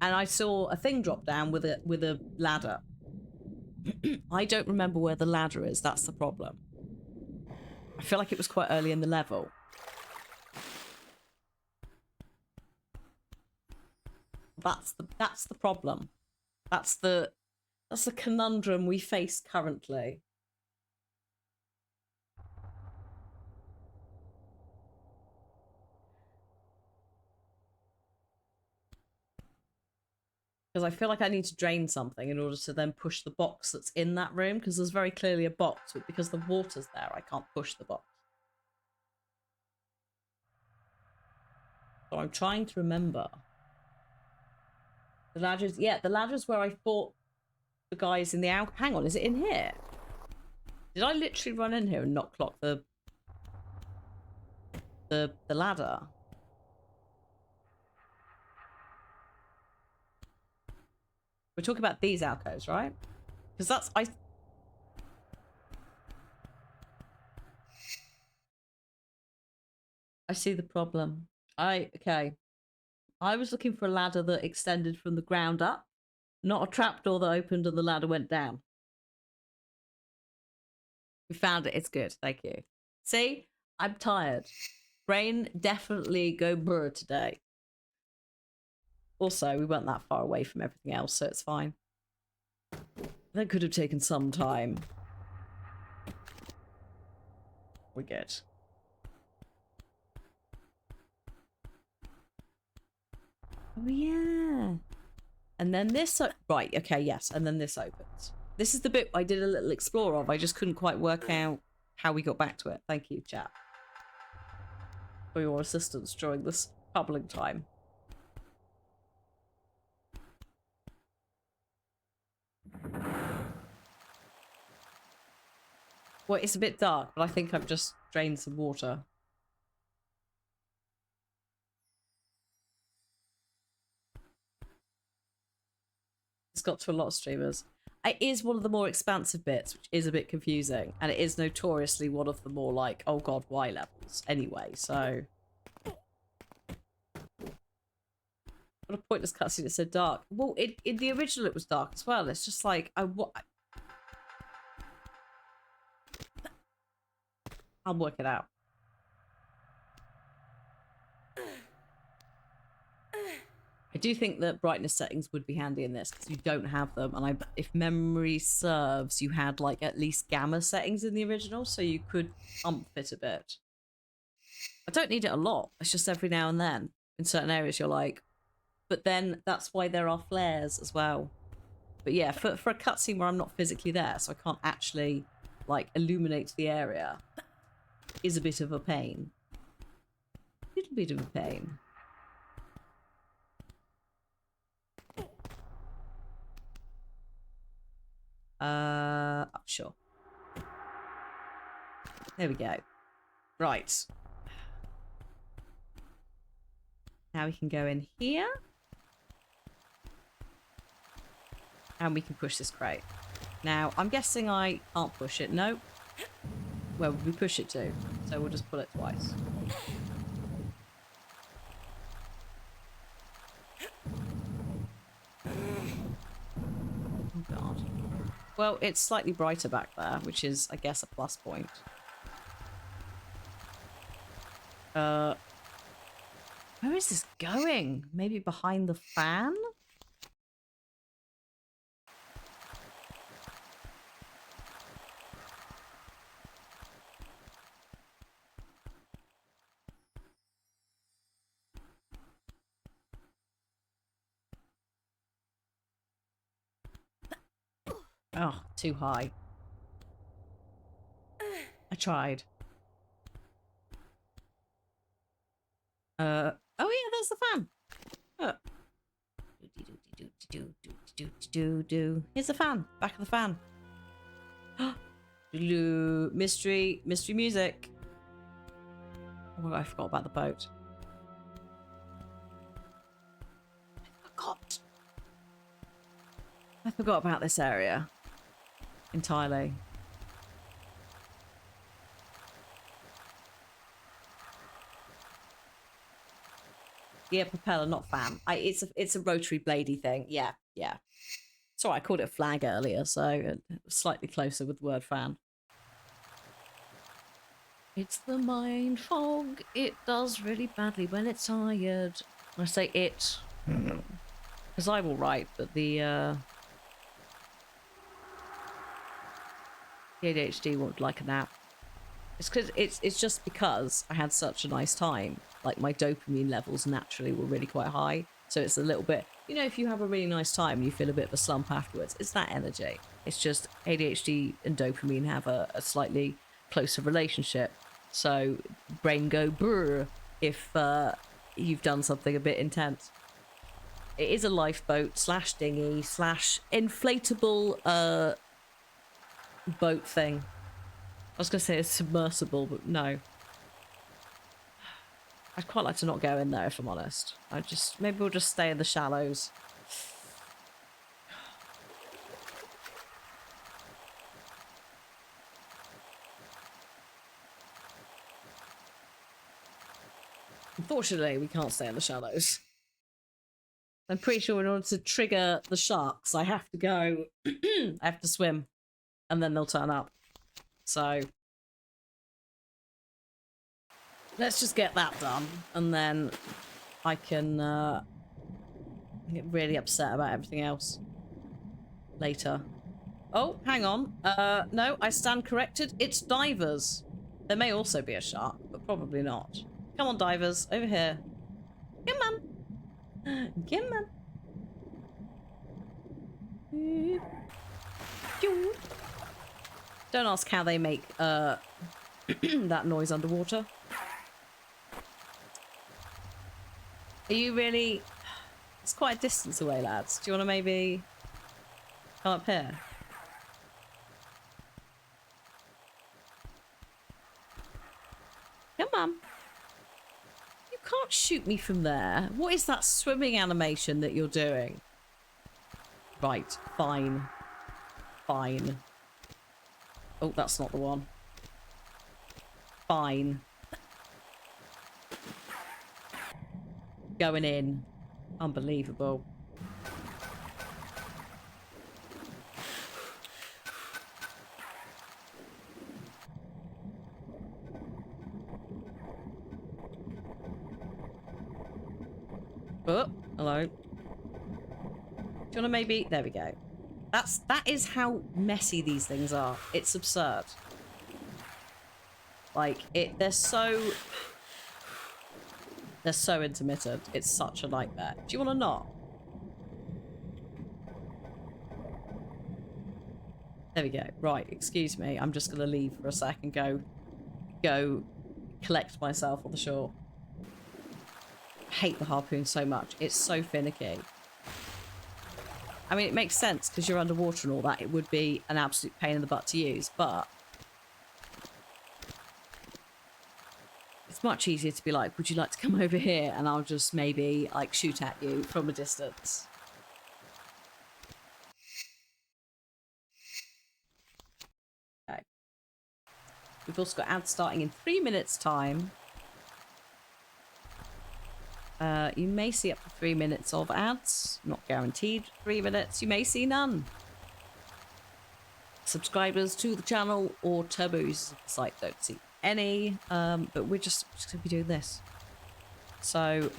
And I saw a thing drop down with a ladder. I don't remember where the ladder is, that's the problem. I feel like it was quite early in the level. That's the problem. That's the conundrum we face currently. Because I feel like I need to drain something in order to then push the box that's in that room, because there's very clearly a box, but because the water's there, I can't push the box. So I'm trying to remember. The ladder's, yeah, the ladder's where I fought the guys in the out. Hang on, is it in here? Did I literally run in here and not clock the ladder? We're talking about these alcoves, right? Because that's I see the problem. Okay. I was looking for a ladder that extended from the ground up, not a trapdoor that opened and the ladder went down. We found it. It's good. Thank you. See? I'm tired. Brain definitely go brr today. Also, we weren't that far away from everything else, so it's fine. That could have taken some time. We're good. Oh, yeah. And then this... right, okay, yes. And then this opens. This is the bit I did a little explore of. I just couldn't quite work out how we got back to it. Thank you, chat, for your assistance during this bubbling time. Well, it's a bit dark, but I think I've just drained some water. It's got to a lot of streamers. It is one of the more expansive bits, which is a bit confusing. And it is notoriously one of the more like, oh god, why levels anyway, so... What a pointless cutscene that said dark. Well, in the original it was dark as well. It's just like, I'll work it out. I do think that brightness settings would be handy in this because you don't have them, and if memory serves, you had like at least gamma settings in the original, so you could ump it a bit. I don't need it a lot. It's just every now and then in certain areas you're like, but then that's why there are flares as well. But yeah, for a cutscene where I'm not physically there, so I can't actually like illuminate the area, is a bit of a pain. A little bit of a pain. Sure. There we go. Right. Now we can go in here. And we can push this crate. Now, I'm guessing I can't push it. No. Where would we push it to? So we'll just pull it twice. Oh, God. Well, it's slightly brighter back there, which is, I guess, a plus point. Where is this going? Maybe behind the fan? Oh, too high. I tried. Oh yeah, there's the fan. Here's the fan. Back of the fan. Mystery music. Oh my god, I forgot about the boat. I forgot about this area entirely. Yeah, propeller, not fan. It's a rotary bladey thing. Yeah. Sorry, I called it a flag earlier, so it was slightly closer with the word fan. It's the mind fog. It does really badly when it's tired. I say it because I will write, but the ADHD won't like a nap. It's just because I had such a nice time. Like my dopamine levels naturally were really quite high, so it's a little bit. You know, if you have a really nice time and you feel a bit of a slump afterwards, it's that energy. It's just ADHD and dopamine have a slightly closer relationship. So brain go brr if you've done something a bit intense. It is a lifeboat slash dinghy slash inflatable boat thing. I was going to say it's submersible, but no. I'd quite like to not go in there, if I'm honest. Maybe we'll just stay in the shallows. Unfortunately, we can't stay in the shallows. I'm pretty sure in order to trigger the sharks, I have to go... I have to swim. And then they'll turn up. So... let's just get that done. And then I can get really upset about everything else later. Oh, hang on. No, I stand corrected. It's divers. There may also be a shark, but probably not. Come on, divers. Over here. Come on. Come on. Don't ask how they make that noise underwater. Are you really... it's quite a distance away, lads. Do you want to maybe come up here? Come on. You can't shoot me from there. What is that swimming animation that you're doing? Right, fine. Fine. Oh, that's not the one. Fine. Going in. Unbelievable. Oh, hello. Do you want to maybe... there we go. That is how messy these things are. It's absurd. Like, they're so intermittent. It's such a nightmare. Do you want to not? There we go. Right, excuse me. I'm just going to leave for a sec and go collect myself on the shore. I hate the harpoon so much. It's so finicky. I mean, it makes sense because you're underwater and all that. It would be an absolute pain in the butt to use, but it's much easier to be like, would you like to come over here? And I'll just maybe like shoot at you from a distance. Okay. We've also got ads starting in 3 minutes time. You may see up to 3 minutes of ads. Not guaranteed 3 minutes. You may see none. Subscribers to the channel or turbo users of the site don't see any. But we're just going to be doing this. So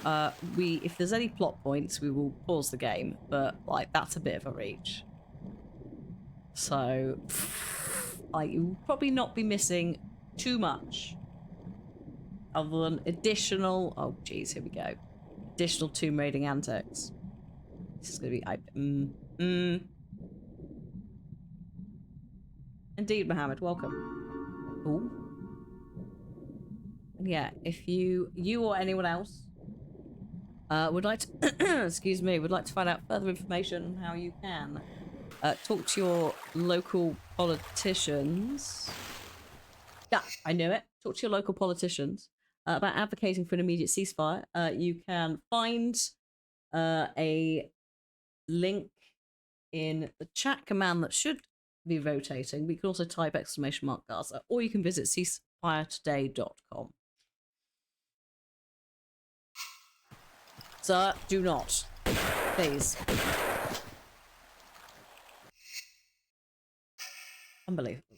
if there's any plot points, we will pause the game. But like that's a bit of a reach. So you'll probably not be missing too much. Other than additional... oh, geez, here we go. Additional tomb raiding antics. This is going to be... Indeed, Mohammed, welcome. Ooh. And yeah, if you or anyone else would like to, excuse me, would like to find out further information on how you can talk to your local politicians. Yeah, I knew it. Talk to your local politicians about advocating for an immediate ceasefire. You can find a link in the chat command that should be rotating. We can also type !Gaza, or you can visit ceasefiretoday.com. Sir, do not. Please. Unbelievable.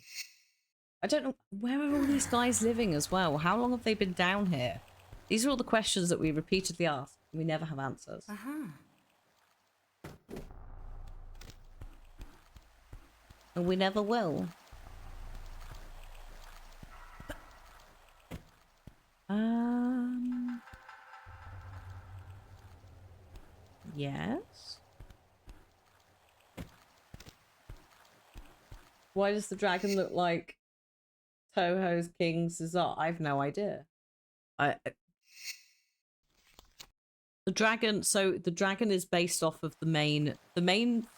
I don't know, where are all these guys living as well? How long have they been down here? These are all the questions that we repeatedly ask, and we never have answers. And we never will. Yes? Why does the dragon look like Toho's King Caesar? I have no idea. The dragon, so the dragon is based off of the main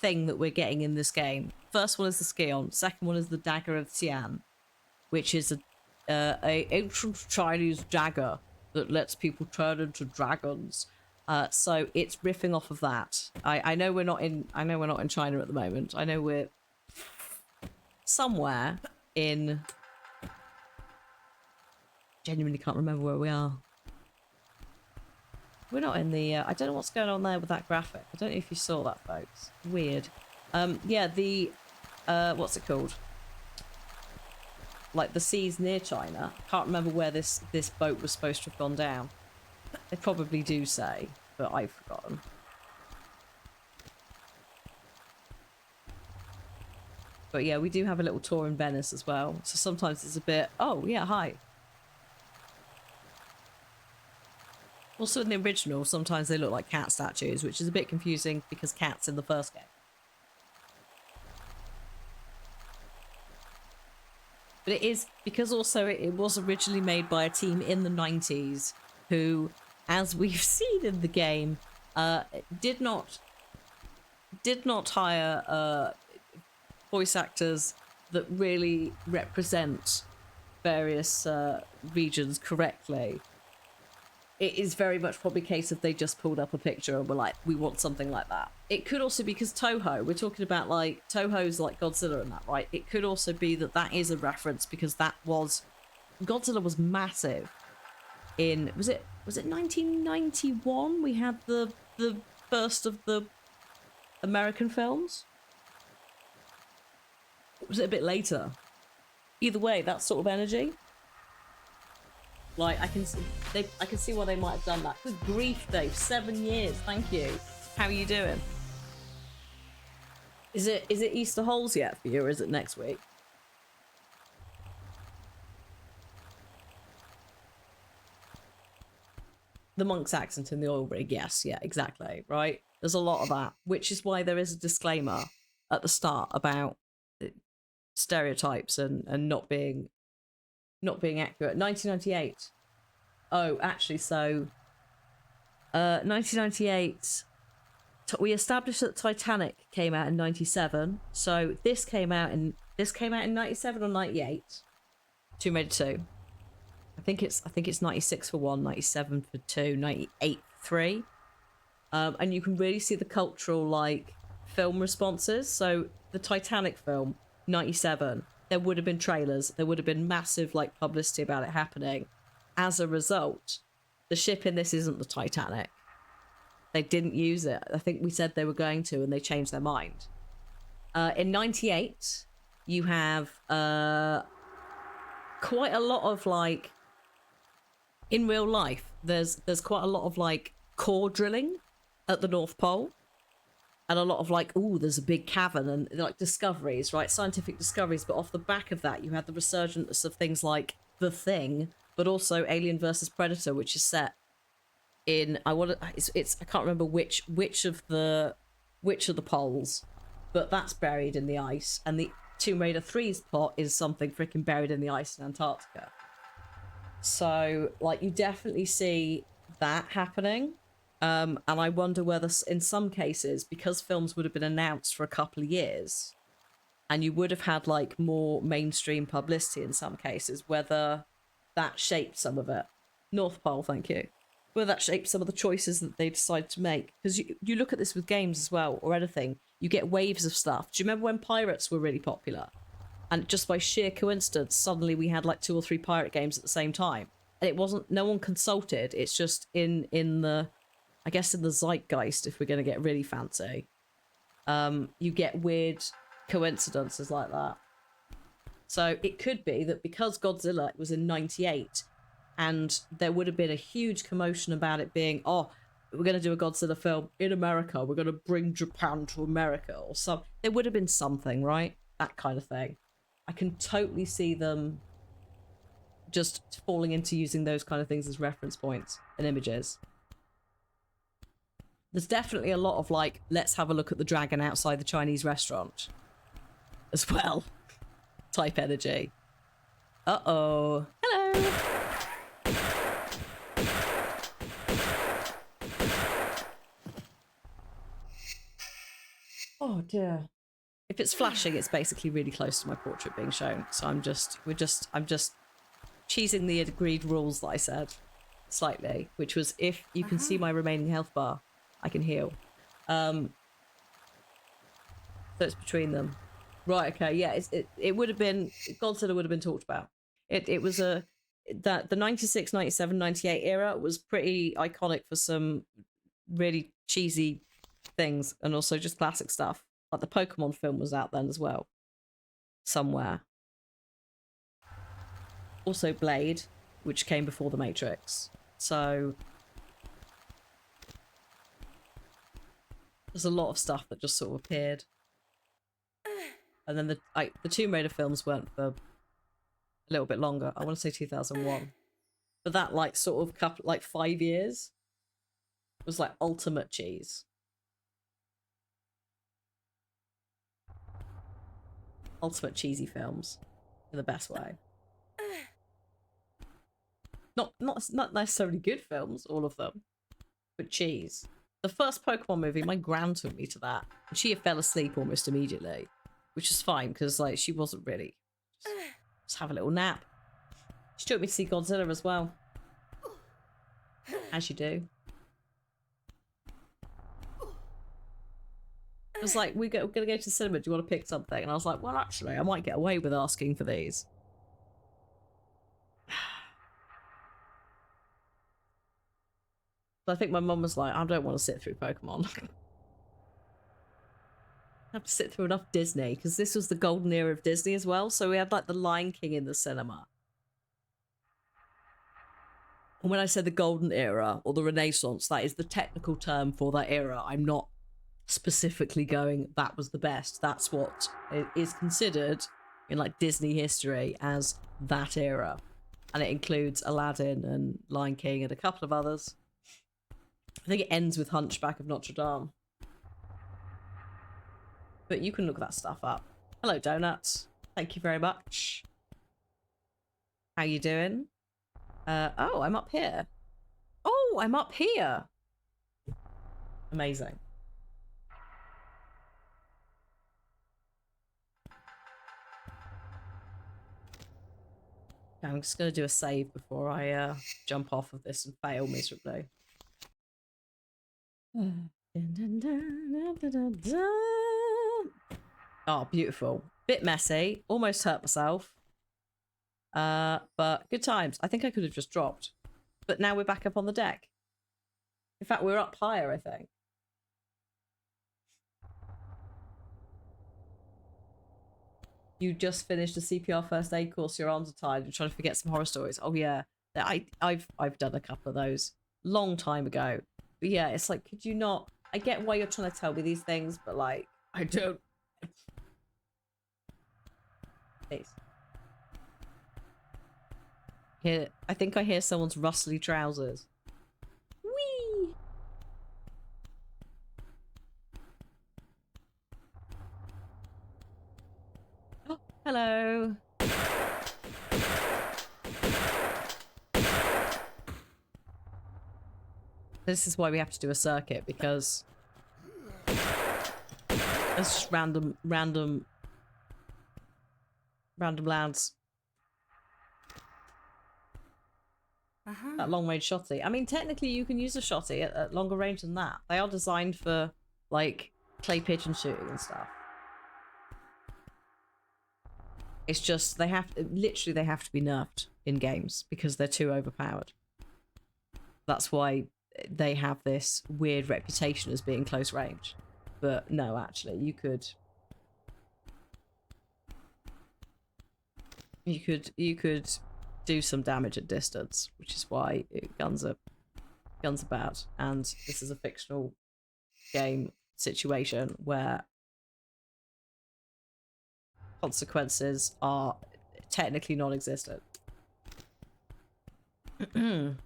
thing that we're getting in this game. First one is the Skion, second one is the Dagger of Xian, which is a ancient Chinese dagger that lets people turn into dragons. So it's riffing off of that. I know we're not in China at the moment. I know we're somewhere in, genuinely can't remember where we are. We're not in the I don't know what's going on there with that graphic. I don't know if you saw that, folks. Weird. Yeah, the what's it called, like the seas near China. Can't remember where this boat was supposed to have gone down. They probably do say, but I've forgotten. But yeah, we do have a little tour in Venice as well. So sometimes it's a bit, oh yeah, hi. Also in the original, sometimes they look like cat statues, which is a bit confusing because cats in the first game. But it is, because also it was originally made by a team in the 90s who, as we've seen in the game, did not hire voice actors that really represent various regions correctly. It is very much probably a case of they just pulled up a picture and were like, we want something like that. It could also be because Toho, we're talking about like Toho's like Godzilla and that, right? It could also be that that is a reference because that was, Godzilla was massive in, was it 1991 we had the first of the American films? Was it a bit later? Either way, that sort of energy. Like, I can see why they might have done that. Good grief, Dave. 7 years. Thank you. How are you doing? Is it Easter holes yet for you, or is it next week? The monk's accent in the oil rig. Yes, yeah, exactly. Right. There's a lot of that, which is why there is a disclaimer at the start about stereotypes and not being accurate. 1998. Oh, actually, so 1998. We established that Titanic came out in 97. So this came out in 97 or 98. Two made two. I think it's 96 for one, 97 for two, 98 for three. And you can really see the cultural like film responses. So the Titanic film, 97. There would have been trailers. There would have been massive like publicity about it happening. As a result, the ship in this isn't the Titanic. They didn't use it. I think we said they were going to, and they changed their mind. In 98, you have quite a lot of like, in real life, there's quite a lot of like core drilling at the North Pole. And a lot of like, ooh, there's a big cavern and like discoveries, right? Scientific discoveries. But off the back of that, you had the resurgence of things like The Thing, but also Alien versus Predator, which is set in, I can't remember which of the poles, but that's buried in the ice. And Tomb Raider 3's plot is something freaking buried in the ice in Antarctica. So, like, you definitely see that happening. And I wonder whether, in some cases, because films would have been announced for a couple of years, and you would have had, like, more mainstream publicity in some cases, whether that shaped some of it. North Pole, thank you. Whether that shaped some of the choices that they decide to make. Because you look at this with games as well, or anything, you get waves of stuff. Do you remember when pirates were really popular? And just by sheer coincidence, suddenly we had like 2 or 3 pirate games at the same time. And it wasn't, no one consulted. It's just in the, I guess in the zeitgeist, if we're going to get really fancy. You get weird coincidences like that. So it could be that because Godzilla was in 98, and there would have been a huge commotion about it being, oh, we're going to do a Godzilla film in America. We're going to bring Japan to America or some. There would have been something, right? That kind of thing. I can totally see them just falling into using those kind of things as reference points and images. There's definitely a lot of like, let's have a look at the dragon outside the Chinese restaurant as well type energy. Uh-oh. Hello. Oh dear. If it's flashing, it's basically really close to my portrait being shown. So I'm just cheesing the agreed rules that I said slightly, which was if you can see my remaining health bar, I can heal. So it's between them. Right, okay, yeah, it would have been, Godzilla would have been talked about. It was the 96, 97, 98 era was pretty iconic for some really cheesy things and also just classic stuff. Like the Pokemon film was out then as well. Somewhere. Also Blade, which came before The Matrix. So there's a lot of stuff that just sort of appeared. And then the Tomb Raider films weren't for a little bit longer. I want to say 2001. But that like sort of couple, like 5 years was like ultimate cheese. Ultimate cheesy films in the best way. Not necessarily good films, all of them, but cheese. The first Pokemon movie, my gran took me to that, and she fell asleep almost immediately, which is fine because like she wasn't really just have a little nap. She took me to see Godzilla as well, as you do. It was like, we're going to go to the cinema, do you want to pick something? And I was like, well, actually, I might get away with asking for these. But I think my mum was like, I don't want to sit through Pokemon. I have to sit through enough Disney, because this was the golden era of Disney as well. So we had like the Lion King in the cinema. And when I say the golden era, or the Renaissance, that is the technical term for that era. I'm not specifically going, that was the best. That's what is considered in like Disney history as that era. And it includes Aladdin and Lion King and a couple of others. I think it ends with Hunchback of Notre Dame. But you can look that stuff up. Hello, Donuts. Thank you very much. How you doing? Oh, I'm up here. Oh, I'm up here. Amazing. I'm just going to do a save before I jump off of this and fail miserably. Oh, beautiful. Bit messy. Almost hurt myself. But good times. I think I could have just dropped. But now we're back up on the deck. In fact, we're up higher, I think. You just finished a CPR first aid course, your arms are tired, you're trying to forget some horror stories. Oh yeah. I've done a couple of those. Long time ago. But yeah, it's like, could you not... I get why you're trying to tell me these things, but like, I don't... Please. Here, I think I hear someone's rustly trousers. Whee! Hello. This is why we have to do a circuit, because it's just random lads. That long range shotty. I mean, technically you can use a shotty at longer range than that. They are designed for like clay pigeon shooting and stuff. It's just they have literally they have to be nerfed in games because they're too overpowered. That's why they have this weird reputation as being close range. But no, actually, you could do some damage at distance, which is why guns are bad. And this is a fictional game situation where consequences are technically non-existent. Hang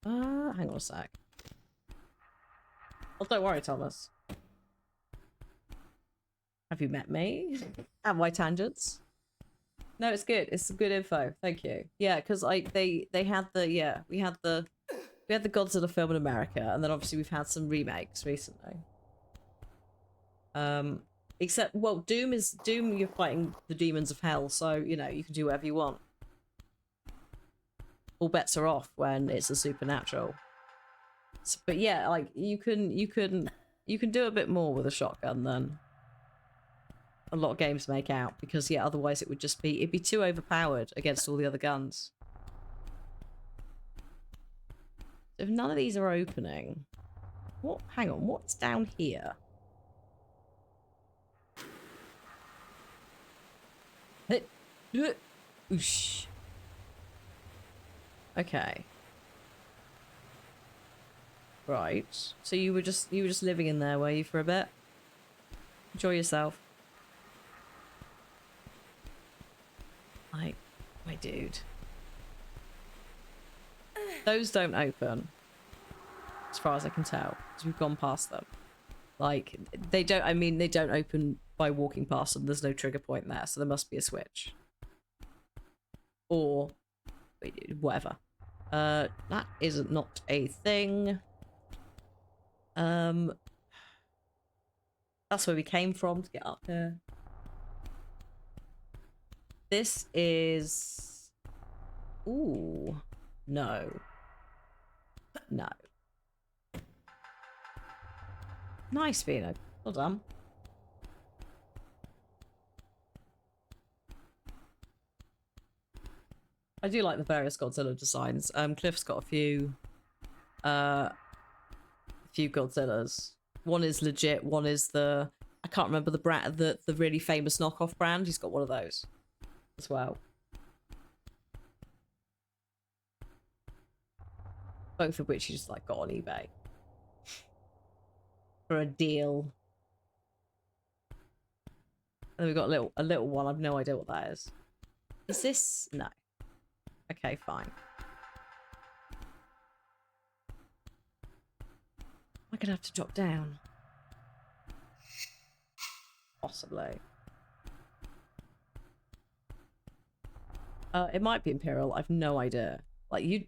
on a sec. Oh, don't worry, Thomas. Have you met me? At my tangents? No, it's good. It's some good info. Thank you. Yeah, because like they had the we had the Godzilla film in America, and then obviously we've had some remakes recently. Except Doom. You're fighting the demons of hell, so you know you can do whatever you want. All bets are off when it's a supernatural. So, but yeah, like you can do a bit more with a shotgun than a lot of games make out, because yeah, otherwise it'd be too overpowered against all the other guns. If none of these are opening, hang on, what's down here? Oosh. Okay. Right. So you were just living in there, were you, for a bit? Enjoy yourself. My dude. Those don't open, as far as I can tell, because we've gone past them. Like, they don't open by walking past them. There's no trigger point there, so there must be a switch. Or whatever. That is not a thing. That's where we came from to get up here. This is... Ooh. No. No. Nice, Vino. Well done. I do like the various Godzilla designs. Cliff's got a few Godzillas. One is legit, one is I can't remember the brand, the really famous knockoff brand. He's got one of those as well. Both of which he just like got on eBay for a deal. And then we've got a little one. I've no idea what that is. Is this? No. Okay, fine. I'm gonna have to drop down. Possibly. It might be Imperial. I've no idea. Like you'd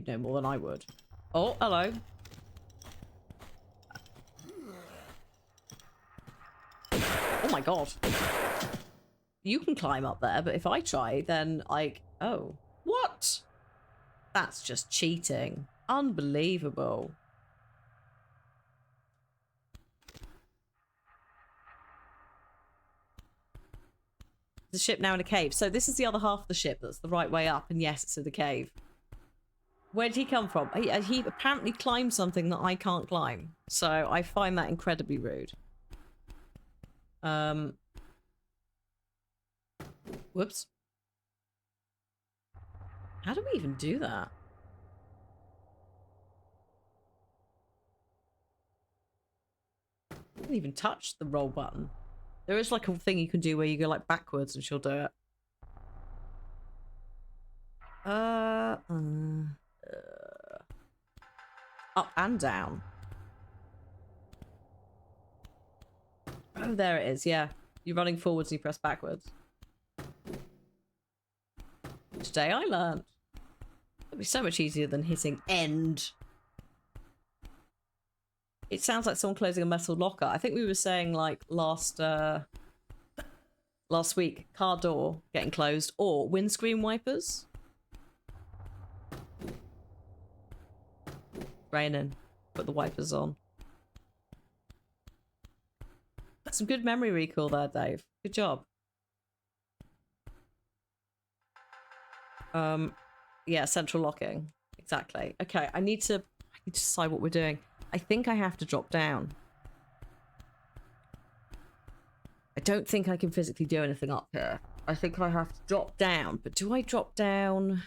know more than I would. Oh, hello. Oh my god. You can climb up there, but if I try, then like, oh, what? That's just cheating. Unbelievable. The ship now in a cave. So this is the other half of the ship that's the right way up, and yes, it's in the cave. Where did he come from? He apparently climbed something that I can't climb. So I find that incredibly rude. Whoops. How do we even do that? I didn't even touch the roll button. There is like a thing you can do where you go like backwards and she'll do it. Up and down. Oh, there it is, yeah. You're running forwards and you press backwards. Today I learned. It'd be so much easier than hitting end. It sounds like someone closing a metal locker. I think we were saying like last week, car door getting closed or windscreen wipers. Raining. Put the wipers on. Some good memory recall there, Dave. Good job. Yeah, central locking. Exactly. Okay, I need to decide what we're doing. I think I have to drop down. I don't think I can physically do anything up here. I think I have to drop down. But do I drop down?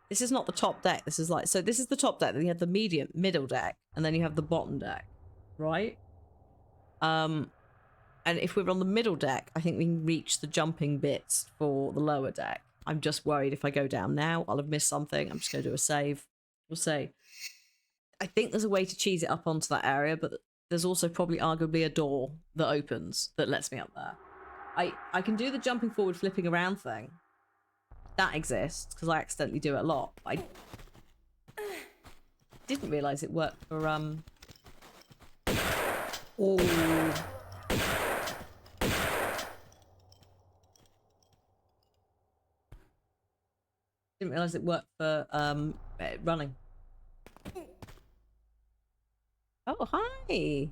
This is not the top deck. This is like... So this is the top deck. Then you have the middle deck. And then you have the bottom deck. Right? And if we're on the middle deck, I think we can reach the jumping bits for the lower deck. I'm just worried if I go down now, I'll have missed something. I'm just going to do a save. We'll see. I think there's a way to cheese it up onto that area, but there's also probably arguably a door that opens that lets me up there. I can do the jumping forward, flipping around thing. That exists, because I accidentally do it a lot. I didn't realise it worked for, Oh... Didn't realise it worked for running. Oh, hi!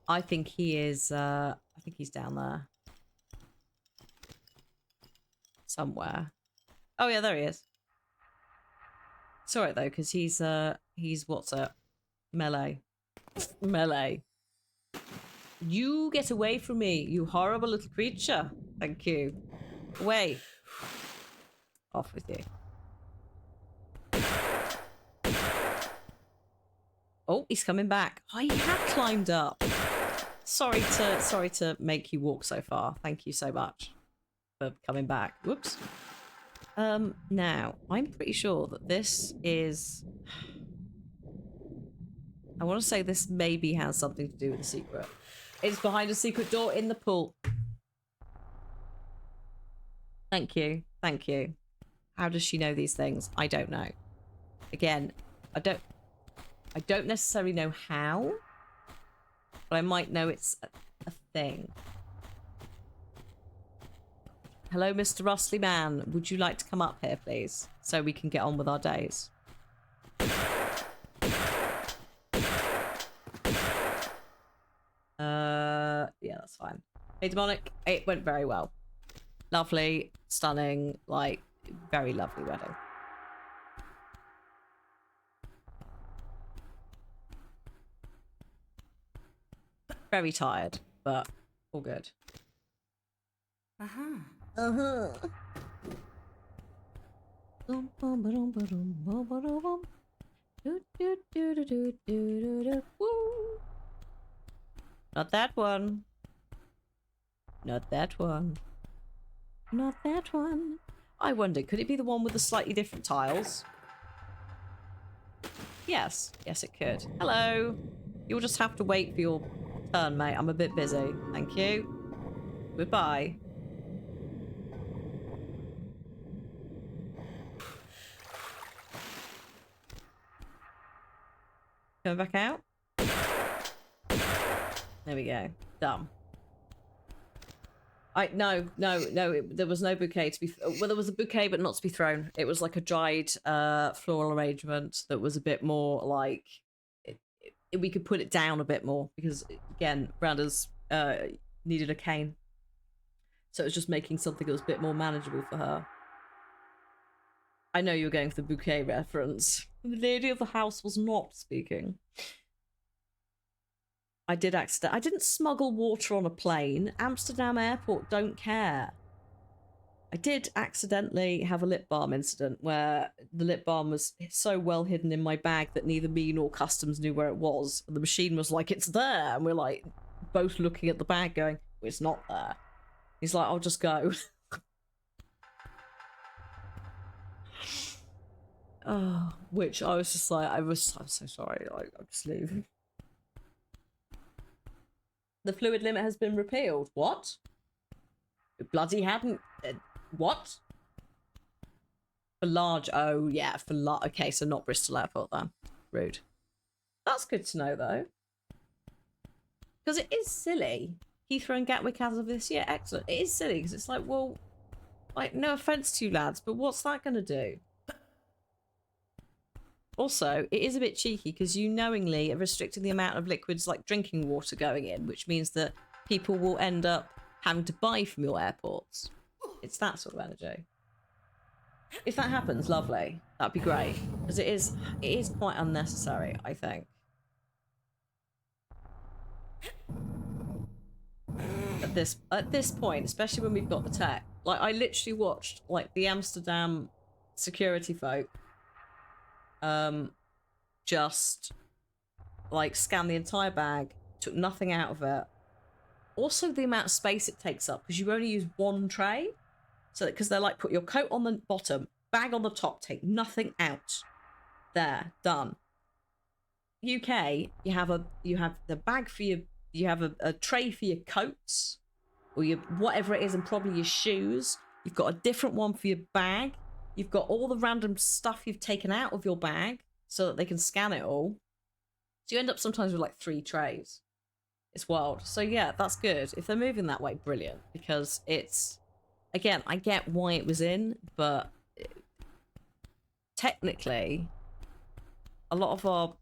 I think he is, I think he's down there. Somewhere. Oh yeah, there he is. It's alright though, because he's what's it? Melee. Melee. You get away from me, you horrible little creature. Thank you. Away. Off with you. Oh, he's coming back. Oh, he had climbed up. Sorry to make you walk so far. Thank you so much for coming back. Whoops. Now, I'm pretty sure that this is... I want to say this maybe has something to do with the secret. It's behind a secret door in the pool. Thank you. Thank you. How does she know these things? I don't know. Again, I don't necessarily know how, but I might know it's a thing. Hello, Mr. Rustly Man. Would you like to come up here, please? So we can get on with our days. Yeah, that's fine. Hey, Demonic. It went very well. Lovely, stunning, like, very lovely wedding. Very tired, but all good. Not that one. Not that one. Not that one. I wonder, could it be the one with the slightly different tiles? Yes. Yes, it could. Hello. You'll just have to wait for your turn, mate. I'm a bit busy. Thank you. Goodbye. Coming back out? There we go. Done. No, there was no bouquet to be... Well, there was a bouquet, but not to be thrown. It was like a dried floral arrangement that was a bit more like... we could put it down a bit more because, again, Branda's needed a cane. So it was just making something that was a bit more manageable for her. I know you were going for the bouquet reference. The lady of the house was not speaking. I didn't smuggle water on a plane. Amsterdam airport don't care. I did accidentally have a lip balm incident where the lip balm was so well hidden in my bag that neither me nor customs knew where it was. And the machine was like, it's there. And we're like, both looking at the bag going, well, it's not there. He's like, I'll just go. Oh, which I was just like, I'm so sorry. Like, I'm just leaving. The fluid limit has been repealed. What? It bloody hadn't. What? For large. Oh, yeah, for large. Okay, so not Bristol Airport then. Rude. That's good to know, though. Because it is silly. Heathrow and Gatwick as of this year. Excellent. It is silly because it's like, well, like, no offense to you lads, but what's that going to do? Also, it is a bit cheeky because you knowingly are restricting the amount of liquids like drinking water going in, which means that people will end up having to buy from your airports. It's that sort of energy. If that happens, lovely. That'd be great. Because it is quite unnecessary, I think. At this point, especially when we've got the tech. Like, I literally watched like the Amsterdam security folk just like scan the entire bag, took nothing out of it. Also the amount of space it takes up because you only use one tray. So because they're like, put your coat on the bottom, bag on the top, take nothing out. There, done. UK, you have the bag for you have a tray for your coats or your whatever it is, and probably your shoes. You've got a different one for your bag. You've got all the random stuff you've taken out of your bag so that they can scan it all. So you end up sometimes with like 3 trays. It's wild. So yeah, that's good. If they're moving that way, brilliant. Because it's, again, I get why it was in, but technically, a lot of our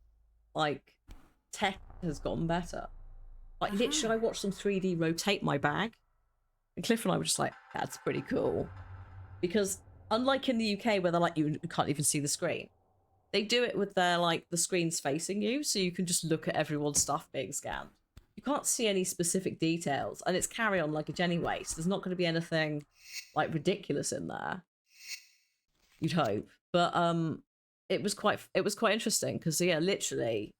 like tech has gotten better. Like literally, I watched them 3D rotate my bag, and Cliff and I were just like, "That's pretty cool," because unlike in the UK where they're like, you can't even see the screen, they do it with their like the screens facing you, so you can just look at everyone's stuff being scanned. You can't see any specific details, and it's carry-on luggage anyway, so there's not going to be anything like ridiculous in there. You'd hope, but it was quite interesting because yeah, literally,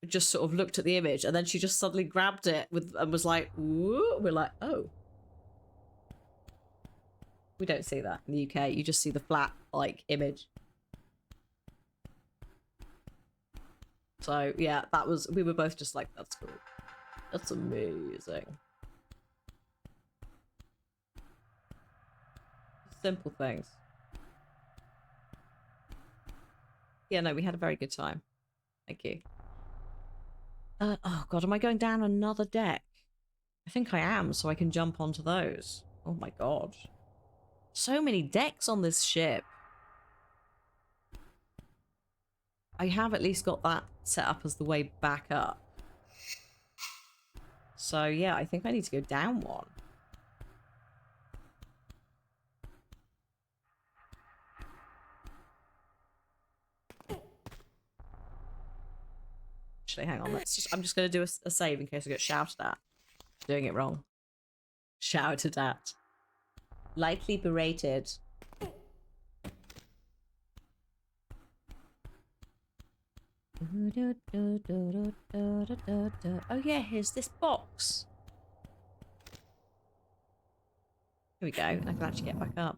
just sort of looked at the image, and then she just suddenly grabbed it and was like, "Woo!" We're like, "Oh." We don't see that in the UK. You just see the flat like image. So yeah, we were both just like, "That's cool. That's amazing." Simple things. Yeah, no, we had a very good time. Thank you. Oh god, am I going down another deck? I think I am, so I can jump onto those. Oh my god. So many decks on this ship. I have at least got that set up as the way back up. So yeah, I think I need to go down one. Actually, hang on. I'm just going to do a save in case I get shouted at. Doing it wrong. Shouted at. Lightly berated. Oh yeah, here's this box. Here we go. I can actually get back up.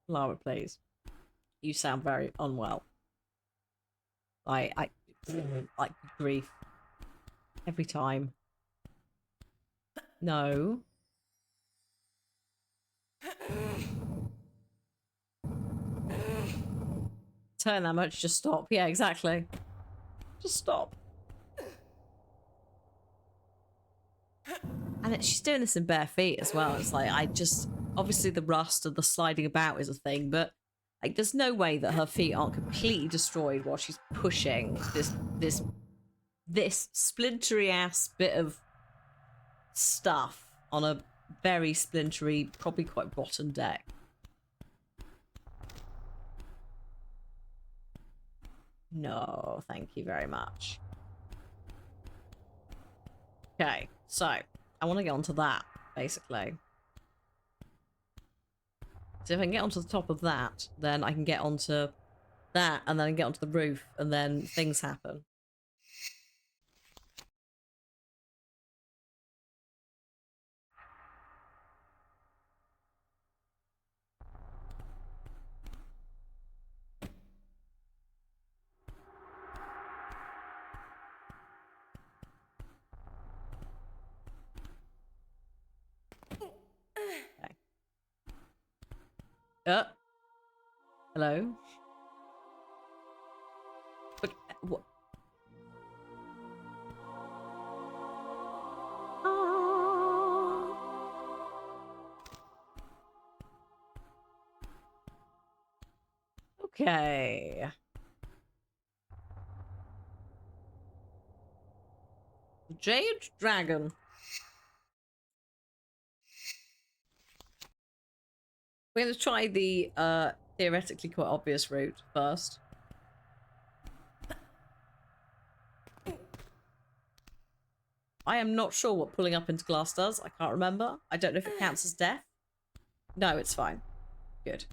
Lara, please. You sound very unwell. I like grief. Every time. No. Turn that much, just stop. Yeah, exactly. Just stop. And she's doing this in bare feet as well. It's like, obviously the rust and the sliding about is a thing, but like there's no way that her feet aren't completely destroyed while she's pushing this splintery ass bit of stuff on a very splintery, probably quite rotten deck. No, thank you very much. Okay, so I want to get onto that, basically. So if I can get onto the top of that, then I can get onto that, and then I can get onto the roof, and then things happen. Okay. Hello? But, what? Okay. Jade Dragon. We're going to try the theoretically quite obvious route first. I am not sure what pulling up into glass does. I can't remember. I don't know if it counts as death. No, it's fine. Good.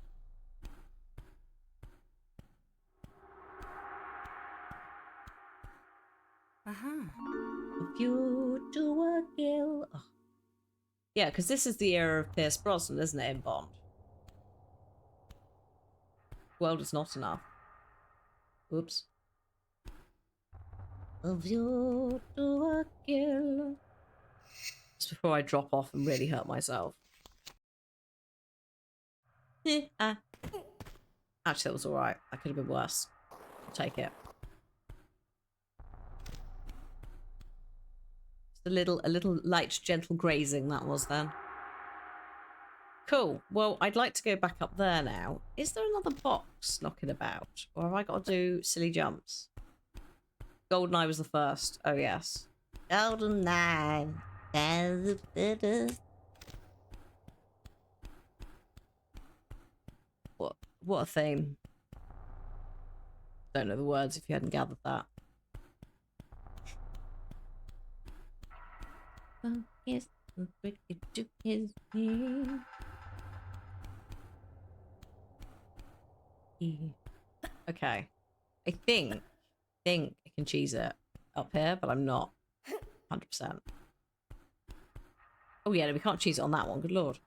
If you do a kill... Oh. Yeah, because this is the era of Pierce Brosnan, isn't it, in Bond? World is not enough. Oops. If you do a kill... Just before I drop off and really hurt myself. Actually, that was alright. That could have been worse. I'll take it. Just a little light, gentle grazing that was then. Cool. Well, I'd like to go back up there now. Is there another box knocking about? Or have I got to do silly jumps? GoldenEye was the first. Oh, yes. GoldenEye. What a theme. Don't know the words if you hadn't gathered that. Focus, okay. I think I can cheese it up here, but I'm not 100%. Oh yeah, no, we can't cheese it on that one. Good lord.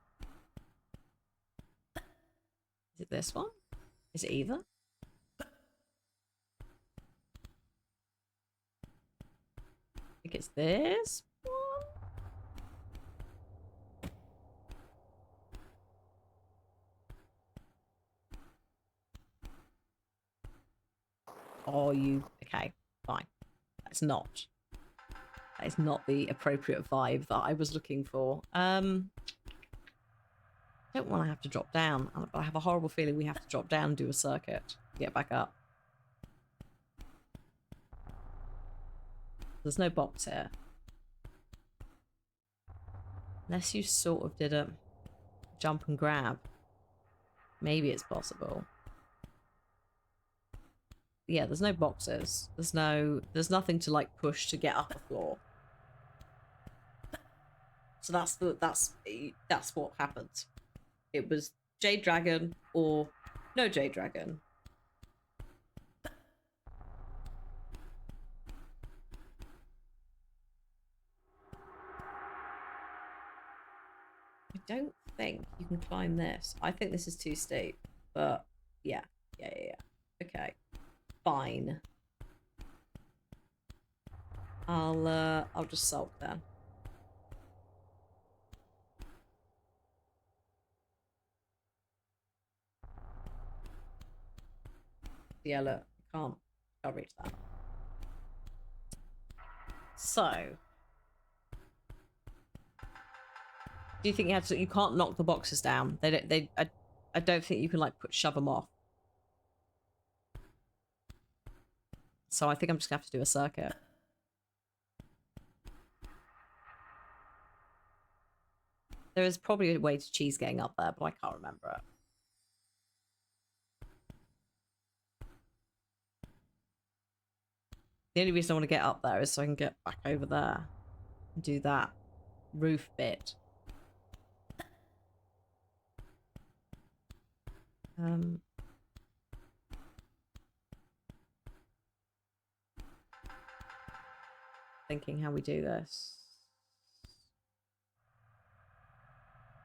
Is it this one? Is it either? I think it's this one. Oh, you... Okay, fine. That's not... That is not the appropriate vibe that I was looking for. I don't want to have to drop down. I have a horrible feeling we have to drop down and do a circuit to get back up. There's no box here. Unless you sort of did a jump and grab. Maybe it's possible. Yeah, there's no boxes. There's nothing to like push to get up a floor. So that's what happened. It was Jade Dragon or no Jade Dragon. I don't think you can climb this. I think this is too steep, but yeah. Okay, fine. I'll just sulk then. Yeah, look, can't reach that. So, do you think you have to? You can't knock the boxes down. They don't. I don't think you can like shove them off. So I think I'm just gonna have to do a circuit. There is probably a way to cheese getting up there, but I can't remember it. The only reason I want to get up there is so I can get back over there. do that roof bit. Thinking how we do this.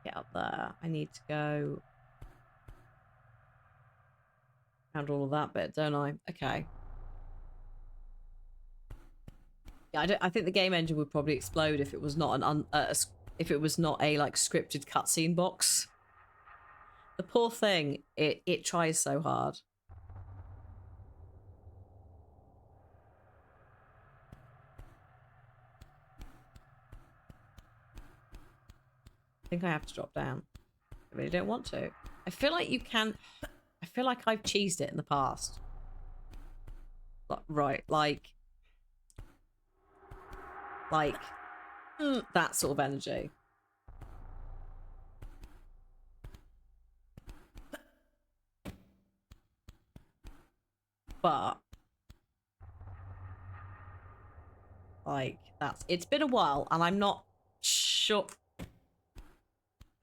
Get up there. I need to go around all of that bit, don't I? Okay. Yeah, I think the game engine would probably explode if it was not if it was not a like scripted cutscene box. The poor thing, it tries so hard. I think I have to drop down. I really don't want to. I feel like you can. I feel like I've cheesed it in the past. Right, like that sort of energy. But like it's been a while and I'm not sure.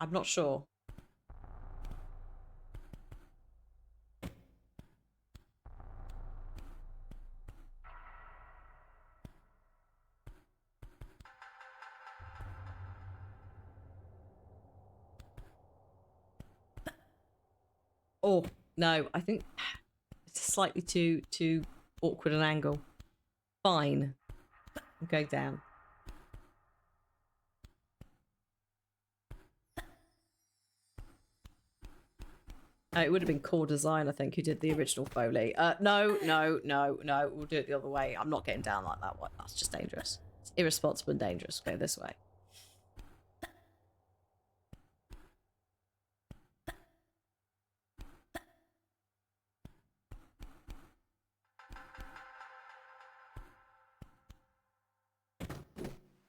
I'm not sure. Oh, no, I think it's slightly too awkward an angle. Fine. I'm going down. It would have been Core Design, I think, who did the original Foley. No. We'll do it the other way. I'm not getting down like that one. That's just dangerous. It's irresponsible and dangerous. Go this way.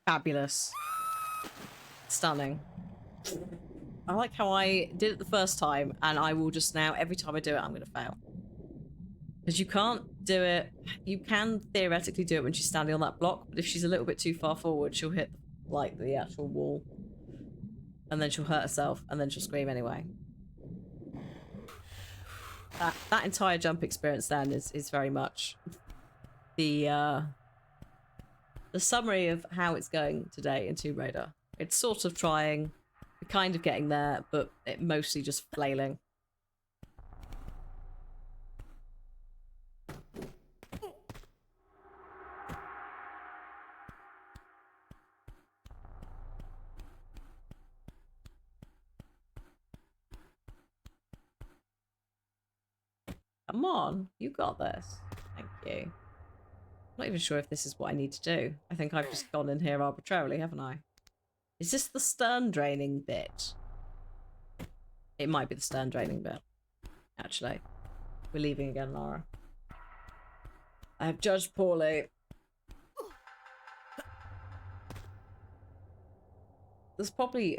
Fabulous. Stunning. I like how I did it the first time, and I will just now, every time I do it, I'm going to fail. Because you can't do it... You can theoretically do it when she's standing on that block, but if she's a little bit too far forward, she'll hit, like, the actual wall. And then she'll hurt herself, and then she'll scream anyway. That entire jump experience then is very much the summary of how it's going today in Tomb Raider. It's sort of trying, kind of getting there, but it mostly just flailing. Come on, you got this. Thank you. I'm not even sure if this is what I need to do. I think I've just gone in here arbitrarily, haven't I? Is this the stern draining bit? It might be the stern draining bit, actually. We're leaving again, Lara. I have judged poorly. There's probably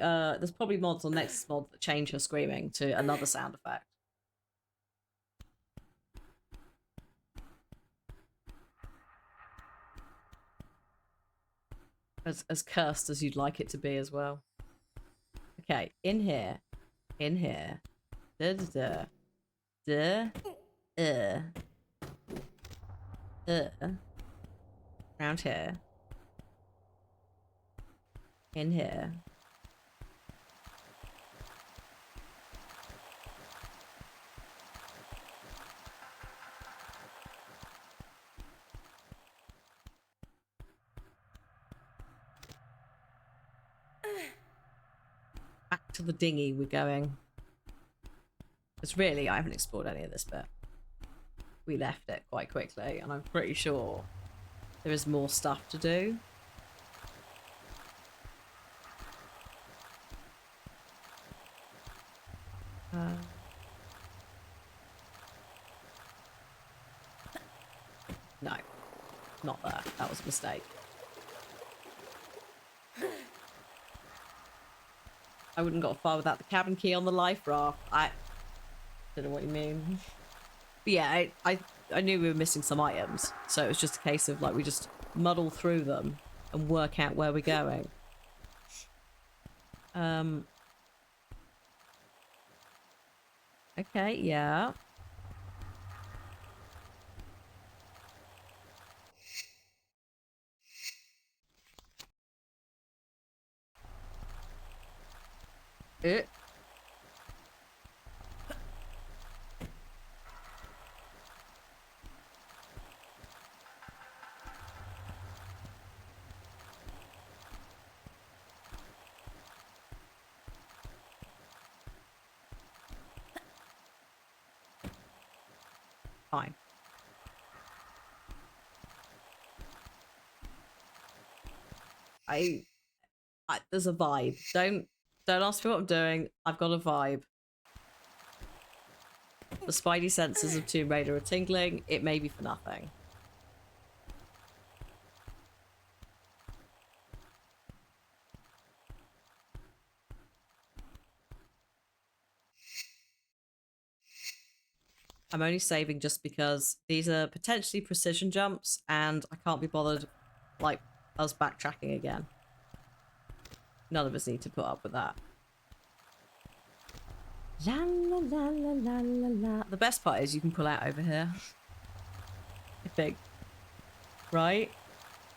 mods on Nexus mod that change her screaming to another sound effect. As cursed as you'd like it to be as well. Okay, in here. In here. Da da da. Da. Around here. In here. Back to the dinghy we're going. Because really, I haven't explored any of this bit. We left it quite quickly, and I'm pretty sure there is more stuff to do. No, not there. That was a mistake. I wouldn't got far without the cabin key on the life raft. I don't know what you mean. But yeah, I knew we were missing some items, so it was just a case of like we just muddle through them and work out where we're going. Okay, yeah. It. Fine. There's a vibe. Don't ask me what I'm doing. I've got a vibe. The spidey senses of Tomb Raider are tingling. It may be for nothing. I'm only saving just because these are potentially precision jumps and I can't be bothered, like, us backtracking again. None of us need to put up with that. La la la la la la la. The best part is you can pull out over here. I think. Right?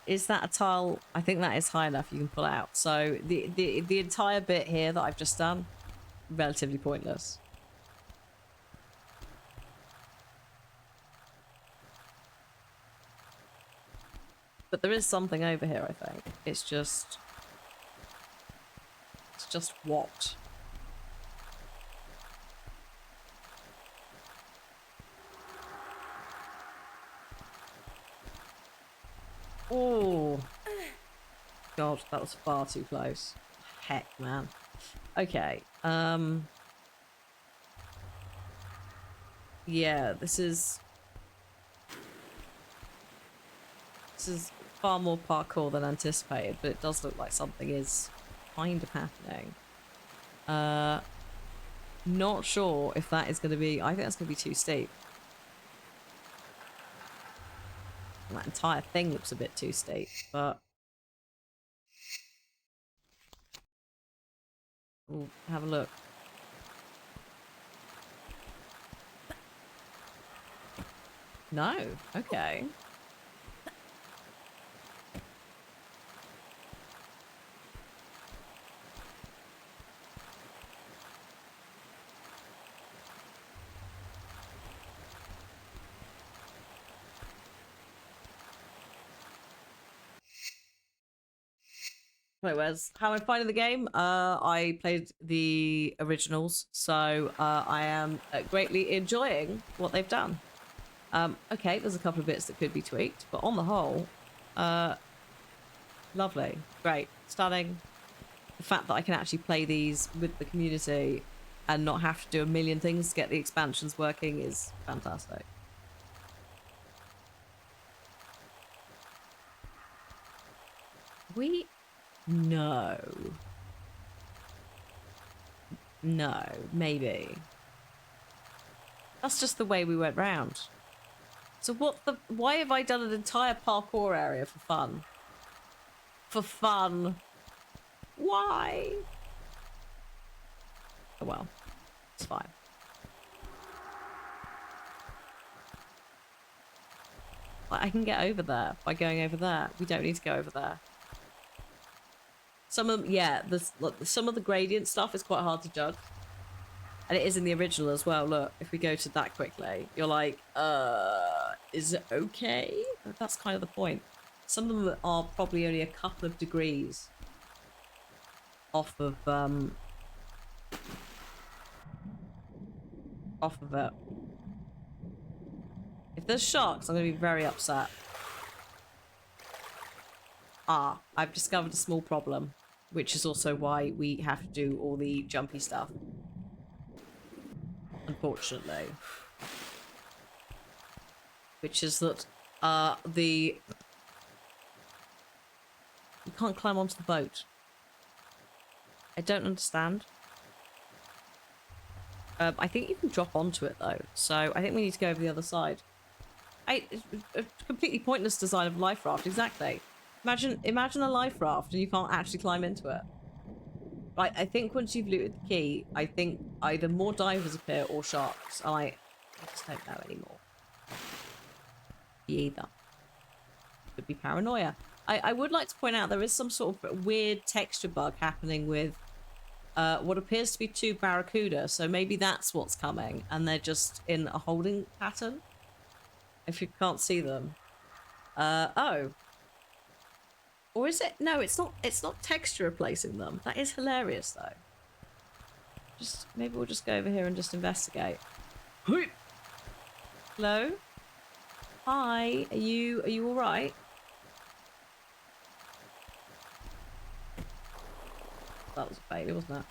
Is that a tile? I think that is high enough you can pull out. So the entire bit here that I've just done, relatively pointless. But there is something over here, I think. It's just what? Oh. God, that was far too close. Heck, man. Okay. Yeah, this is far more parkour than anticipated, but it does look like something is kind of happening. Not sure if that is going to be... I think that's going to be too steep. That entire thing looks a bit too steep, but... We'll have a look. No. Okay. Wait, how am I finding the game? I played the originals, so I am greatly enjoying what they've done. Okay, there's a couple of bits that could be tweaked, but on the whole, lovely, great, stunning. The fact that I can actually play these with the community and not have to do a million things to get the expansions working is fantastic. No. No, maybe. That's just the way we went round. So why have I done an entire parkour area for fun? For fun. Why? Oh well, it's fine. I can get over there by going over there. We don't need to go over there. Some of them, yeah, some of the gradient stuff is quite hard to judge. And it is in the original as well. Look, if we go to that quickly, you're like, is it okay? That's kind of the point. Some of them are probably only a couple of degrees off of it. If there's sharks, I'm going to be very upset. Ah, I've discovered a small problem, which is also why we have to do all the jumpy stuff. Unfortunately. Which is that you can't climb onto the boat. I don't understand. I think you can drop onto it though, so I think we need to go over the other side. A completely pointless design of life raft, exactly. Imagine a life raft and you can't actually climb into it. Like, I think once you've looted the key, I think either more divers appear or sharks. I just don't know anymore. Either. Could be paranoia. I would like to point out there is some sort of weird texture bug happening with what appears to be 2 barracuda. So maybe that's what's coming, and they're just in a holding pattern. If you can't see them. Oh. Or is it? No, it's not. It's not texture replacing them. That is hilarious, though. Maybe we'll just go over here and just investigate. Hello? Hi. Are you all right? That was a failure, wasn't it?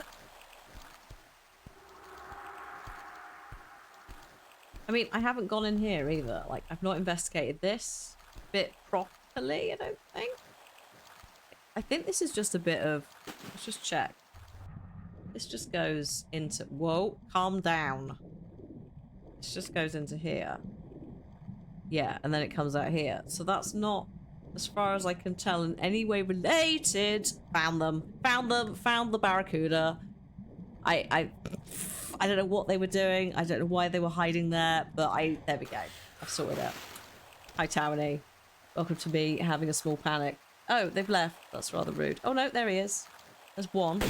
I mean, I haven't gone in here either. Like, I've not investigated this bit properly, I don't think. I think this is just a bit of... Let's just check. This just goes into... Whoa, calm down. This just goes into here. Yeah, and then it comes out here. So that's not, as far as I can tell, in any way related. Found them. Found the barracuda. I don't know what they were doing. I don't know why they were hiding there, but there we go. I've sorted it. Hi, Townie. Welcome to me having a small panic. Oh, they've left. That's rather rude. Oh, no, there he is. There's one.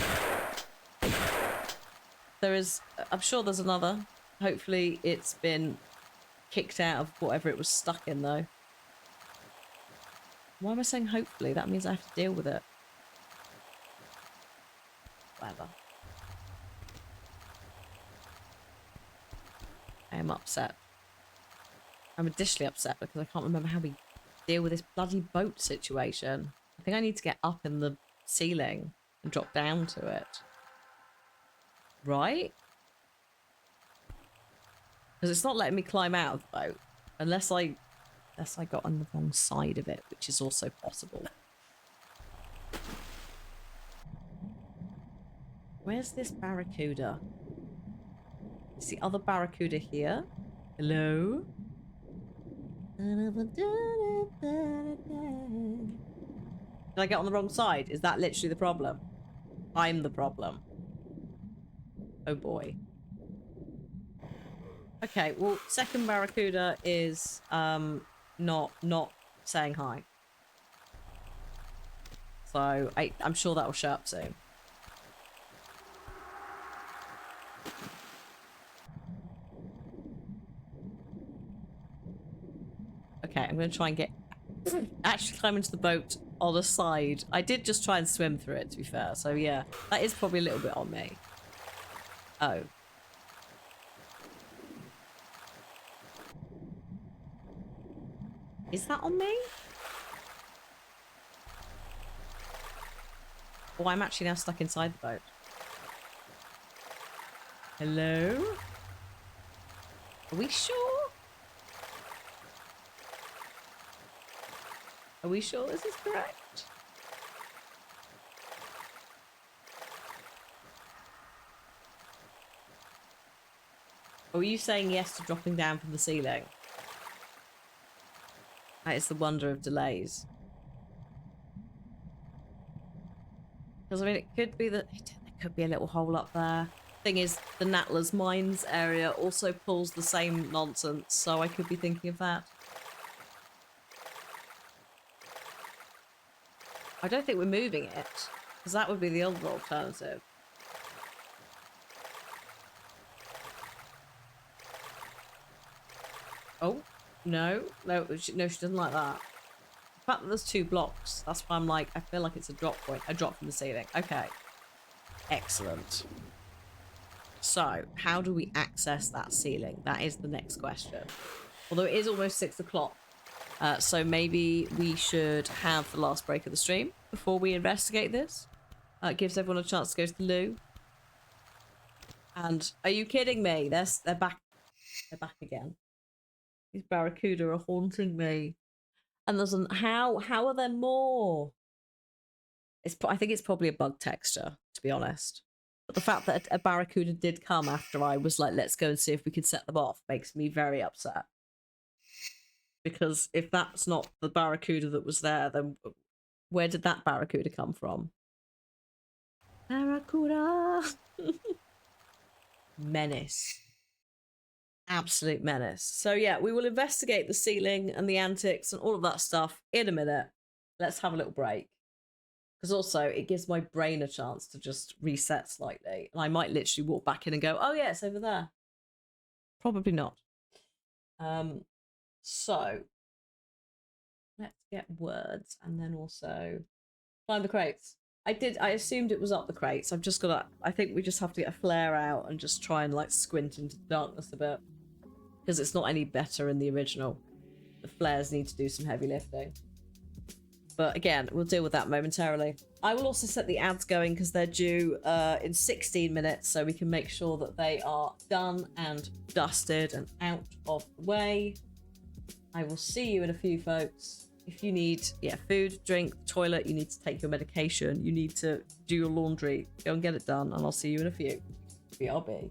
There is... I'm sure there's another. Hopefully it's been kicked out of whatever it was stuck in, though. Why am I saying hopefully? That means I have to deal with it. Whatever. I am upset. I'm additionally upset because I can't remember how we deal with this bloody boat situation. I think I need to get up in the ceiling and drop down to it. Right? Because it's not letting me climb out of the boat. Unless I got on the wrong side of it, which is also possible. Where's this barracuda? Is the other barracuda here? Hello? Did I get on the wrong side? Is that literally the problem? I'm the problem. Oh boy. Okay, well, second barracuda is not saying hi. So I'm sure that will show up soon. Okay, I'm going to try and actually climb into the boat on the side. I did just try and swim through it, to be fair. So yeah, that is probably a little bit on me. Oh. Is that on me? Oh, I'm actually now stuck inside the boat. Hello? Are we sure? Are we sure this is correct? Or are you saying yes to dropping down from the ceiling? That is the wonder of delays. Because, I mean, it could be that... There could be a little hole up there. Thing is, the Natla's Mines area also pulls the same nonsense, so I could be thinking of that. I don't think we're moving it, because that would be the other alternative. Oh, no, she doesn't like that. The fact that there's 2 blocks, that's why I'm like, I feel like it's a drop point, a drop from the ceiling. Okay, excellent. So, how do we access that ceiling? That is the next question. Although it is almost 6 o'clock. So maybe we should have the last break of the stream before we investigate this. It gives everyone a chance to go to the loo. And are you kidding me? They're back. They're back again. These barracuda are haunting me. And there's how are there more? I think it's probably a bug texture, to be honest. But the fact that a barracuda did come after I was like, let's go and see if we can set them off, makes me very upset. Because if that's not the barracuda that was there, then Where did that barracuda come from? Barracuda! Menace. Absolute menace. So yeah, we will investigate the ceiling and the antics and all of that stuff in a minute. Let's have a little break. Because also it gives my brain a chance to just reset slightly. And I might literally walk back in and go, oh yeah, it's over there. Probably not. So let's get words and then also find the crates. I assumed it was up the crates. I've just got to, I think we just have to get a flare out and just try and like squint into the darkness a bit. Because it's not any better in the original. The flares need to do some heavy lifting. But again, we'll deal with that momentarily. I will also set the ads going because they're due in 16 minutes, so we can make sure that they are done and dusted and out of the way. I will see you in a few, folks. If you need, food, drink, toilet, you need to take your medication, you need to do your laundry, go and get it done, and I'll see you in a few. BRB.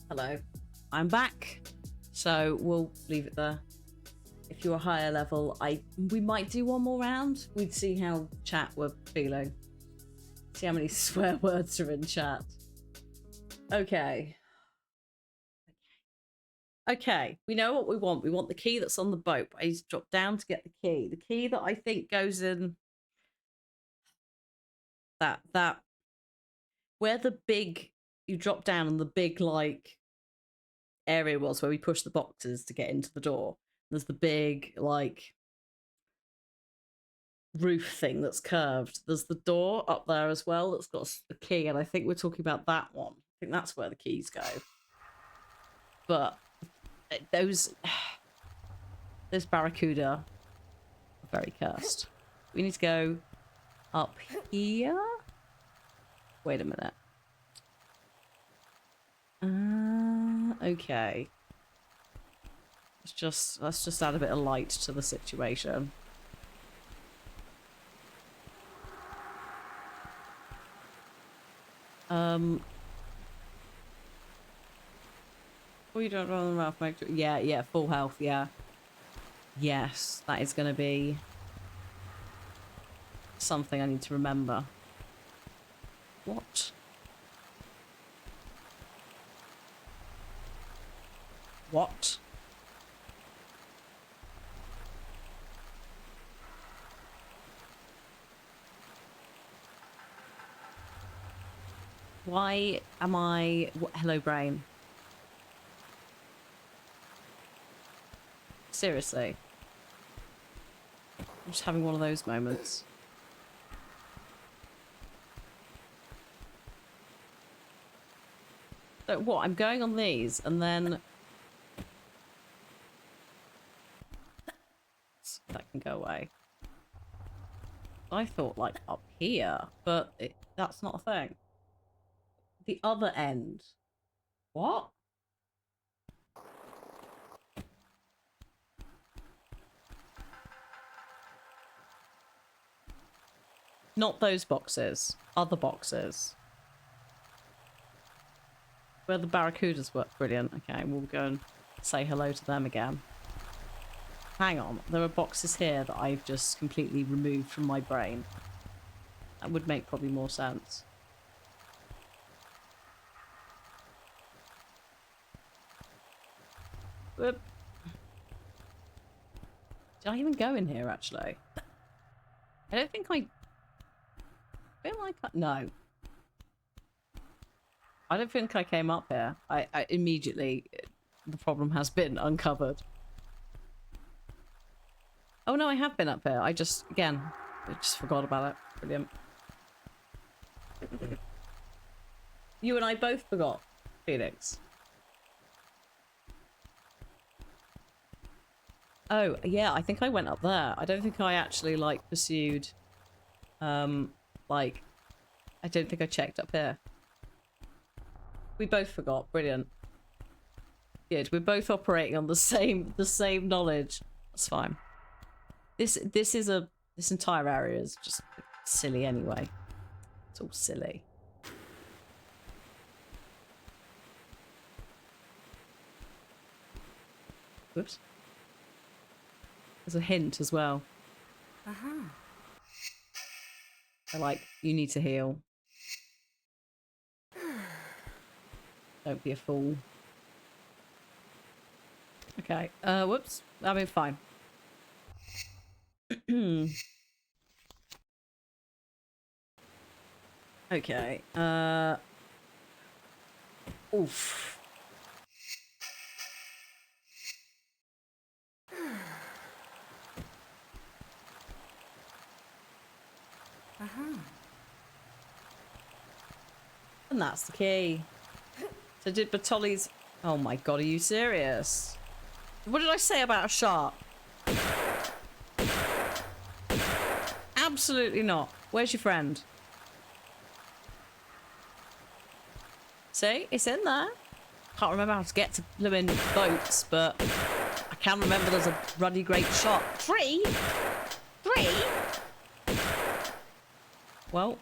Hello. I'm back. So we'll leave it there. If you're a higher level, we might do one more round. We'd see how chat were feeling. See how many swear words are in chat. Okay. Okay, we know what we want. We want the key that's on the boat. I need to drop down to get the key. The key that I think goes in that where the big you drop down and the big like area was where we push the boxes to get into the door. There's the big like roof thing that's curved. There's the door up there as well that's got a key, and I think we're talking about that one. I think that's where the keys go. But those barracuda are very cursed. We need to go up here. Wait a minute. Okay. Let's just add a bit of light to the situation. Oh, you don't run the mouth, yeah, full health, yeah. Yes, that is going to be something I need to remember. What? What? Why am I... Hello, brain. Seriously. I'm just having one of those moments. So what? I'm going on these and then... That can go away. I thought like up here, but that's not a thing. The other end. What? Not those boxes. Other boxes. Where the barracudas were. Brilliant. Okay, we'll go and say hello to them again. Hang on. There are boxes here that I've just completely removed from my brain. That would make probably more sense. Whoop. Did I even go in here, actually? I don't think I feel like no. I don't think I came up here. I immediately... The problem has been uncovered. Oh no, I have been up here. I just forgot about it. Brilliant. You and I both forgot, Felix. Oh, yeah, I think I went up there. I don't think I actually, like, pursued... like... I don't think I checked up here. We both forgot. Brilliant. Good. We're both operating on the same knowledge. That's fine. This entire area is just silly anyway. It's all silly. Whoops. There's a hint as well. I like, you need to heal. Don't be a fool. Okay. Whoops. I mean, fine. Okay. Oof. And that's the key. So did Bertolli's... Oh my god, are you serious? What did I say about a shark? Absolutely not. Where's your friend? See? It's in there. Can't remember how to get to blooming boats, but I can remember there's a ruddy great shark. Three? Well...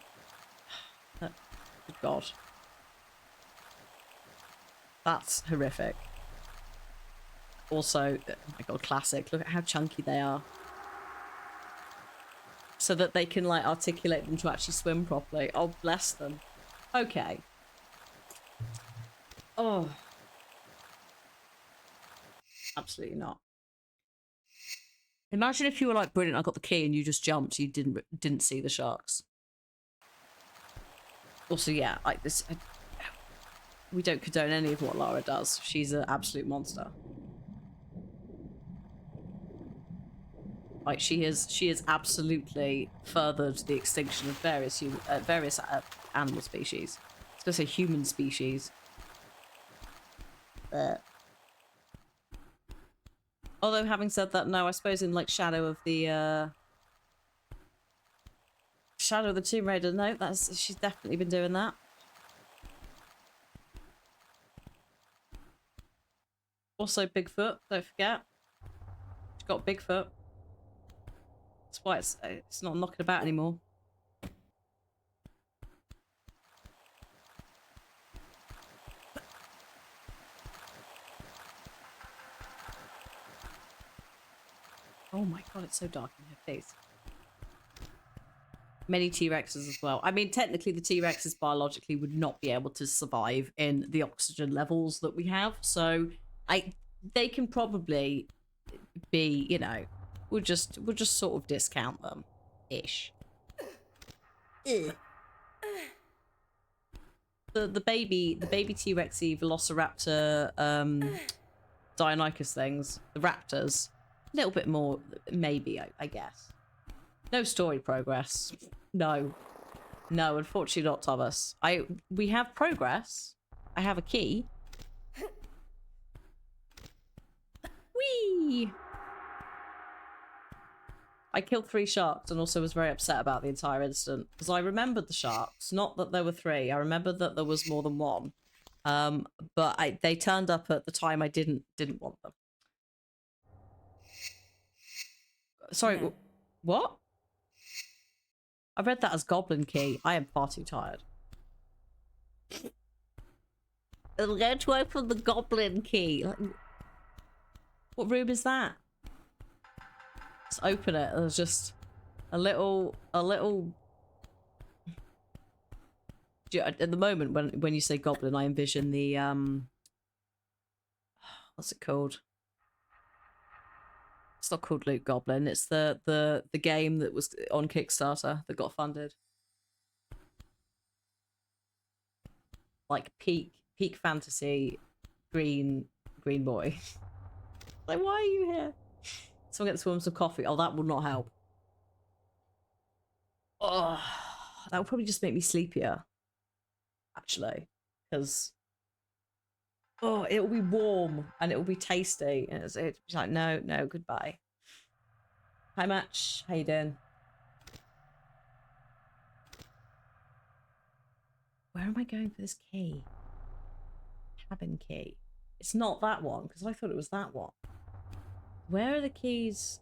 Good God. That's horrific. Also, oh my god, classic. Look at how chunky they are. So that they can, like, articulate them to actually swim properly. Oh, bless them. Okay. Oh. Absolutely not. Imagine if you were like, brilliant, I got the key, and you just jumped. You didn't see the sharks. Also, yeah, like this... we don't condone any of what Lara does. She's an absolute monster. Like, she is absolutely furthered the extinction of various animal species. I was gonna say human species. Although, having said that, no, I suppose in like Shadow of the Tomb Raider, no, she's definitely been doing that. Also, Bigfoot, don't forget. She's got Bigfoot. That's why it's not knocking about anymore. Oh my god, it's so dark in her face. Many T-Rexes as well. I mean, technically the T-Rexes biologically would not be able to survive in the oxygen levels that we have. So they can probably be, you know, we'll just sort of discount them. Ish. The baby T-Rexy Velociraptor Deinonychus things, the raptors, a little bit more maybe, I guess. No story progress. No, unfortunately not, Thomas. We have progress. I have a key. Whee! I killed 3 sharks and also was very upset about the entire incident because I remembered the sharks, not that there were 3. I remembered that there was more than one, but they turned up at the time I didn't want them. Sorry, what? I read that as Goblin Key. I am far too tired. I'm going to open the Goblin Key. What room is that? Let's open it. There's just a little... At the moment, when you say Goblin, I envision the... What's it called? It's not called Loot Goblin. It's the game that was on Kickstarter that got funded. Like peak fantasy green boy. Like, why are you here? Someone get this woman some coffee. Oh, that will not help. Oh, that will probably just make me sleepier. Actually, because it will be warm and it will be tasty, and it's like no, goodbye. Hi, Match. How you doing? Where am I going for this key? Cabin key. It's not that one because I thought it was that one. Where are the keys?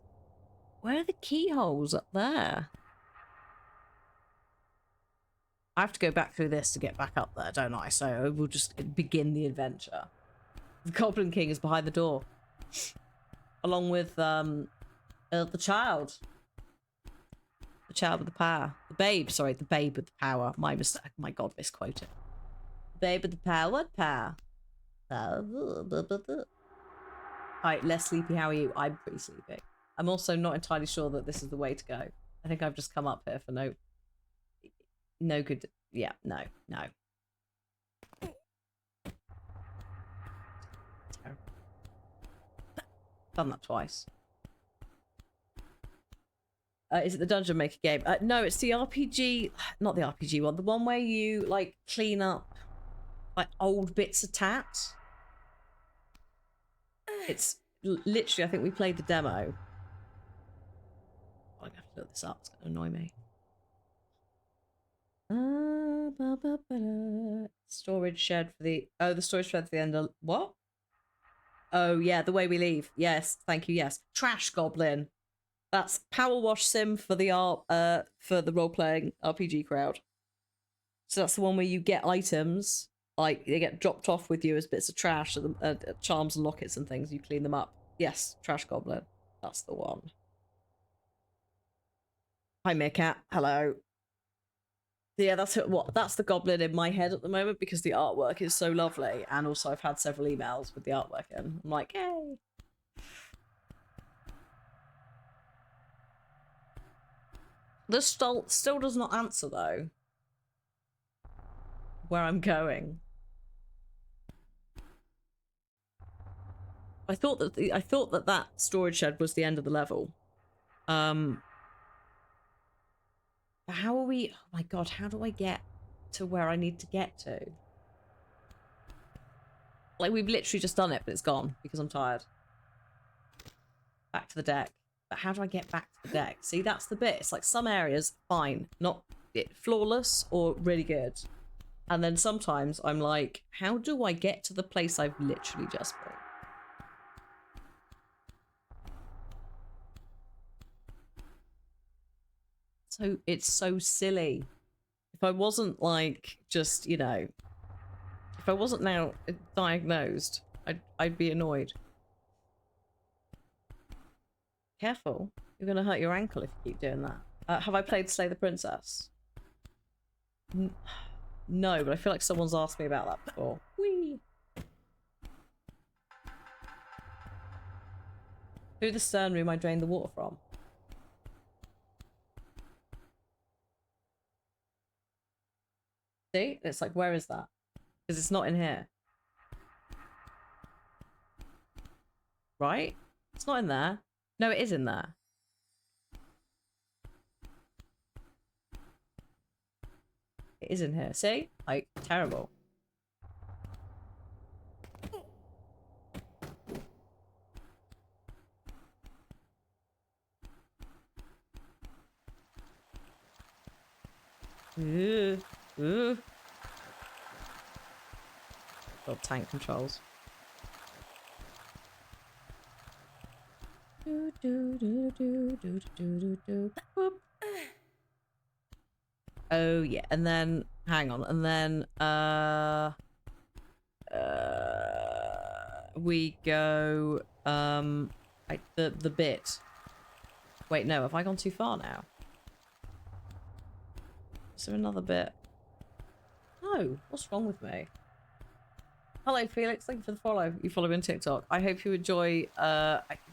Where are the keyholes up there? I have to go back through this to get back up there, don't I? So we'll just begin the adventure. The Goblin King is behind the door. Along with the child. The child with the power. The babe, sorry, the babe with the power. My mistake. My god, misquoted. Babe with the power. What power? Alright, less sleepy. How are you? I'm pretty sleepy. I'm also not entirely sure that this is the way to go. I think I've just come up here for no good. Yeah, no. Terrible. Done that twice. Is it the Dungeon Maker game? No, it's the RPG. Not the RPG one. The one where you like clean up like old bits of tat. It's literally. I think we played the demo. I'm gonna have to look this up. It's gonna annoy me. Storage shed for the the storage shed for the end of what? Oh yeah, the way we leave. Yes, thank you. Yes, Trash Goblin. That's Power Wash Sim for the for the role playing RPG crowd. So that's the one where you get items Like, they get dropped off with you as bits of trash, charms and lockets and things. You clean them up. Yes, trash goblin. That's the one. Hi, Meerkat. Hello. Yeah, that's that's the goblin in my head at the moment because the artwork is so lovely, and also I've had several emails with the artwork in. I'm like, yay. The still does not answer though. Where I'm going. I thought that that storage shed was the end of the level. How are we? Oh my god! How do I get to where I need to get to? Like, we've literally just done it, but it's gone because I'm tired. Back to the deck. But how do I get back to the deck? See, that's the bit. It's like some areas, fine, not flawless or really good. And then sometimes I'm like, how do I get to the place I've literally just been? So it's so silly. If I wasn't like just, you know, if I wasn't now diagnosed, I'd be annoyed. Careful, you're gonna hurt your ankle if you keep doing that. Have I played Slay the Princess? No, but I feel like someone's asked me about that before. Whee! Through the stern room I drained the water from. See? It's like, where is that? Because it's not in here. Right? It's not in there. No, it is in there. It is in here. See? Like, terrible. God, tank controls. Oh yeah, and then hang on, and then we go the bit. Wait, no, have I gone too far now? Is there another bit? No, what's wrong with me? Hello Felix, thank you for the follow. You follow me on TikTok. I hope you enjoy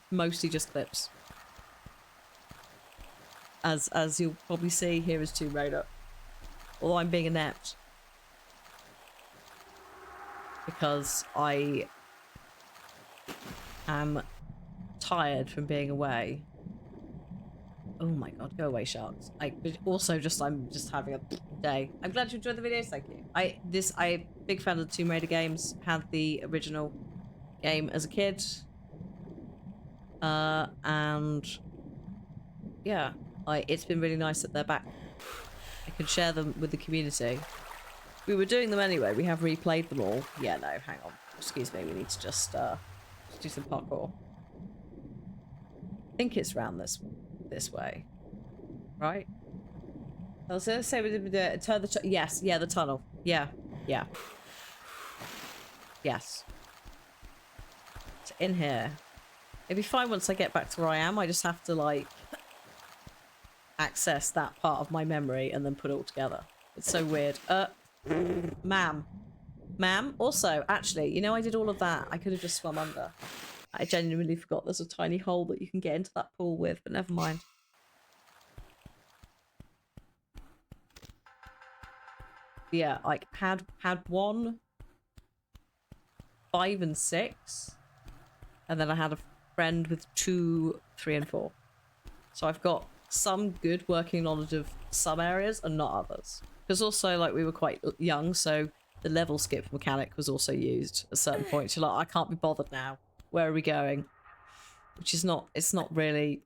mostly just clips. As you'll probably see, here is Tomb Raider. Although I'm being inept. Because I am tired from being away. Oh my god, go away sharks. But also I'm just having a day. I'm glad you enjoyed the videos, thank you. I'm big fan of the Tomb Raider games. Had the original game as a kid. And yeah, it's been really nice that they're back. I can share them with the community. We were doing them anyway, we have replayed them all. Yeah, no, hang on. Excuse me, we need to just do some parkour. I think it's round this way. Right? I was gonna say we did turn the yes, yeah, the tunnel. Yeah, yeah. Yes. It's in here. It'd be fine once I get back to where I am. I just have to like access that part of my memory and then put it all together. It's so weird. Ma'am. Also, actually, you know, I did all of that. I could have just swum under. I genuinely forgot there's a tiny hole that you can get into that pool with, but never mind. Yeah, like had 1, 5 and 6, and then I had a friend with 2, 3 and 4. So I've got some good working knowledge of some areas and not others. Because also, like, we were quite young, so the level skip mechanic was also used at certain points. You're like, I can't be bothered now. Where are we going? Which is not, it's not really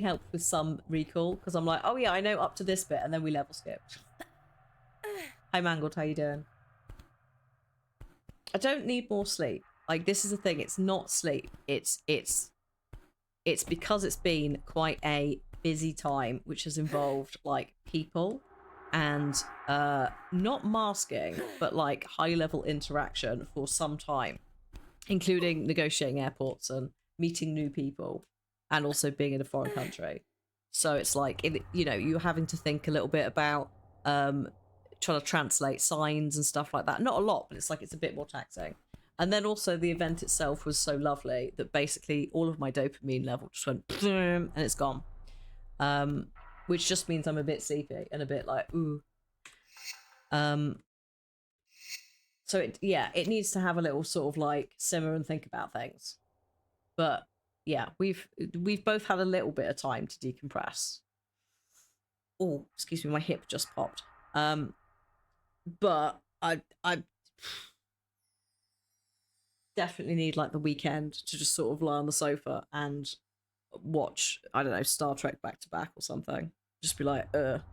helped with some recall, because I'm like, oh yeah, I know up to this bit, and then we level skipped. Hi Mangled, how you doing? I don't need more sleep. Like, this is the thing, it's not sleep. It's because it's been quite a busy time, which has involved like people and not masking, but like high level interaction for some time, including negotiating airports and meeting new people, and also being in a foreign country. So it's like, you're having to think a little bit about trying to translate signs and stuff like that. Not a lot, but it's like it's a bit more taxing. And then also the event itself was so lovely that basically all of my dopamine level just went and it's gone. Which just means I'm a bit sleepy and a bit like, ooh. So it needs to have a little sort of like simmer and think about things. But yeah, we've both had a little bit of time to decompress. Oh, excuse me, my hip just popped. But I definitely need like the weekend to just sort of lie on the sofa and watch, I don't know, Star Trek back to back or something. Just be like, But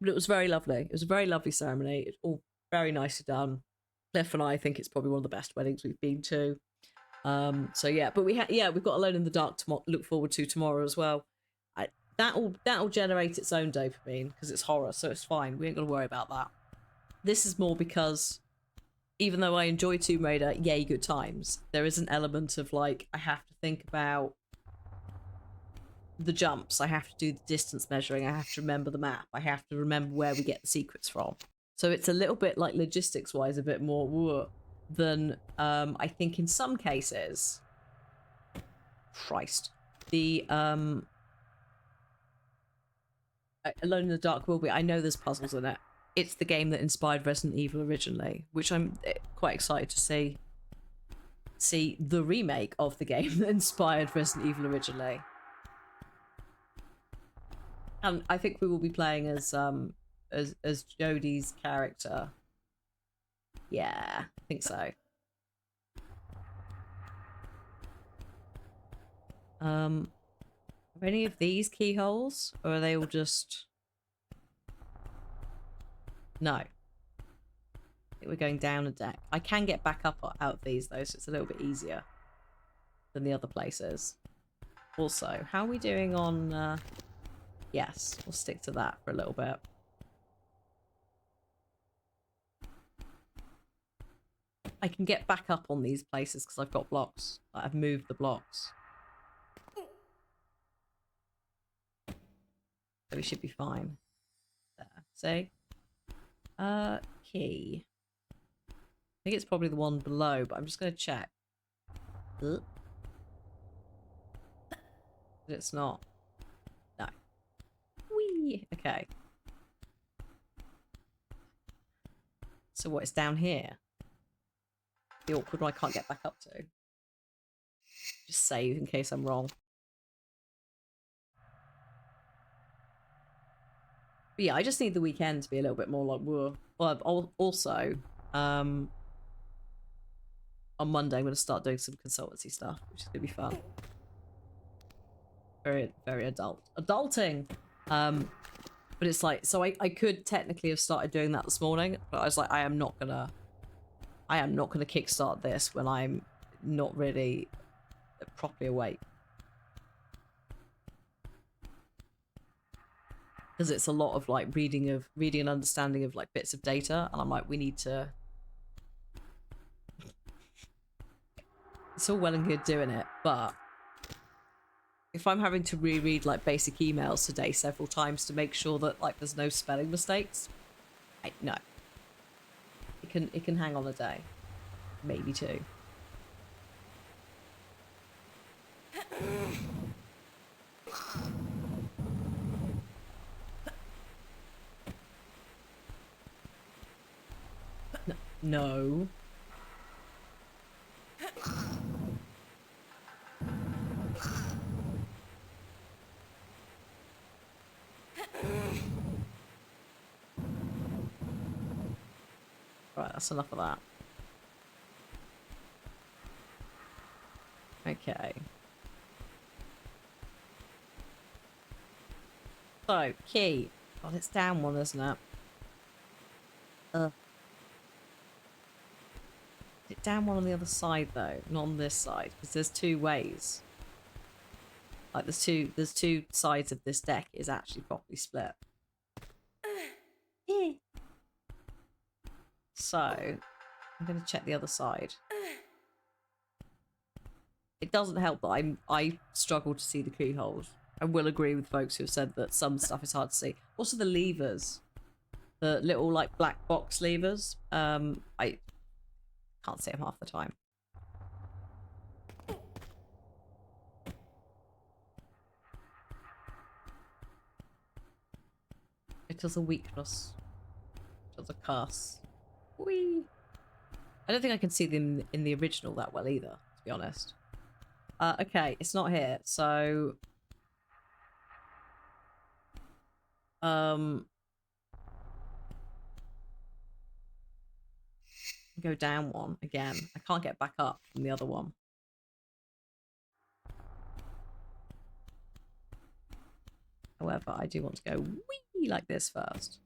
it was very lovely. It was a very lovely ceremony. It's all very nicely done. Cliff and I think it's probably one of the best weddings we've been to. So yeah, but we've got Alone in the Dark to look forward to tomorrow as well. That'll generate its own dopamine because it's horror, so it's fine. We ain't gonna worry about that. This is more because even though I enjoy Tomb Raider, yay, good times, there is an element of like, I have to think about the jumps, I have to do the distance measuring, I have to remember the map, I have to remember where we get the secrets from. So it's a little bit like logistics wise a bit more than I think in some cases. Christ. The Alone in the Dark will be. I know there's puzzles in it. It's the game that inspired Resident Evil originally, which I'm quite excited to see the remake of the game that inspired Resident Evil originally. And I think we will be playing as Jodie's character. Yeah, I think so. Are any of these keyholes, or are they all just... No. I think we're going down a deck. I can get back up out of these though, so it's a little bit easier than the other places. Also, how are we doing on... Yes, we'll stick to that for a little bit. I can get back up on these places because I've got blocks. I've moved the blocks. So we should be fine. There. See? Key. I think it's probably the one below, but I'm just going to check. But it's not. No. Whee! Okay. So what, it's down here? The awkward one I can't get back up to. Just save in case I'm wrong. But yeah, I just need the weekend to be a little bit more like, whoa. Well, also, on Monday I'm going to start doing some consultancy stuff, which is going to be fun. Very, very adulting. But it's like, so I could technically have started doing that this morning, but I was like, I am not gonna kickstart this when I'm not really properly awake. Because it's a lot of like reading and understanding of like bits of data, and I'm like, we need to... It's all well and good doing it, but if I'm having to reread like basic emails today several times to make sure that like there's no spelling mistakes, no. It can hang on a day, maybe two. No. Right, that's enough of that. Okay. So, key. God, it's down one, isn't it? Is it down one on the other side, though? Not on this side, because there's two ways. Like there's two sides of this deck is actually properly split. So I'm going to check the other side. It doesn't help that I struggle to see the keyholes. I will agree with folks who have said that some stuff is hard to see. Also the levers. The little like black box levers. I can't see them half the time. It is a weakness. It is a curse. Whee! I don't think I can see them in the original that well either, to be honest. Okay, it's not here, so... Go down one again. I can't get back up from the other one. However, I do want to go wee like this first.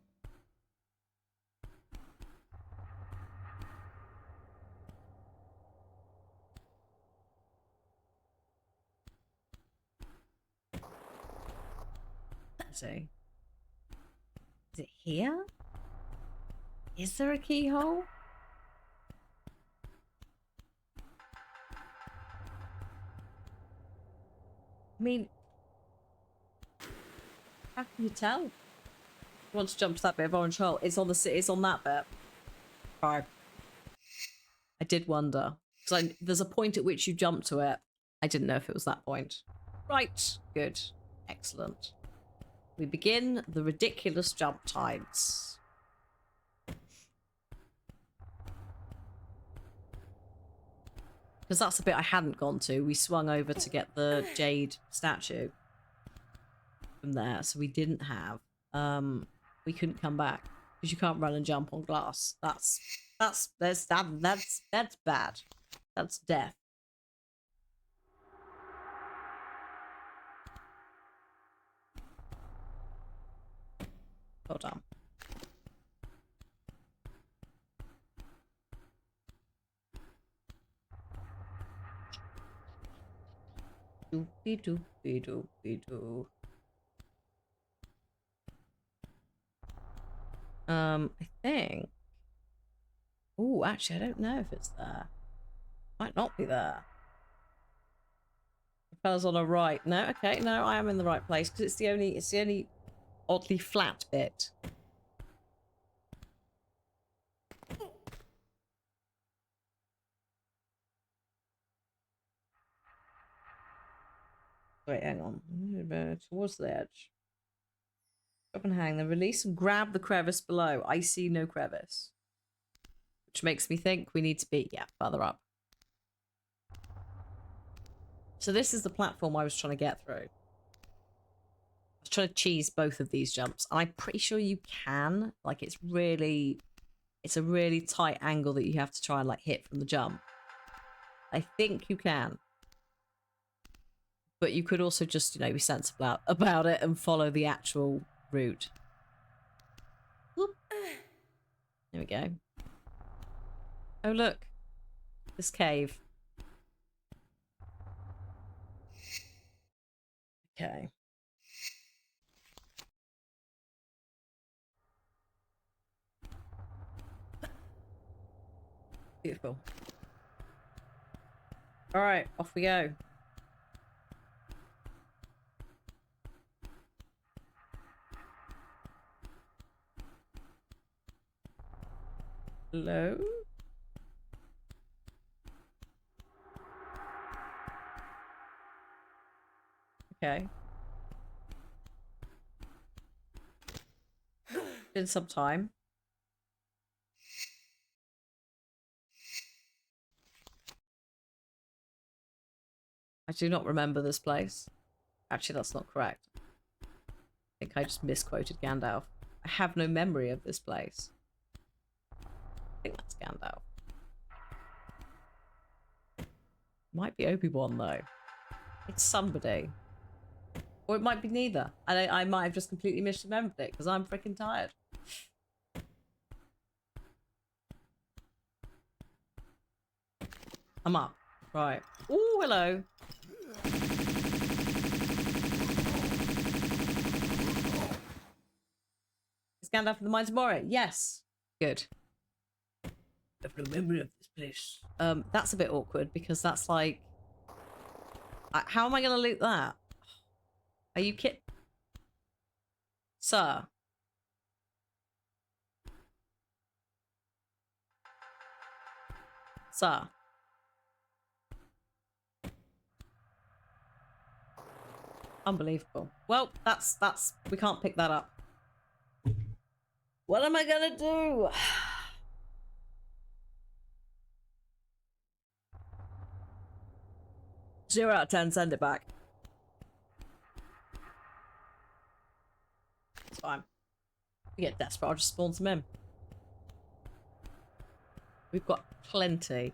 Let's see. Is it here? Is there a keyhole? I mean, how can you tell? You want to jump to that bit of orange hole? It's on that bit. Right. I did wonder because there's a point at which you jump to it. I didn't know if it was that point. Right. Good. Excellent. We begin the ridiculous jump times. Because that's the bit I hadn't gone to. We swung over to get the jade statue from there, so we didn't have. We couldn't come back because you can't run and jump on glass. That's bad. That's death. Hold on. Doopy doopy doopy doo. I think. Oh, actually, I don't know if it's there. Might not be there. The fella's on the right. No, okay, no, I am in the right place because it's the only oddly flat bit. Wait, hang on. Towards the edge. Up and hang, then release and grab the crevice below. I see no crevice. Which makes me think we need to be, yeah, further up. So this is the platform I was trying to get through. I was trying to cheese both of these jumps. And I'm pretty sure you can. Like, it's a really tight angle that you have to try and, like, hit from the jump. I think you can. But you could also just, you know, be sensible about it and follow the actual route. Whoop. There we go. Oh, look. This cave. Okay. Beautiful. All right, off we go. Hello? Okay. Been some time. I do not remember this place. Actually, that's not correct. I think I just misquoted Gandalf. I have no memory of this place. I think that's Gandalf. Might be Obi-Wan, though. It's somebody. Or it might be neither. I might have just completely misremembered it because I'm freaking tired. I'm up. Right. Oh, hello. Gandalf in the Mines of Moria. Yes. Good. I have no memory of this place. That's a bit awkward because that's like... how am I going to loot that? Are you kidding? Sir. Sir. Unbelievable. Well, that's we can't pick that up. What am I gonna do? 0 out of 10, send it back. It's fine. We get desperate, I'll just spawn some in. We've got plenty.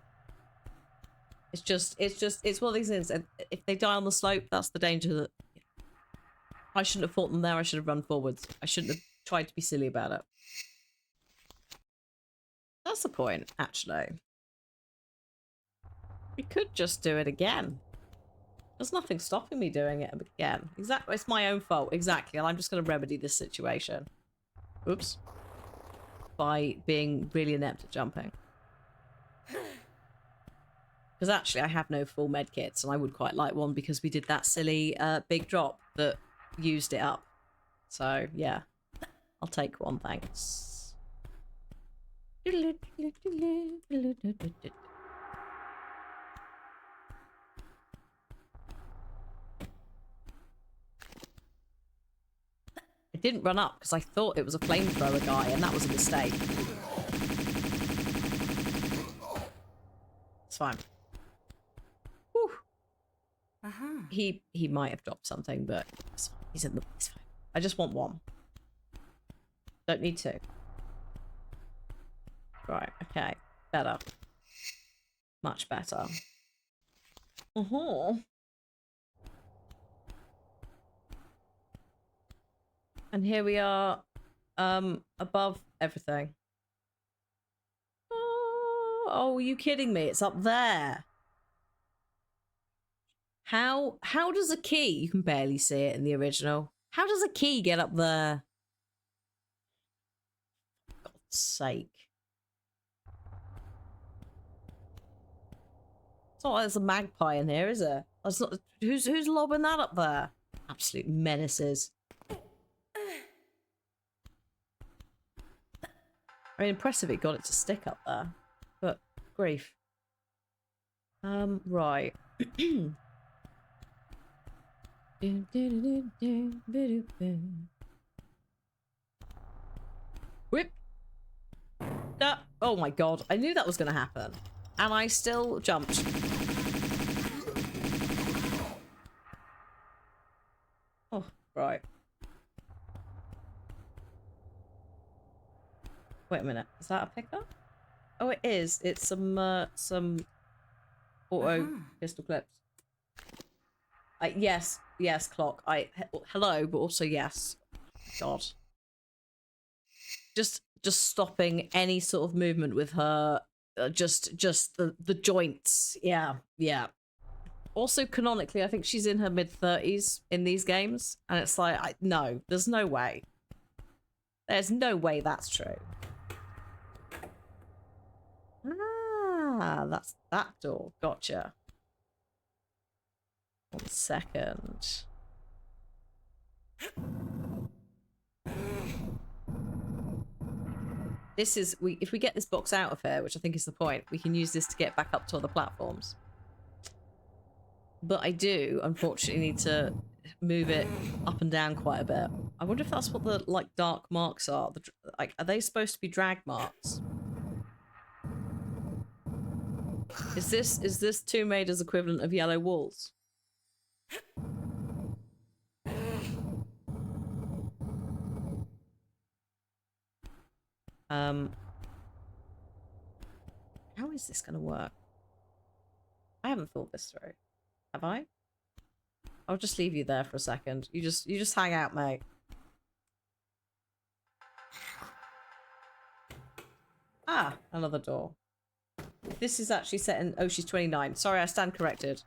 It's one of these things. If they die on the slope, that's the danger that... I shouldn't have fought them there, I should have run forwards. I shouldn't have tried to be silly about it. That's the point, actually. We could just do it again. There's nothing stopping me doing it again. Exactly, it's my own fault, exactly, and I'm just going to remedy this situation. Oops. By being really inept at jumping. Because actually I have no full med kits, and I would quite like one because we did that silly big drop that used it up. So, yeah. I'll take one, thanks. It didn't run up because I thought it was a flamethrower guy, and that was a mistake. It's fine. Whew. He might have dropped something, but he's in the... It's fine. I just want one. Don't need two. Right, okay. Better. Much better. And here we are, above everything. Oh, are you kidding me? It's up there. How does a key... You can barely see it in the original. How does a key get up there? For God's sake. It's not like there's a magpie in here, is it? That's not... Who's lobbing that up there? Absolute menaces. I mean, impressive it got it to stick up there. But, grief. Right. Whip! Oh my god, I knew that was going to happen. And I still jumped. Oh, right. Wait a minute, is that a pickup? Oh, it is. It's some auto pistol clips. Yes, clock. Hello, but also yes. God. Just stopping any sort of movement with her. Just the joints. Yeah. Also, canonically, I think she's in her mid-30s in these games, and it's like, no, there's no way. There's no way that's true. Ah, that's that door. Gotcha. 1 second. This is... If we get this box out of here, which I think is the point, we can use this to get back up to other platforms. But I do, unfortunately, need to move it up and down quite a bit. I wonder if that's what the, like, dark marks are. Like, are they supposed to be drag marks? Is this Tomb Raider's equivalent of yellow walls? How is this gonna work? I haven't thought this through. Have I? I'll just leave you there for a second. You just hang out, mate. Ah, another door. This is actually set in... Oh, she's 29. Sorry, I stand corrected.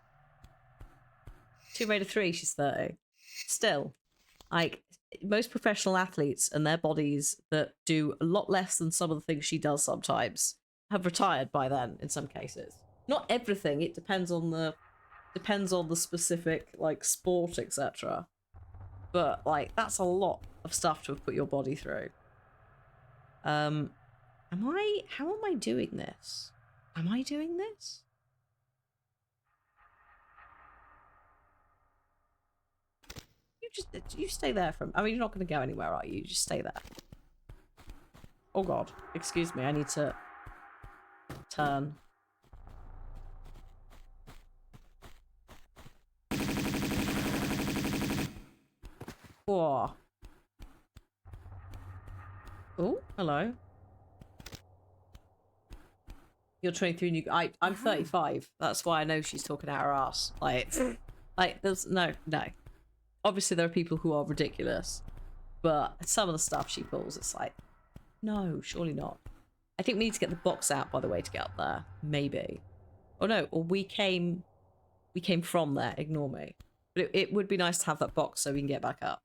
Tomb Raider 3, she's 30. Still. Like, most professional athletes and their bodies that do a lot less than some of the things she does sometimes have retired by then in some cases. Not everything, it depends on the specific like sport, etc. But like that's a lot of stuff to have put your body through. How am I doing this? Am I doing this? You stay there I mean, you're not going to go anywhere, are you? You just stay there. Oh god, excuse me, I need to turn. Whoa. Oh, hello. You're 23 and I'm 35. That's why I know she's talking out her ass. Like there's no. Obviously there are people who are ridiculous, but some of the stuff she pulls, it's like, no, surely not. I think we need to get the box out, by the way, to get up there. Maybe. Oh no, or we came from there, ignore me. But it would be nice to have that box so we can get back up.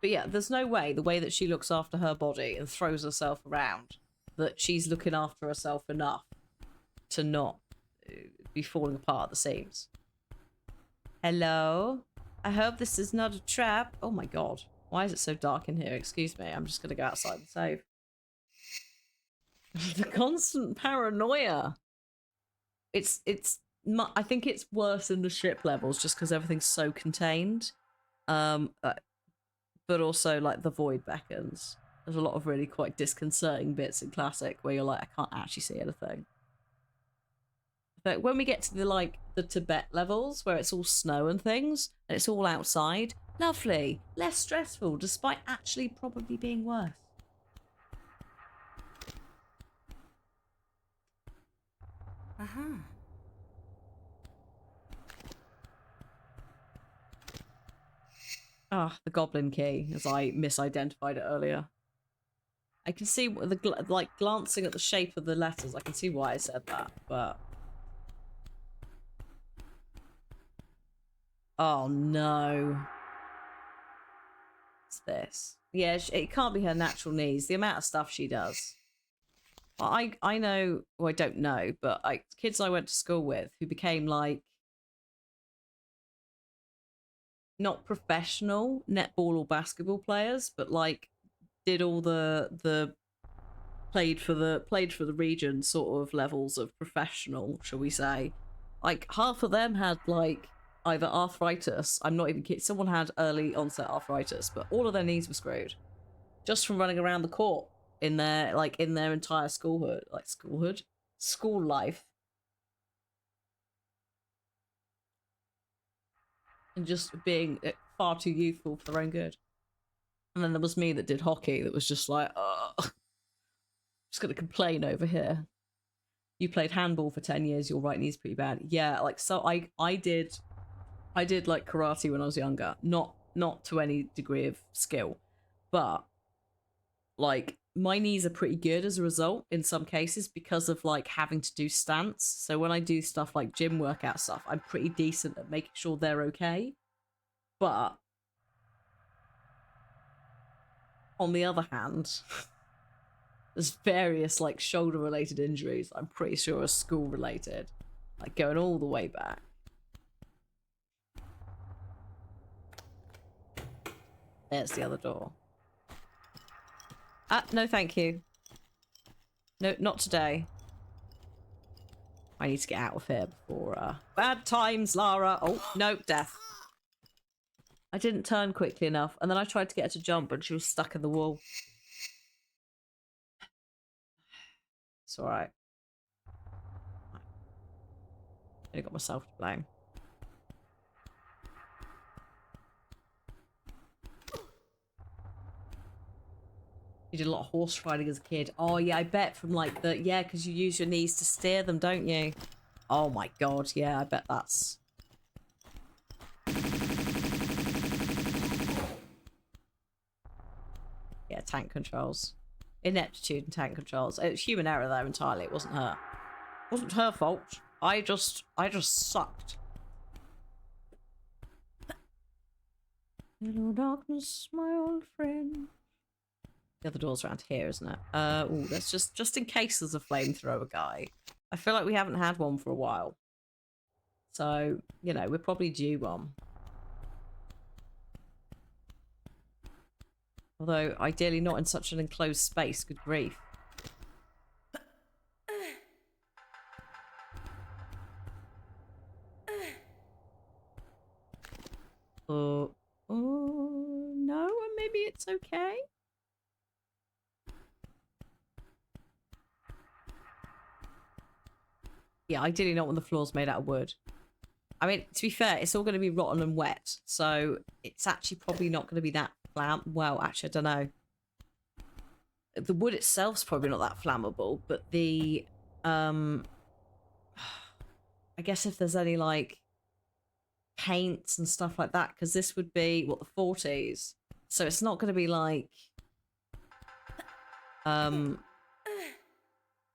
But yeah, there's no way, the way that she looks after her body and throws herself around, that she's looking after herself enough to not be falling apart at the seams. Hello? I hope this is not a trap. Oh my god. Why is it so dark in here? Excuse me, I'm just going to go outside and save. The constant paranoia. I think it's worse in the ship levels just because everything's so contained. But also, like, the void beckons. There's a lot of really quite disconcerting bits in Classic where you're like, I can't actually see anything. But when we get to the Tibet levels where it's all snow and things, and it's all outside, lovely, less stressful, despite actually probably being worse. Ah, the goblin key, as I misidentified it earlier. I can see like glancing at the shape of the letters, I can see why I said that, but oh no. What's this? Yeah, it can't be her natural knees. The amount of stuff she does. I know, well, I don't know, but like kids I went to school with who became like not professional netball or basketball players, but like did all the played for the region sort of levels of professional, shall we say. Like half of them had like either arthritis, I'm not even kidding, someone had early onset arthritis, but all of their knees were screwed just from running around the court in their entire school life, and just being far too youthful for their own good. And then there was me that did hockey that was just like, just gonna complain over here. You played handball for 10 years, your right knee's pretty bad. Yeah, like, so I did like karate when I was younger, not to any degree of skill, but like my knees are pretty good as a result in some cases because of like having to do stance. So when I do stuff like gym workout stuff, I'm pretty decent at making sure they're okay. But on the other hand, there's various like shoulder related injuries I'm pretty sure are school related, like going all the way back. There's the other door. No thank you. No, not today. I need to get out of here before bad times, Lara. Oh no, death. I didn't turn quickly enough, and then I tried to get her to jump and she was stuck in the wall. It's alright. I only got myself to blame. You did a lot of horse riding as a kid. Oh yeah, I bet from like the, yeah, because you use your knees to steer them, don't you? Oh my god, yeah, I bet that's... Yeah, tank controls. Ineptitude and tank controls. It was human error there entirely, it wasn't her. It wasn't her fault. I just sucked. Hello, darkness, my old friend. The other door's around here, isn't it? Oh, that's just in case there's a flamethrower guy. I feel like we haven't had one for a while. So, you know, we're probably due one. Although, ideally not in such an enclosed space. Good grief. Oh, no, maybe it's okay. Yeah, ideally not when the floor's made out of wood. I mean, to be fair, it's all going to be rotten and wet, so it's actually probably not going to be that well, actually, I don't know. The wood itself's probably not that flammable, but the I guess if there's any like paints and stuff like that, because this would be what, the 40s, so it's not going to be like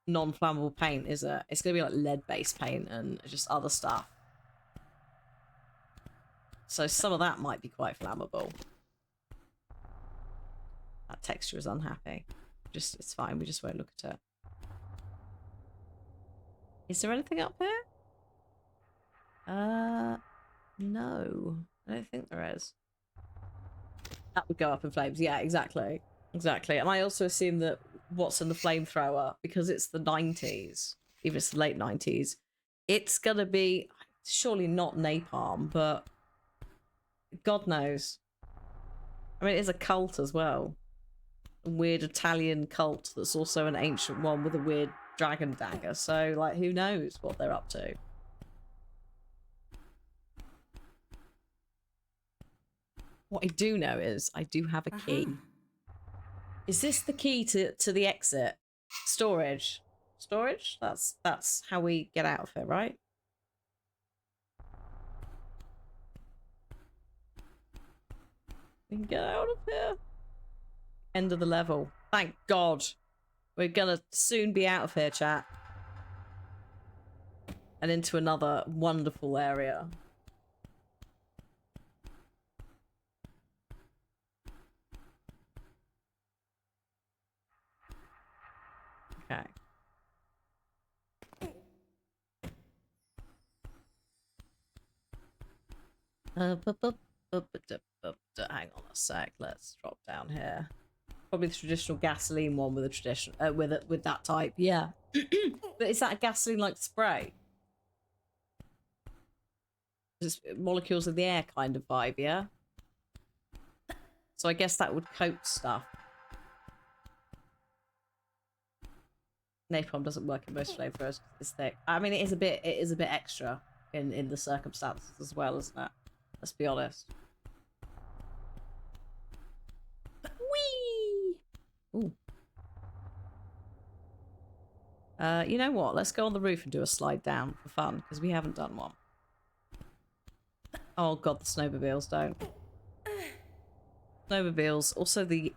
non-flammable paint, is it? It's going to be like lead-based paint and just other stuff. So some of that might be quite flammable. That texture is unhappy. It's fine. We just won't look at it. Is there anything up here? No. I don't think there is. That would go up in flames. Yeah, exactly. Exactly. And I also assume that what's in the flamethrower, because it's the 90s, even if it's the late 90s, it's gonna be surely not napalm, but God knows. I mean, it is a cult as well. A weird Italian cult that's also an ancient one with a weird dragon dagger. So, like, who knows what they're up to? What I do know is I do have a key. Is this the key to the exit? Storage. Storage? That's how we get out of here, right? We can get out of here. End of the level. Thank God. We're gonna soon be out of here, chat. And into another wonderful area. Okay. Hang on a sec. Let's drop down here. Probably the traditional gasoline one with a tradition with that type. Yeah. But is that a gasoline like spray? Just molecules in the air kind of vibe, yeah? So I guess that would coat stuff. Napalm doesn't work in most flamethrowers. It's thick. I mean, it is a bit extra in the circumstances as well, isn't it? Let's be honest. Whee! Ooh. You know what? Let's go on the roof and do a slide down for fun, because we haven't done one. Oh god, the snowmobiles don't. Snowmobiles. Also the...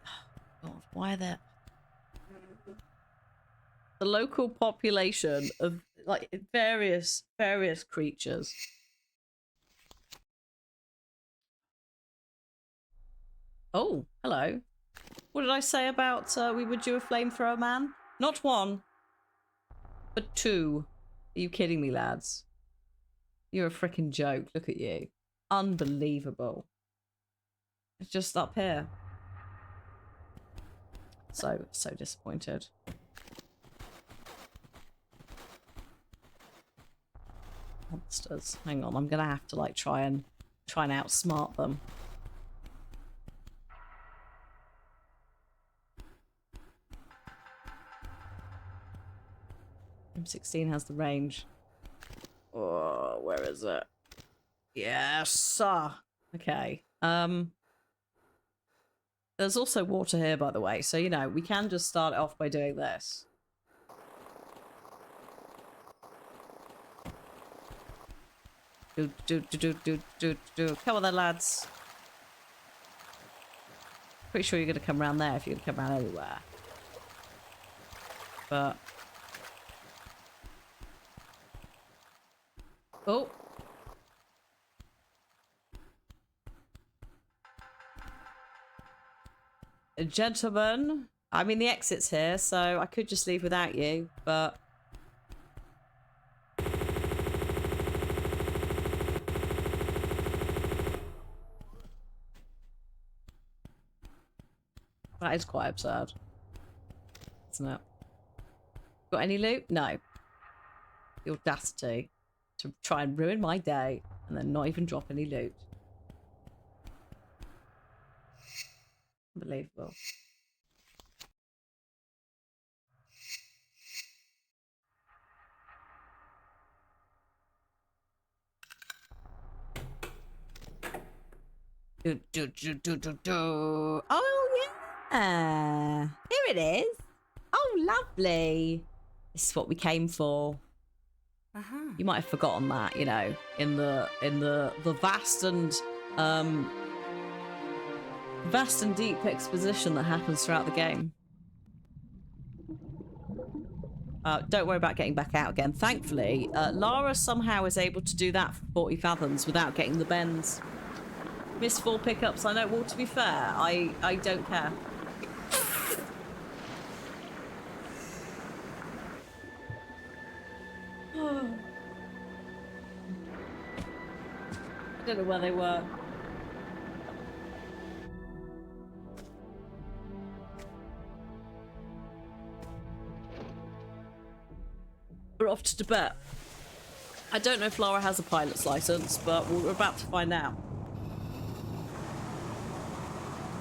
God, why are there... The local population of, like, various creatures. Oh, hello. What did I say about we would do a flamethrower man? Not one, but two. Are you kidding me, lads? You're a freaking joke. Look at you. Unbelievable. It's just up here. So disappointed. Monsters. Hang on, I'm gonna have to like try and outsmart them. M16 has the range. Oh, where is it? Yes. Okay. There's also water here, by the way, so you know we can just start it off by doing this. Come on then, lads. Pretty sure you're gonna come around there if you're gonna come around anywhere. But oh. Gentlemen, I mean, the exit's here, so I could just leave without you, but... That is quite absurd. Isn't it? Got any loot? No. The audacity to try and ruin my day and then not even drop any loot. Unbelievable. Oh, yeah. Here it is. Oh, lovely. This is what we came for. You might have forgotten that, you know, in the vast and deep exposition that happens throughout the game. Don't worry about getting back out again. Thankfully, Lara somehow is able to do that for 40 fathoms without getting the bends. Missed 4 pickups. I know. Well, to be fair, I don't care. I don't know where they were. We're off to Tibet. I don't know if Lara has a pilot's license, but we're about to find out.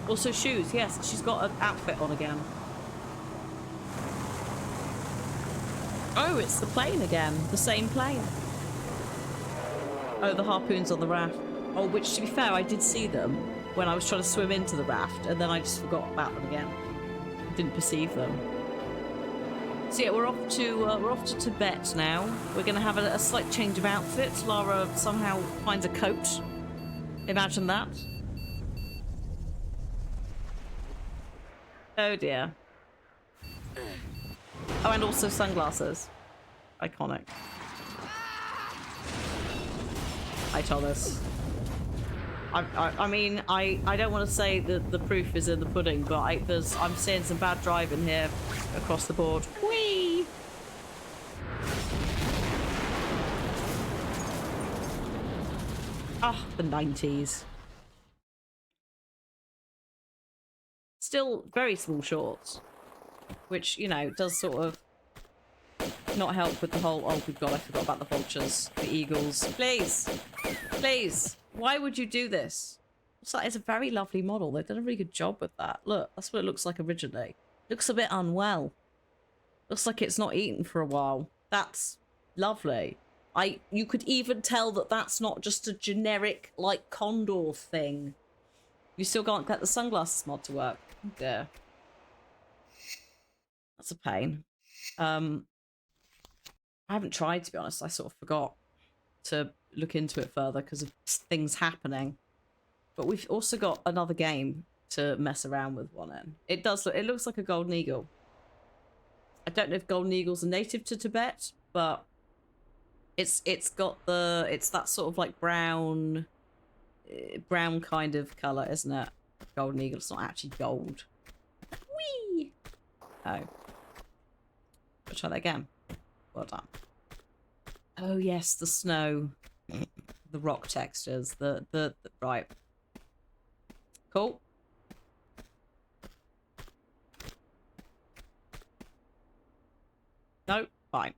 Also shoes, yes, she's got an outfit on again. Oh, it's the plane again. The same plane. Oh, the harpoons on the raft. Oh, which, to be fair, I did see them when I was trying to swim into the raft, and then I just forgot about them again. Didn't perceive them. So yeah, we're off to Tibet now. We're going to have a slight change of outfit. Lara somehow finds a coat. Imagine that. Oh dear. Oh, and also sunglasses. Iconic. Hi, Thomas. I mean, I don't want to say that the proof is in the pudding, but I'm seeing some bad driving here across the board. Whee! Ah, the 90s. Still very small shorts, which, you know, does sort of not help with the whole, oh good god, I forgot about the vultures, the eagles. Please, please, why would you do this? It's like, it's a very lovely model. They've done a really good job with that. Look, that's what it looks like originally. Looks a bit unwell. Looks like it's not eaten for a while. That's lovely. You could even tell that that's not just a generic, like, condor thing. You still can't get the sunglasses mod to work. Yeah. That's a pain. I haven't tried, to be honest. I sort of forgot to look into it further because of things happening. But we've also got another game to mess around with one in. It looks like a golden eagle. I don't know if golden eagles are native to Tibet, but it's that sort of like brown kind of colour, isn't it? Golden eagle. It's not actually gold. Whee! Oh. We'll try that again. Well done. Oh yes, the snow. The rock textures. The right. Cool. No, fine.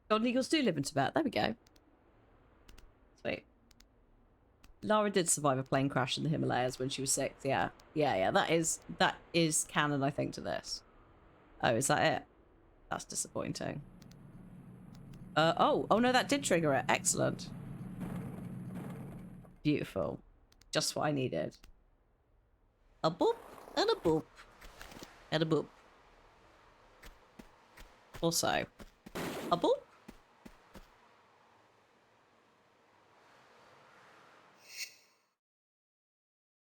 Golden eagles do live in Tibet. There we go. Sweet. Lara did survive a plane crash in the Himalayas when she was 6. Yeah. Yeah. That is canon, I think, to this. Oh, is that it? That's disappointing. Oh no, that did trigger it. Excellent. Beautiful. Just what I needed. A boop and a boop and a boop. Also, a boop.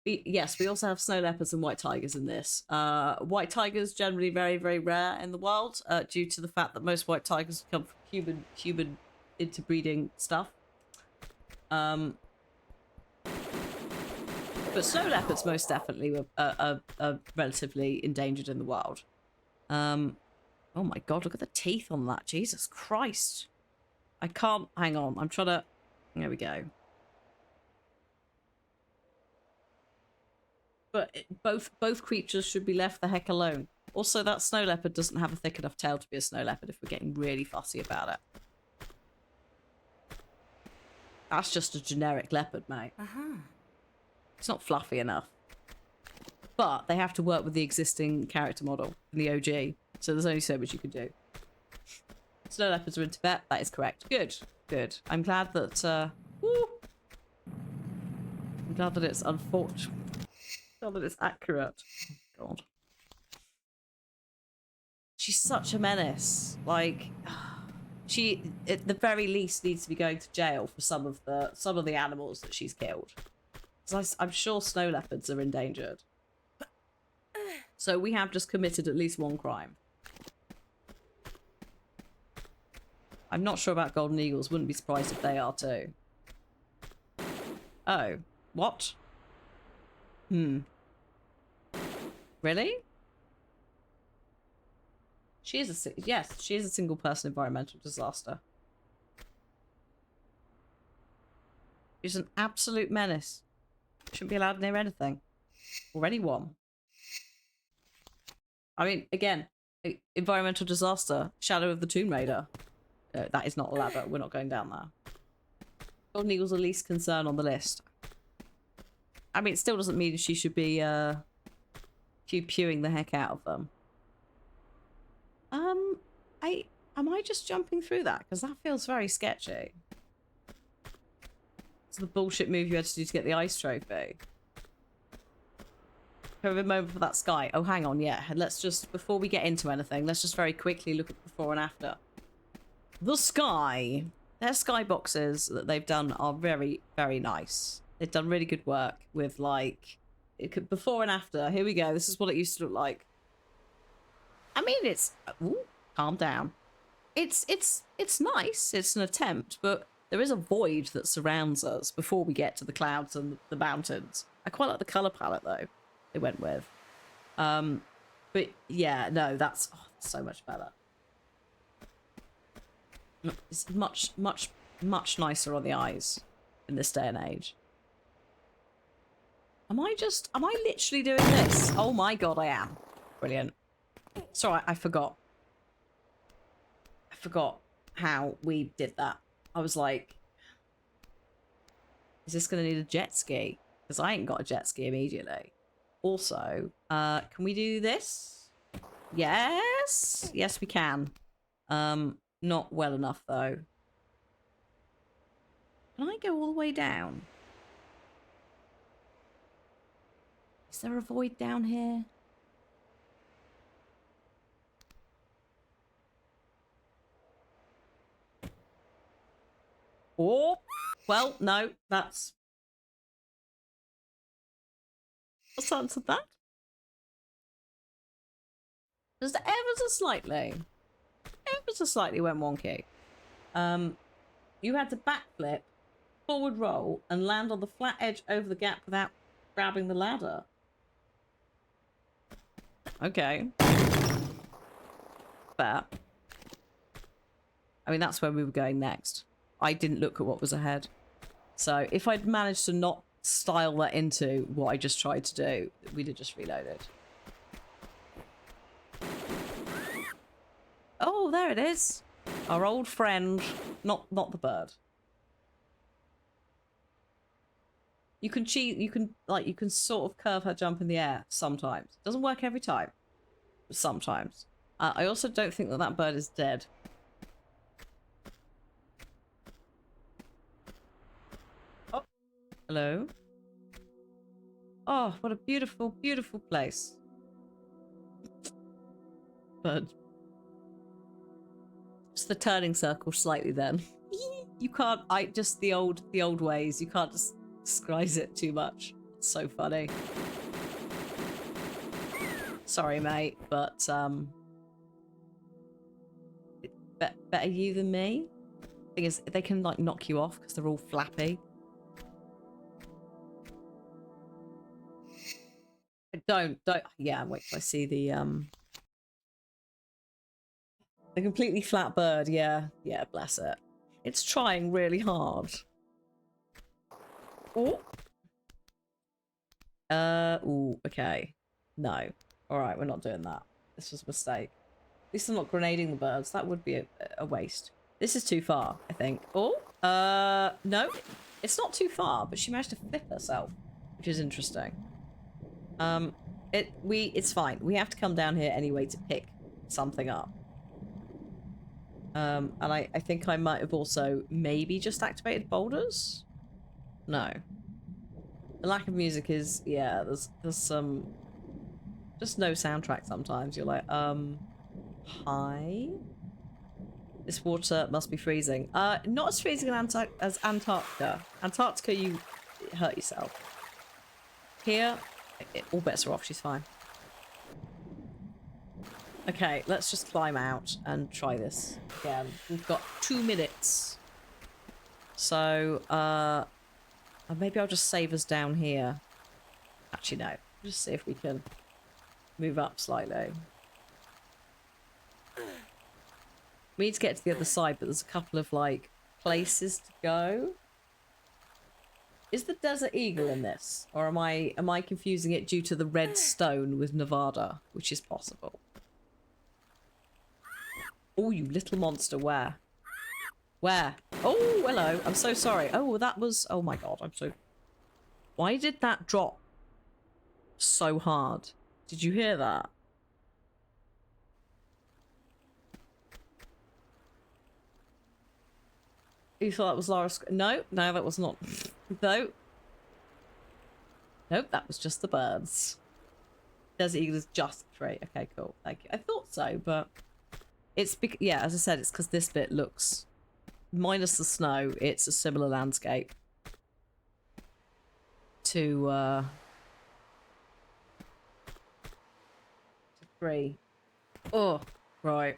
Yes, we also have snow leopards and white tigers in this. White tigers generally very, very rare in the wild, due to the fact that most white tigers come from human interbreeding stuff. But snow leopards most definitely are relatively endangered in the wild. Oh my god, look at the teeth on that. Jesus Christ. I can't... Hang on, I'm trying to... There we go. But both creatures should be left the heck alone. Also, that snow leopard doesn't have a thick enough tail to be a snow leopard if we're getting really fussy about it. That's just a generic leopard, mate. It's not fluffy enough. But they have to work with the existing character model in the OG. So there's only so much you can do. Snow leopards are in Tibet. That is correct. Good. Good. I'm glad that... I'm glad that it's unfortunate. Glad that it's accurate. Oh, God. She's such a menace. Like... She, at the very least, needs to be going to jail for some of the animals that she's killed. Because I'm sure snow leopards are endangered. So we have just committed at least one crime. I'm not sure about golden eagles. Wouldn't be surprised if they are too. Oh. What? Really? She is yes, she is a single person environmental disaster. She's an absolute menace. Shouldn't be allowed near anything. Or anyone. I mean, again, environmental disaster, Shadow of the Tomb Raider. That is not a ladder. We're not going down there. Golden eagles are least concern on the list. I mean, it still doesn't mean she should be pew-pewing the heck out of them. Am I just jumping through that? Because that feels very sketchy. It's the bullshit move you had to do to get the ice trophy. Have a moment for that sky. Oh, hang on, yeah. Let's just, before we get into anything, let's just very quickly look at the before and after. The sky. Their sky boxes that they've done are very, very nice. They've done really good work with, like, before and after. Here we go. This is what it used to look like. I mean, it's... Ooh, calm down. It's nice. It's an attempt, but there is a void that surrounds us before we get to the clouds and the mountains. I quite like the colour palette, though, they went with. But, yeah, no, that's so much better. It's much, much, much nicer on the eyes in this day and age. Am I literally doing this? Oh my god, I am. Brilliant. Sorry, I forgot. I forgot how we did that. I was like, is this going to need a jet ski? Because I ain't got a jet ski immediately. Also, can we do this? Yes. Yes, we can. Not well enough, though. Can I go all the way down? Is there a void down here? Oh, well, no, that's... What's answered that? Just ever so slightly went wonky. You had to backflip, forward roll, and land on the flat edge over the gap without grabbing the ladder. Okay. Fair. I mean, that's where we were going next. I didn't look at what was ahead. So if I'd managed to not style that into what I just tried to do, we'd have just reloaded. Oh, there it is. Our old friend. Not the bird. You can cheat, you can sort of curve her jump in the air sometimes. Doesn't work every time. But sometimes. I also don't think that bird is dead. Oh. Hello. Oh, what a beautiful, beautiful place. Bird. Just the turning circle slightly then. You can't, just the old ways. You can't just disguise it too much. So funny. Sorry, mate, but better you than me. Thing is, they can like knock you off because they're all flappy. Don't. Yeah, wait till I see the completely flat bird. Yeah, bless it. It's trying really hard. Oh. Ooh, okay. No. Alright, we're not doing that. This was a mistake. At least I'm not grenading the birds. That would be a waste. This is too far, I think. Oh, no. It's not too far, but she managed to flip herself, which is interesting. It's fine. We have to come down here anyway to pick something up. And I think I might have also maybe just activated boulders? No. The lack of music is, yeah, there's some, just no soundtrack sometimes. You're like, hi? This water must be freezing. Not as freezing as Antarctica. Antarctica, you hurt yourself. Here, all bets are off, she's fine. Okay, let's just climb out and try this again. We've got 2 minutes. So, maybe I'll just save us down here. Actually, no. Just see if we can move up slightly. We need to get to the other side, but there's a couple of, like, places to go. Is the Desert Eagle in this? Or am I confusing it due to the red stone with Nevada? Which is possible. Oh, you little monster. Where? Where? Oh, hello. I'm so sorry. Oh, that was... Oh my god, I'm so... Why did that drop so hard? Did you hear that? You thought that was Lara... No, that was not. No. Nope, that was just the birds. Desert Eagle is just 3. Okay, cool. Thank you. I thought so, but... It's... Yeah, as I said, it's because this bit looks... Minus the snow, it's a similar landscape to 3. Oh, right.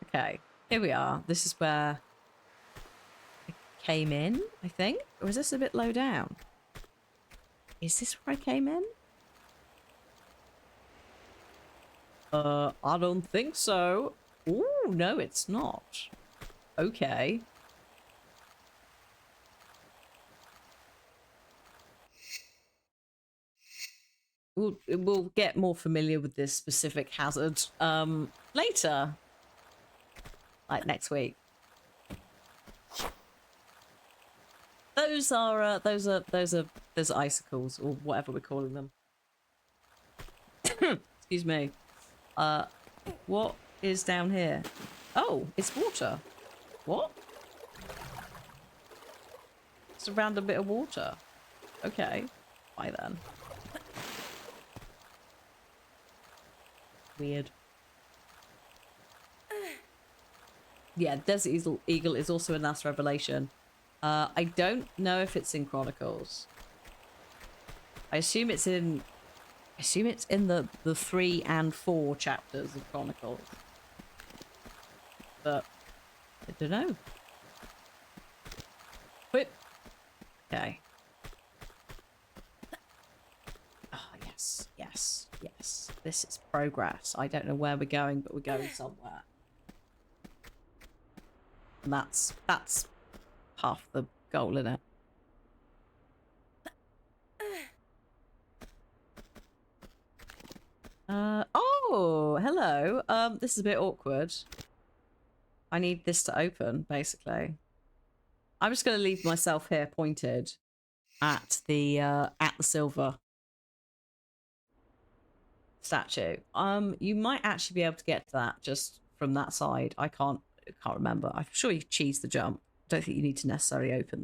Okay, here we are. This is where I came in, I think. Or is this a bit low down? Is this where I came in? I don't think so. Ooh, no, it's not. Okay. We'll get more familiar with this specific hazard later. Like next week. Those are icicles or whatever we're calling them. Excuse me. What is down here? Oh, it's water. What? It's a random bit of water. Okay. Bye then. Weird. Yeah, Desert Eagle is also a NAS revelation. I don't know if it's in Chronicles. I assume it's in the 3 and 4 chapters of Chronicles. But I don't know. Whip. Okay. Oh, yes. This is progress. I don't know where we're going, but we're going somewhere. And that's half the goal, isn't it? Oh, hello. This is a bit awkward. I need this to open, basically. I'm just going to leave myself here pointed at the silver statue. You might actually be able to get to that just from that side. I can't remember. I'm sure you cheese the jump. Don't think you need to necessarily open